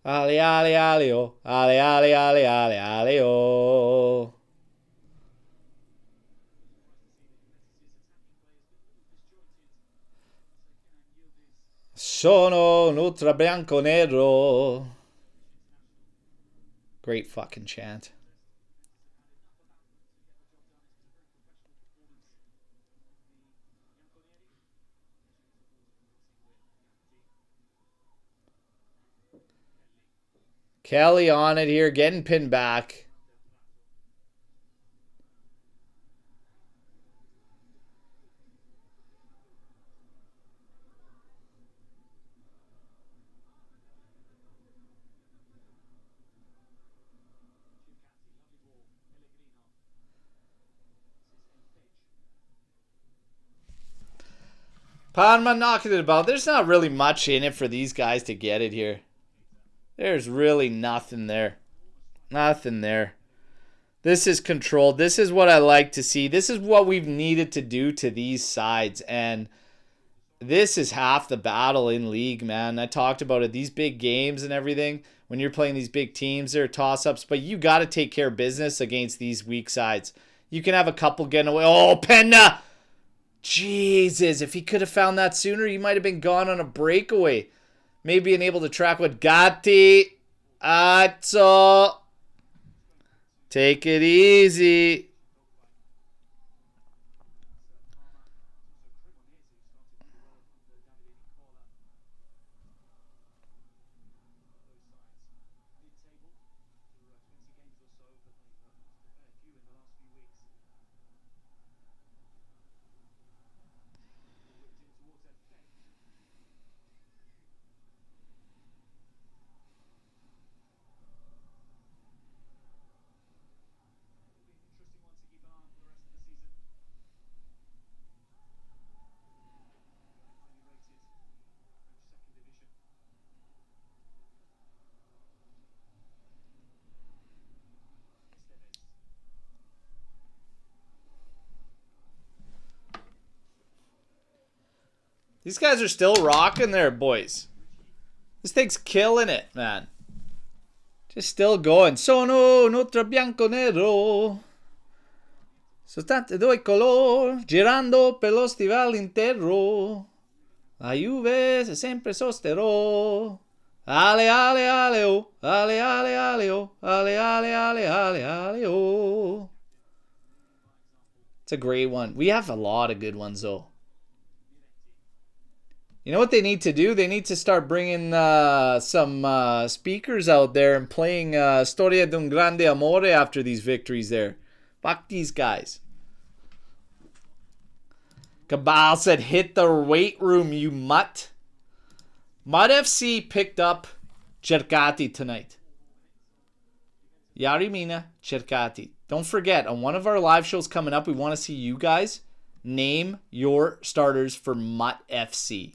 Ali, ali, ali, oh. Ali, ali, ali, ali, ali, oh. Sono un ultra bianco nero. Great fucking chant. Kelly on it here, getting pinned back. Parma knocking it about. There's not really much in it for these guys to get it here. There's really nothing there. Nothing there. This is controlled. This is what I like to see. This is what we've needed to do to these sides. And this is half the battle in league, man. I talked about it. These big games and everything, when you're playing these big teams, there are toss-ups. But you got to take care of business against these weak sides. You can have a couple getting away. Oh, Penna! Jesus, if he could have found that sooner, he might have been gone on a breakaway. Maybe being able to track what Gatti. Azzo. Take it easy. These guys are still rocking there, boys. This thing's killing it, man. Just still going. Sono un ultra bianco nero. Soltanto due color. Girando per lo stivale intero. La Juve se sempre sosterò. Ale, ale, ale, oh. Ale, ale, ale, oh. Ale, ale, ale, ale, ale, oh. It's a great one. We have a lot of good ones, though. You know what they need to do? They need to start bringing some speakers out there and playing Storia d'un Grande Amore after these victories there. Fuck these guys. Cabal said, hit the weight room, you mutt. Mud FC picked up Cercati tonight. Yarimina Cercati. Don't forget, on one of our live shows coming up, we want to see you guys name your starters for Mutt FC.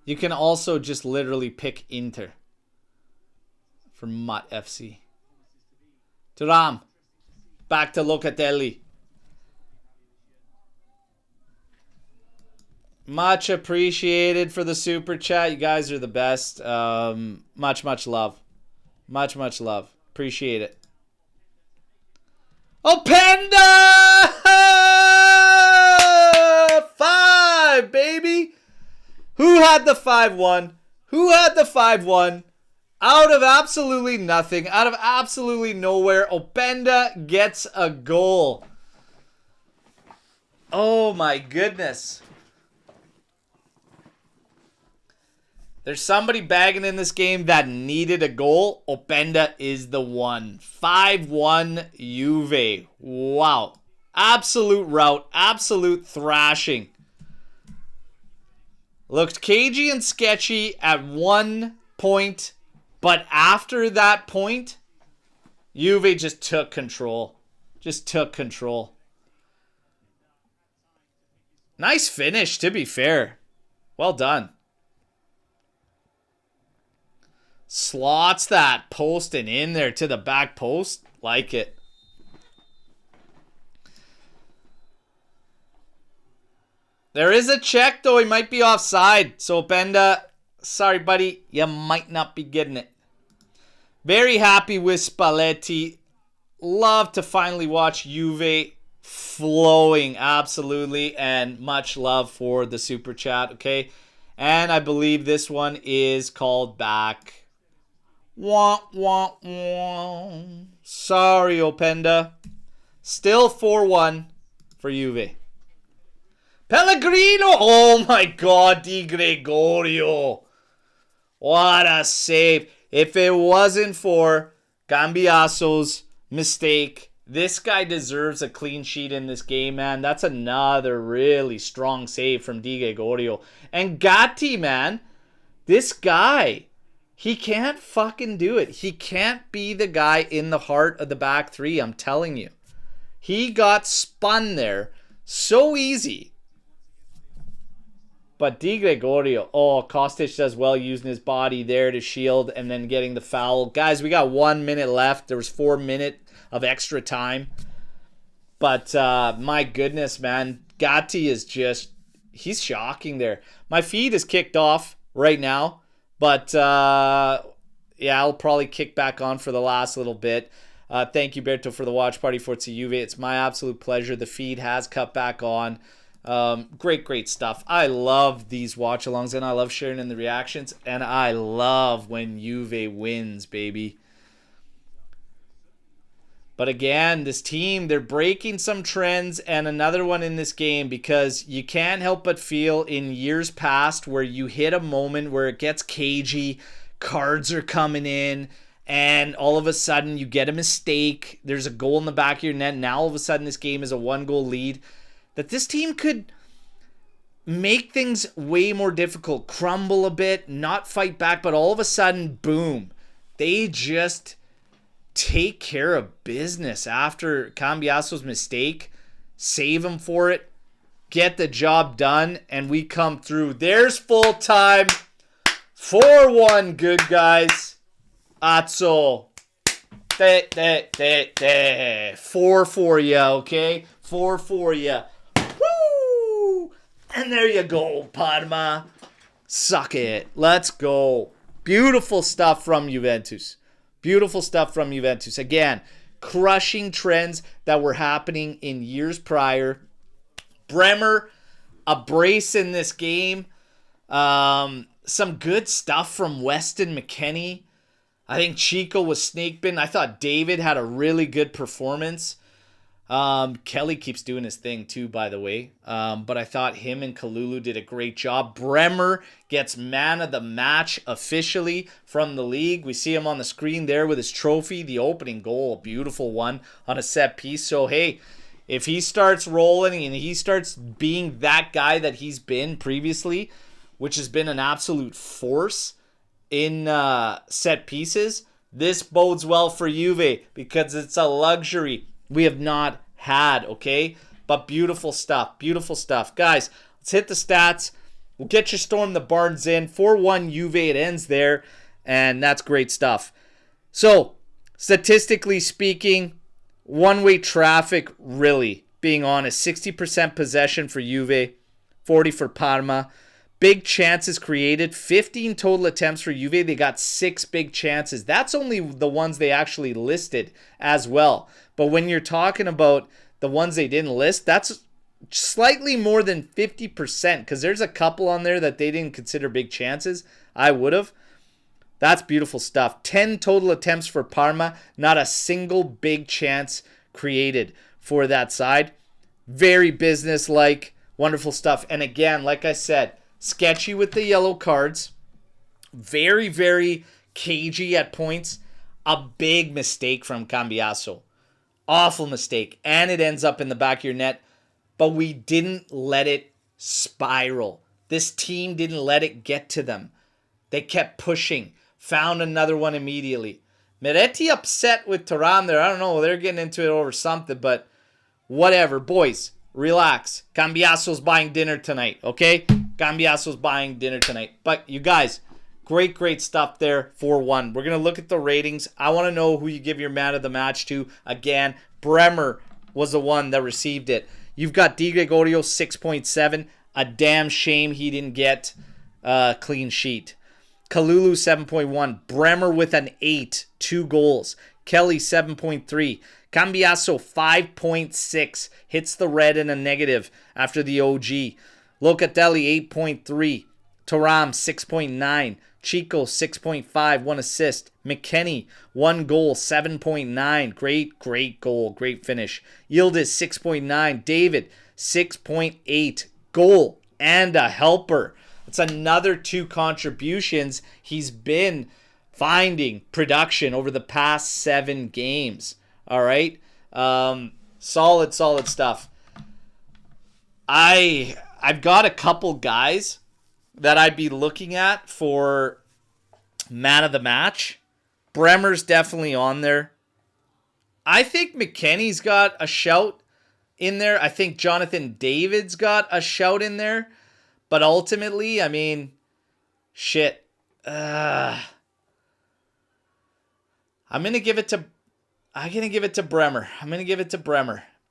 You can also just literally pick Inter for Mutt FC. Turam. Back to Locatelli. Much appreciated for the super chat. You guys are the best. Much love. Much love. Appreciate it. Openda! 5, baby! Who had the 5-1? Who had the 5-1? Out of absolutely nothing, out of absolutely nowhere, Openda gets a goal. Oh my goodness. There's somebody bagging in this game that needed a goal. Openda is the one. 5-1 Juve. Wow. Absolute rout. Absolute thrashing. Looked cagey and sketchy at one point, but after that point, Juve just took control. Just took control. Nice finish, to be fair. Well done. Slots that post and in there to the back post. Like it. There is a check, though. He might be offside. So, Openda, sorry, buddy. You might not be getting it. Very happy with Spalletti. Love to finally watch Juve flowing. Absolutely. And much love for the super chat, okay? And I believe this one is called back. Wah, wah, wah. Sorry, Openda. Still 4-1 for Juve. Pellegrino! Oh my God, Di Gregorio. What a save. If it wasn't for Kambiaso's mistake, this guy deserves a clean sheet in this game, man. That's another really strong save from Di Gregorio. And Gatti, man, this guy, he can't fucking do it. He can't be the guy in the heart of the back three, I'm telling you. He got spun there so easy. But Di Gregorio, oh, Kostic does well using his body there to shield and then getting the foul. Guys, we got 1 minute left. There was 4 minutes of extra time. But my goodness, man. Gatti is just, he's shocking there. My feed is kicked off right now. But yeah, I'll probably kick back on for the last little bit. Thank you, Berto, for the watch party for Juve. It's my absolute pleasure. The feed has cut back on. Great stuff. I love these watch-alongs, and I love sharing in the reactions, and I love when Juve wins, baby. But again, this team, they're breaking some trends, and another one in this game, because you can't help but feel in years past where you hit a moment where it gets cagey, cards are coming in, and all of a sudden you get a mistake, there's a goal in the back of your net, now all of a sudden this game is a 1-goal lead. That this team could make things way more difficult, crumble a bit, not fight back, but all of a sudden, boom, they just take care of business after Kambiaso's mistake, save him for it, get the job done, and we come through. There's full time. 4-1, good guys. Azzo. 4 for you, okay? 4 for you. Woo! And there you go, Parma. Suck it. Let's go. Beautiful stuff from Juventus. Beautiful stuff from Juventus. Again, crushing trends that were happening in years prior. Bremer, a brace in this game. Some good stuff from Weston McKennie. I think Chico was snake bitten. I thought David had a really good performance. Kelly keeps doing his thing too, by the way. But I thought him and Kalulu did a great job. Bremer gets man of the match officially from the league. We see him on the screen there with his trophy. The opening goal, a beautiful one on a set piece. So, hey, if he starts rolling and he starts being that guy that he's been previously, which has been an absolute force in set pieces, this bodes well for Juve because it's a luxury we have not had, okay? But beautiful stuff. Beautiful stuff. Guys, let's hit the stats. We'll get your Storm the Barns in. 4-1 Juve, it ends there. And that's great stuff. So, statistically speaking, one-way traffic, really, being honest. 60% possession for Juve, 40 for Parma. Big chances created. 15 total attempts for Juve. They got 6 big chances. That's only the ones they actually listed as well. But when you're talking about the ones they didn't list, that's slightly more than 50% because there's a couple on there that they didn't consider big chances. I would have. That's beautiful stuff. 10 total attempts for Parma. Not a single big chance created for that side. Very business-like. Wonderful stuff. And again, like I said, sketchy with the yellow cards. Very, very cagey at points. A big mistake from Kambiaso. Awful mistake. And it ends up in the back of your net. But we didn't let it spiral. This team didn't let it get to them. They kept pushing. Found another one immediately. Meretti upset with Thuram there. I don't know. They're getting into it over something. But whatever. Boys, relax. Kambiaso's buying dinner tonight. Okay? Kambiaso's buying dinner tonight. But you guys, great stuff there. 4-1. We're going to look at the ratings. I want to know who you give your man of the match to. Again, Bremer was the one that received it. You've got Di Gregorio, 6.7. A damn shame he didn't get a clean sheet. Kalulu, 7.1. Bremer with an 8. 2 goals. Kelly, 7.3. Kambiaso, 5.6. Hits the red and a negative after the OG. Locatelli, 8.3. Thuram, 6.9. Chico, 6.5. 1 assist. McKennie, 1 goal, 7.9. Great goal. Great finish. Yildiz, 6.9. David, 6.8. Goal and a helper. It's another 2 contributions. He's been finding production over the past 7 games. All right. Solid stuff. I've got a couple guys that I'd be looking at for man of the match. Bremer's definitely on there. I think McKennie's got a shout in there. I think Jonathan David's got a shout in there. But ultimately, I mean, shit. I'm going to give it to Bremer.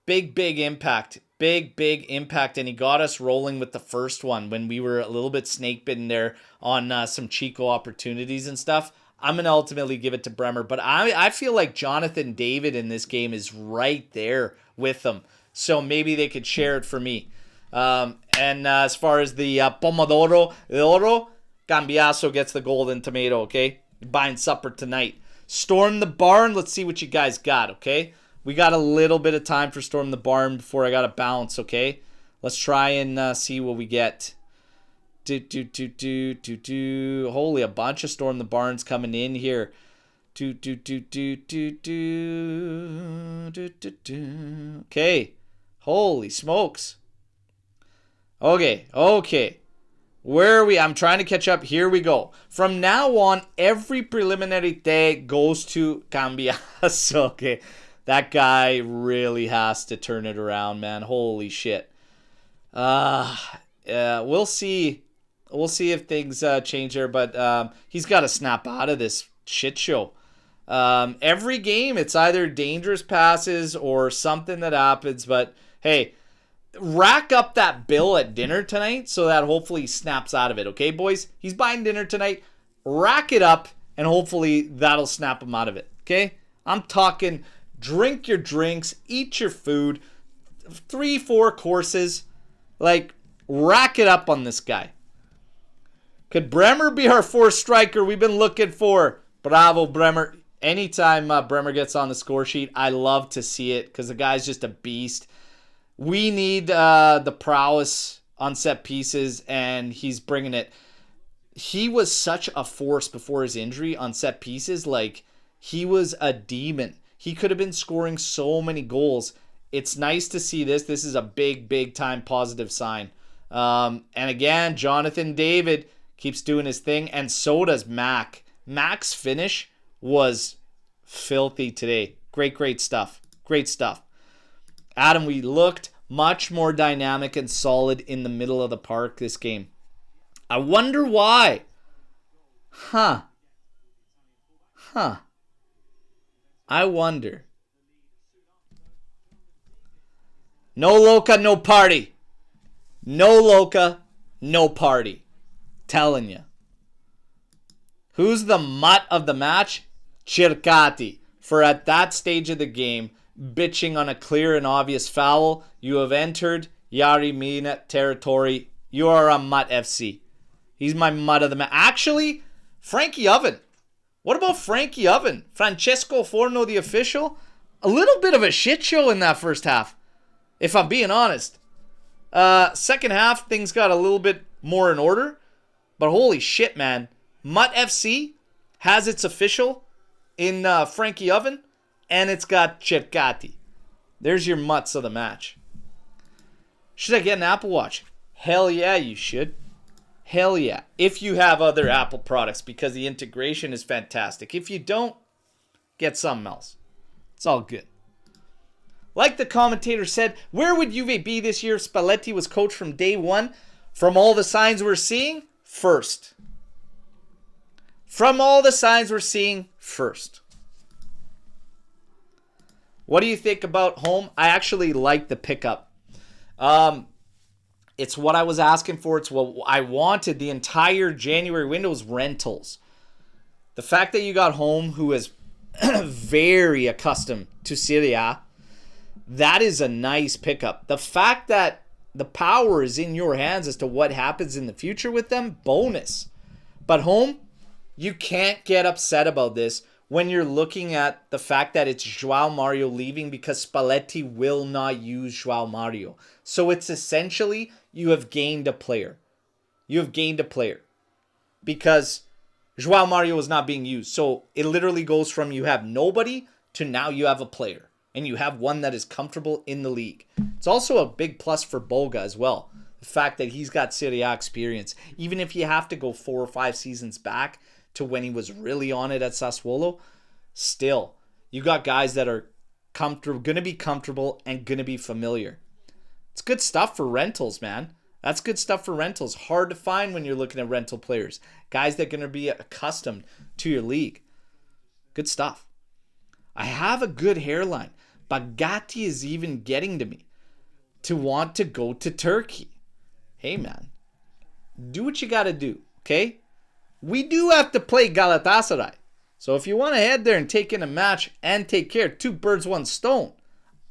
Big impact. Big impact. And he got us rolling with the first one when we were a little bit snake bitten there on some Chico opportunities and stuff. I'm going to ultimately give it to Bremer. But I feel like Jonathan David in this game is right there with them. So maybe they could share it for me. And as far as the Pomodoro de Oro, Kambiaso gets the golden tomato, okay? Buying supper tonight. Storm the Barn, let's see what you guys got, okay? We got a little bit of time for Storm the Barn before I got to bounce, okay? Let's try and see what we get. Holy, a bunch of Storm the Barns coming in here. Okay. Holy smokes. Okay. Where are we? I'm trying to catch up. Here we go. From now on, every preliminary day goes to Kambiaso. Okay. That guy really has to turn it around, man. Holy shit. We'll see. We'll see if things change there, but he's got to snap out of this shit show. Every game, it's either dangerous passes or something that happens, but hey, rack up that bill at dinner tonight so that hopefully he snaps out of it, okay, boys? He's buying dinner tonight. Rack it up, and hopefully that'll snap him out of it, okay? I'm talking drink your drinks, eat your food, 3-4 courses. Like, rack it up on this guy. Could Bremer be our 4th striker we've been looking for? Bravo, Bremer. Anytime Bremer gets on the score sheet, I love to see it because the guy's just a beast. We need the prowess on set pieces, and he's bringing it. He was such a force before his injury on set pieces. Like, he was a demon. He could have been scoring so many goals. It's nice to see this. This is a big, big time positive sign. And again, Jonathan David keeps doing his thing, and so does Mac. Mac's finish was filthy today. Great stuff. Great stuff. Adam, we looked much more dynamic and solid in the middle of the park this game. I wonder why. I wonder. No Loca, no party. No Loca, no party. Telling you. Who's the mutt of the match? Cercati. For at that stage of the game, bitching on a clear and obvious foul, you have entered Yari Mina territory. You are a mutt FC. He's my mutt of the match. Actually, Frankie Oven. What about Frankie Oven? Francesco Forno, the official? A little bit of a shit show in that first half, if I'm being honest. Second half, things got a little bit more in order. But holy shit, man. Mutt FC has its official in Frankie Oven, and it's got Cercati. There's your mutts of the match. Should I get an Apple Watch? Hell yeah, you should. Hell yeah. If you have other Apple products, because the integration is fantastic. If you don't, get something else. It's all good. Like the commentator said, where would Juve be this year if Spalletti was coach from day one? From all the signs we're seeing, first. From all the signs we're seeing, first. What do you think about home? I actually like the pickup. It's what I was asking for. It's what I wanted. The entire January window was rentals. The fact that you got home, who is very accustomed to Serie, that is a nice pickup. The fact that the power is in your hands as to what happens in the future with them, bonus. But home, you can't get upset about this when you're looking at the fact that it's João Mario leaving because Spalletti will not use João Mario. So it's essentially you have gained a player. You have gained a player because João Mario is not being used. So it literally goes from you have nobody to now you have a player. And you have one that is comfortable in the league. It's also a big plus for Boga as well. The fact that he's got Serie A experience. Even if you have to go 4 or 5 seasons back to when he was really on it at Sassuolo, still, you got guys that are comfortable, going to be comfortable and going to be familiar. It's good stuff for rentals, man. That's good stuff for rentals. Hard to find when you're looking at rental players. Guys that are going to be accustomed to your league. Good stuff. I have a good hairline. But Gatti is even getting to me to want to go to Turkey. Hey, man. Do what you got to do, okay? We do have to play Galatasaray. So if you want to head there and take in a match and take care, 2 birds, 1 stone.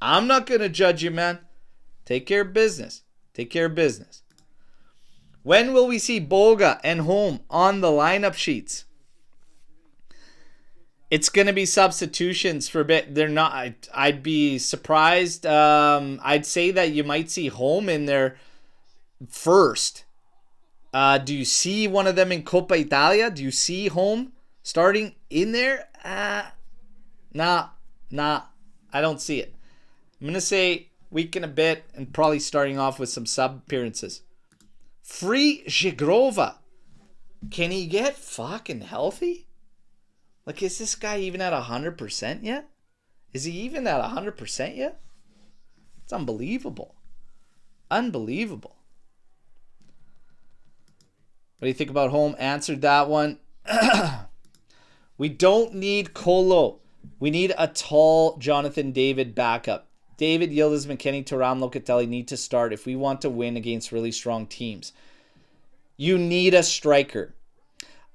I'm not going to judge you, man. Take care of business. Take care of business. When will we see Boga and Home on the lineup sheets? It's going to be substitutions for a bit. They're not. I'd be surprised. I'd say that you might see Home in there first. Do you see one of them in Coppa Italia? Do you see Home starting in there? Nah. I don't see it. I'm going to say week and a bit and probably starting off with some sub appearances. Free Zhigrova. Can he get fucking healthy? Like, is this guy even at 100% yet? Is he even at 100% yet? It's unbelievable. Unbelievable. What do you think about Home? Answered that one. We don't need Colo. We need a tall Jonathan David backup. David, Yildiz, McKennie, Thuram, Locatelli need to start if we want to win against really strong teams. You need a striker.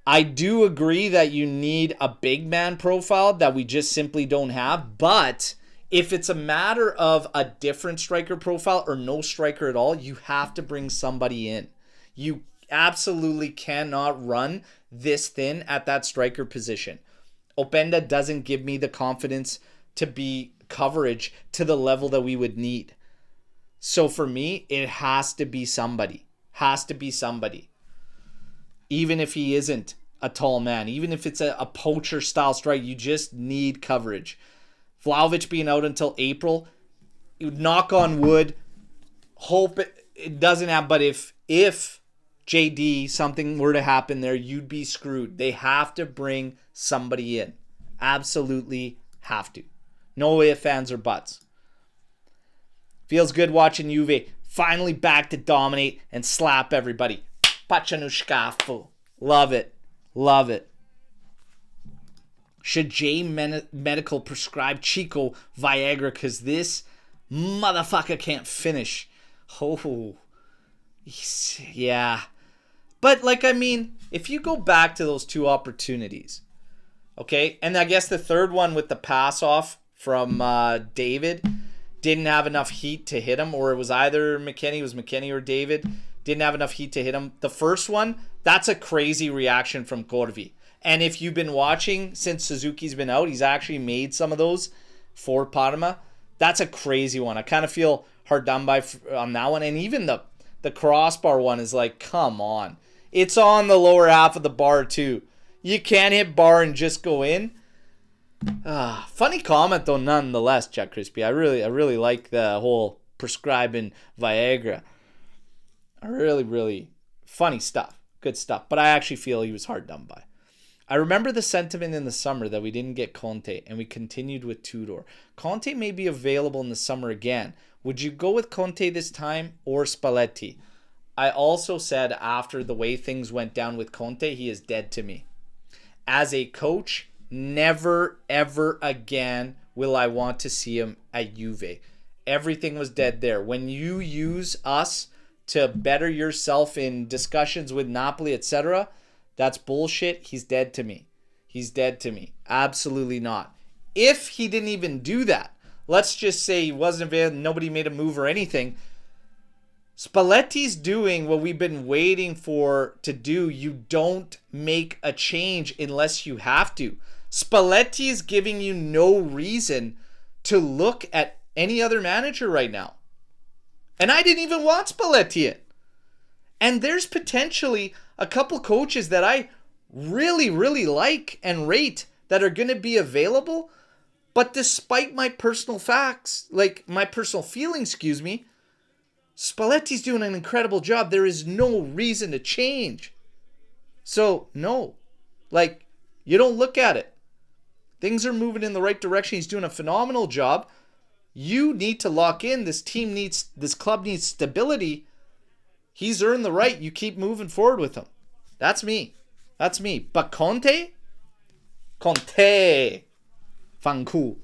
I do agree that you need a big man profile that we just simply don't have. But if it's a matter of a different striker profile or no striker at all, you have to bring somebody in. You absolutely cannot run this thin at that striker position. Openda doesn't give me the confidence to be coverage to the level that we would need. So for me, it has to be somebody. Has to be somebody. Even if he isn't a tall man, even if it's a poacher style strike, you just need coverage. Vlahovic being out until April, knock on wood, hope it doesn't happen. But if JD, something were to happen there, you'd be screwed. They have to bring somebody in. Absolutely have to. No ifs, ands, or buts. Feels good watching Juve finally back to dominate and slap everybody. Pacianushkafu. Love it. Love it. Should J Medical prescribe Chico Viagra because this motherfucker can't finish? Oh, yeah. But, like, I mean, if you go back to those two opportunities, okay, and I guess the third one with the pass off from David didn't have enough heat to hit him, or it was either McKennie or David didn't have enough heat to hit him. The first one, that's a crazy reaction from Corvi. And if you've been watching since Suzuki's been out, he's actually made some of those for Parma. That's a crazy one. I kind of feel hard done by on that one. And even the crossbar one is like, come on. It's on the lower half of the bar too. You can't hit bar and just go in. Funny comment though, nonetheless, Jack Crispy. I really like the whole prescribing Viagra. Really funny stuff. Good stuff. But I actually feel he was hard done by. I remember the sentiment in the summer that we didn't get Conte and we continued with Tudor. Conte may be available in the summer again. Would you go with Conte this time or Spalletti? I also said after the way things went down with Conte, he is dead to me. As a coach, never ever again will I want to see him at Juve. Everything was dead there. When you use us to better yourself in discussions with Napoli, etc., that's bullshit. He's dead to me. He's dead to me. Absolutely not. If he didn't even do that, let's just say he wasn't available, nobody made a move or anything. Spalletti's doing what we've been waiting for to do. You don't make a change unless you have to. Spalletti is giving you no reason to look at any other manager right now. And I didn't even want Spalletti in. And there's potentially a couple coaches that I really like and rate that are going to be available. But despite my personal facts, like my personal feelings, Spalletti's doing an incredible job. There is no reason to change. So, no. Like, you don't look at it. Things are moving in the right direction. He's doing a phenomenal job. You need to lock in. This club needs stability. He's earned the right. You keep moving forward with him. That's me. But Conte? Fancool.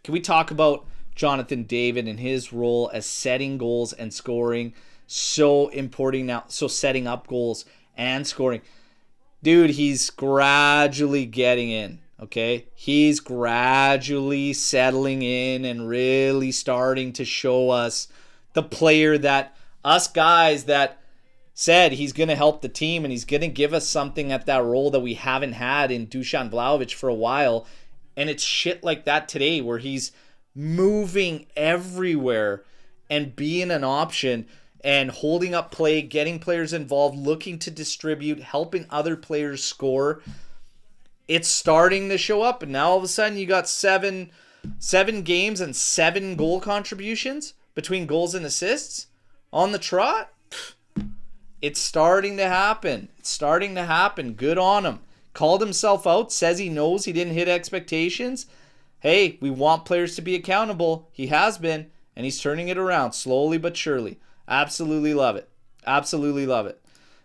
Can we talk about Jonathan David and his role as setting goals and scoring? So important now. So setting up goals and scoring. Dude, he's gradually getting in. Okay? He's gradually settling in and really starting to show us the player that us guys that said he's going to help the team and he's going to give us something at that role that we haven't had in Dusan Vlahovic for a while. And it's shit like that today where he's moving everywhere and being an option and holding up play, getting players involved, looking to distribute, helping other players score. It's starting to show up. And now all of a sudden you got seven games and 7 goal contributions between goals and assists on the trot. It's starting to happen. Good on him. Called himself out. Says he knows he didn't hit expectations. Hey, we want players to be accountable. He has been, and he's turning it around slowly but surely. Absolutely love it.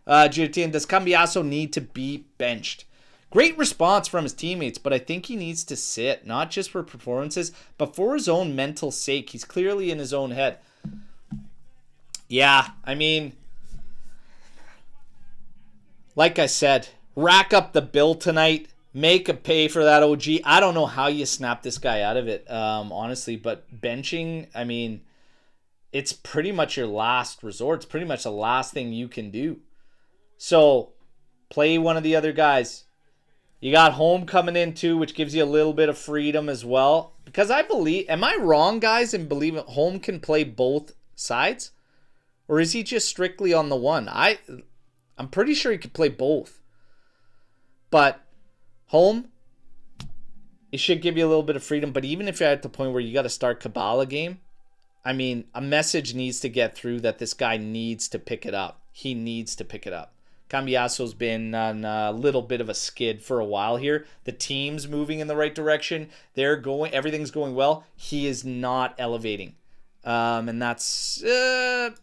Girotin, does Kambiaso need to be benched? Great response from his teammates, but I think he needs to sit, not just for performances, but for his own mental sake. He's clearly in his own head. Yeah, I mean, like I said, rack up the bill tonight. Make a pay for that OG. I don't know how you snap this guy out of it, honestly, but benching, I mean, it's pretty much your last resort. It's pretty much the last thing you can do. So, play one of the other guys. You got home coming in too, which gives you a little bit of freedom as well. Because I believe, am I wrong, guys, in believing home can play both sides? Or is he just strictly on the one? I'm pretty sure he could play both. But home, it should give you a little bit of freedom. But even if you're at the point where you got to start Kabbalah game, I mean, a message needs to get through that this guy needs to pick it up. He needs to pick it up. Kambiaso's been on a little bit of a skid for a while here. The team's moving in the right direction. Everything's going well. He is not elevating. And that's a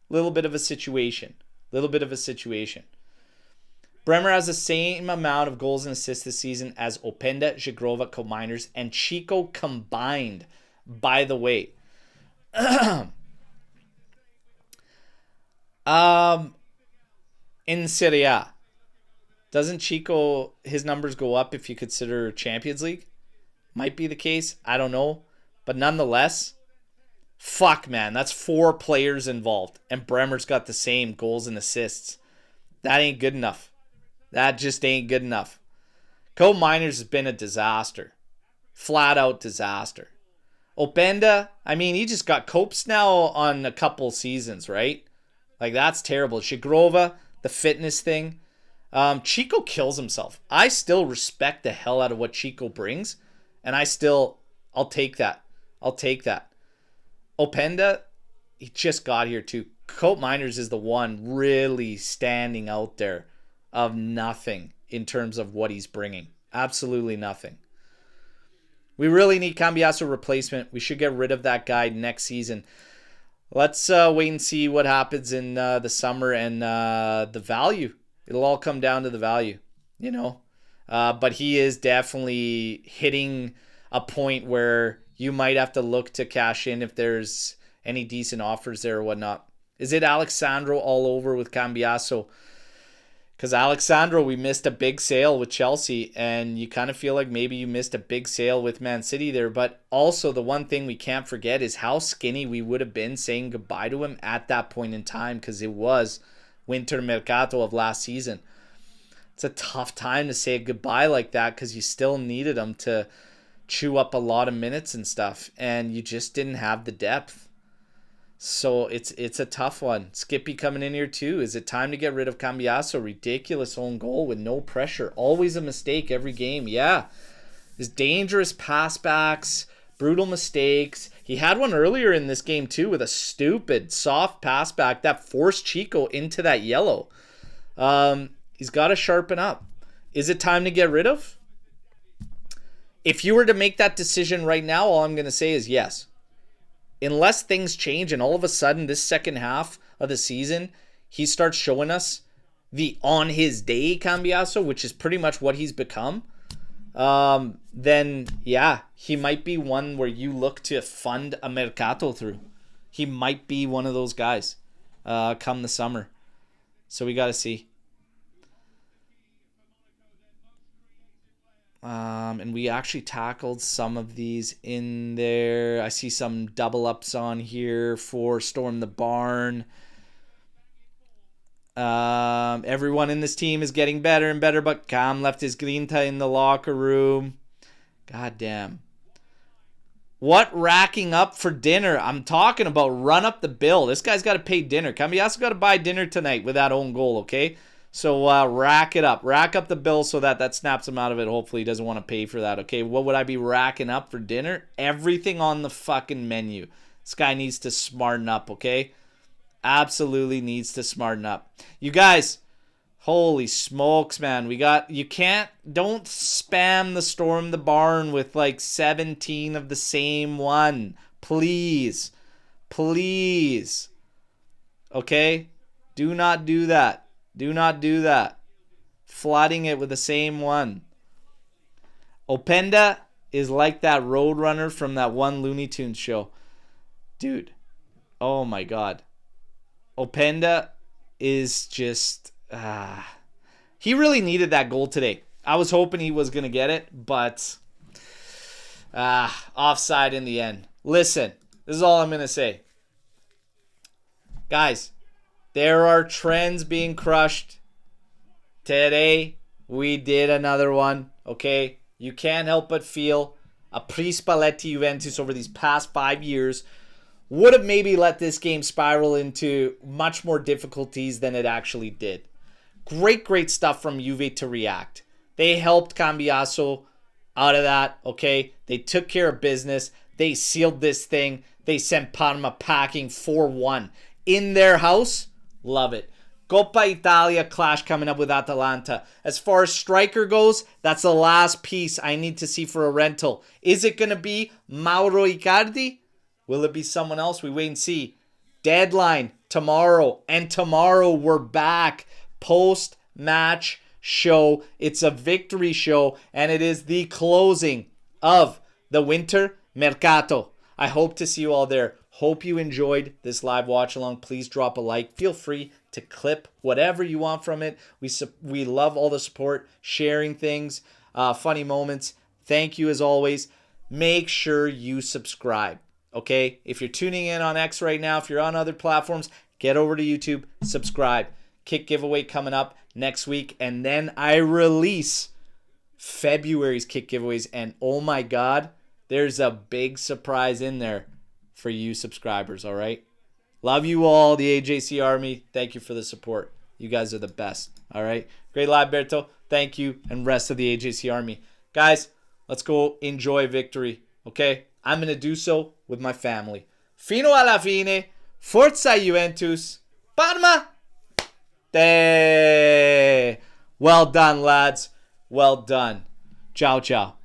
little bit of a situation. Bremer has the same amount of goals and assists this season as Openda, Zhigrova, Kominers, and Chico combined, by the way. In Serie A, doesn't Chico, his numbers go up if you consider Champions League? Might be the case. I don't know. But nonetheless, fuck, man. That's 4 players involved. And Bremer's got the same goals and assists. That ain't good enough. That just ain't good enough. Miners has been a disaster. Flat out disaster. Openda, I mean, he just got copes now on a couple seasons, right? Like, that's terrible. Zhigrova, the fitness thing. Chico kills himself. I still respect the hell out of what Chico brings. And I'll take that. Openda, he just got here too. Miners is the one really standing out there of nothing in terms of what he's bringing. Absolutely nothing. We really need Kambiaso replacement. We should get rid of that guy next season. Let's wait and see what happens in the summer and the value. It'll all come down to the value, you know. But he is definitely hitting a point where you might have to look to cash in if there's any decent offers there or whatnot. Is it Alexandro all over with Kambiaso? Because Alexandro, we missed a big sale with Chelsea, and you kind of feel like maybe you missed a big sale with Man City there. But also, the one thing we can't forget is how skinny we would have been saying goodbye to him at that point in time, because it was winter mercato of last season. It's a tough time to say goodbye like that because you still needed him to chew up a lot of minutes and stuff, and you just didn't have the depth. So it's a tough one. Skippy coming in here too. Is it time to get rid of Kambiaso? Ridiculous own goal with no pressure. Always a mistake every game. Yeah. His dangerous pass backs, brutal mistakes. He had one earlier in this game too with a stupid soft pass back that forced Chico into that yellow. He's got to sharpen up. Is it time to get rid of? If you were to make that decision right now, all I'm going to say is yes. Unless things change and all of a sudden this second half of the season, he starts showing us the on his day Kambiaso, which is pretty much what he's become, then yeah, he might be one where you look to fund a mercato through. He might be one of those guys come the summer. So we got to see. And we actually tackled some of these in there. I see some double ups on here for Storm the Barn. Everyone in this team is getting better and better, but Cam left his grinta in the locker room. God damn. What racking up for dinner? I'm talking about run up the bill. This guy's got to pay dinner. Kambiaso got to buy dinner tonight with that own goal, okay? So rack it up. Rack up the bill so that snaps him out of it. Hopefully he doesn't want to pay for that, okay? What would I be racking up for dinner? Everything on the fucking menu. This guy needs to smarten up, okay? Absolutely needs to smarten up. You guys, holy smokes, man. Don't spam the Storm the Barn with like 17 of the same one. Please. Please. Okay? Do not do that. Do not do that. Flooding it with the same one. Openda is like that Roadrunner from that one Looney Tunes show. Dude. Oh my God. Openda is just... he really needed that goal today. I was hoping he was going to get it, but... offside in the end. Listen, this is all I'm going to say. Guys... There are trends being crushed today we did another one, okay? You can't help but feel a pre-Spalletti Juventus over these past 5 years would have maybe let this game spiral into much more difficulties than it actually did. Great stuff from Juve to react. They helped Kambiaso out of that, okay? They took care of business. They sealed this thing. They sent Parma packing 4-1 in their house. Love it. Coppa Italia clash coming up with Atalanta. As far as striker goes, that's the last piece I need to see for a rental. Is it going to be Mauro Icardi? Will it be someone else? We wait and see. Deadline tomorrow. And tomorrow we're back. Post-match show. It's a victory show. And it is the closing of the winter mercato. I hope to see you all there. Hope you enjoyed this live watch along. Please drop a like. Feel free to clip whatever you want from it. We love all the support, sharing things, funny moments. Thank you as always. Make sure you subscribe. Okay, if you're tuning in on X right now, if you're on other platforms, get over to YouTube, subscribe. Kick giveaway coming up next week, and then I release February's kick giveaways, and oh my God, there's a big surprise in there for you subscribers, all right? Love you all, the AJC Army. Thank you for the support. You guys are the best, all right? Great live, Berto. Thank you, and rest of the AJC Army. Guys, let's go enjoy victory, okay? I'm going to do so with my family. Fino alla fine. Forza Juventus. Parma. Well done, lads. Well done. Ciao, ciao.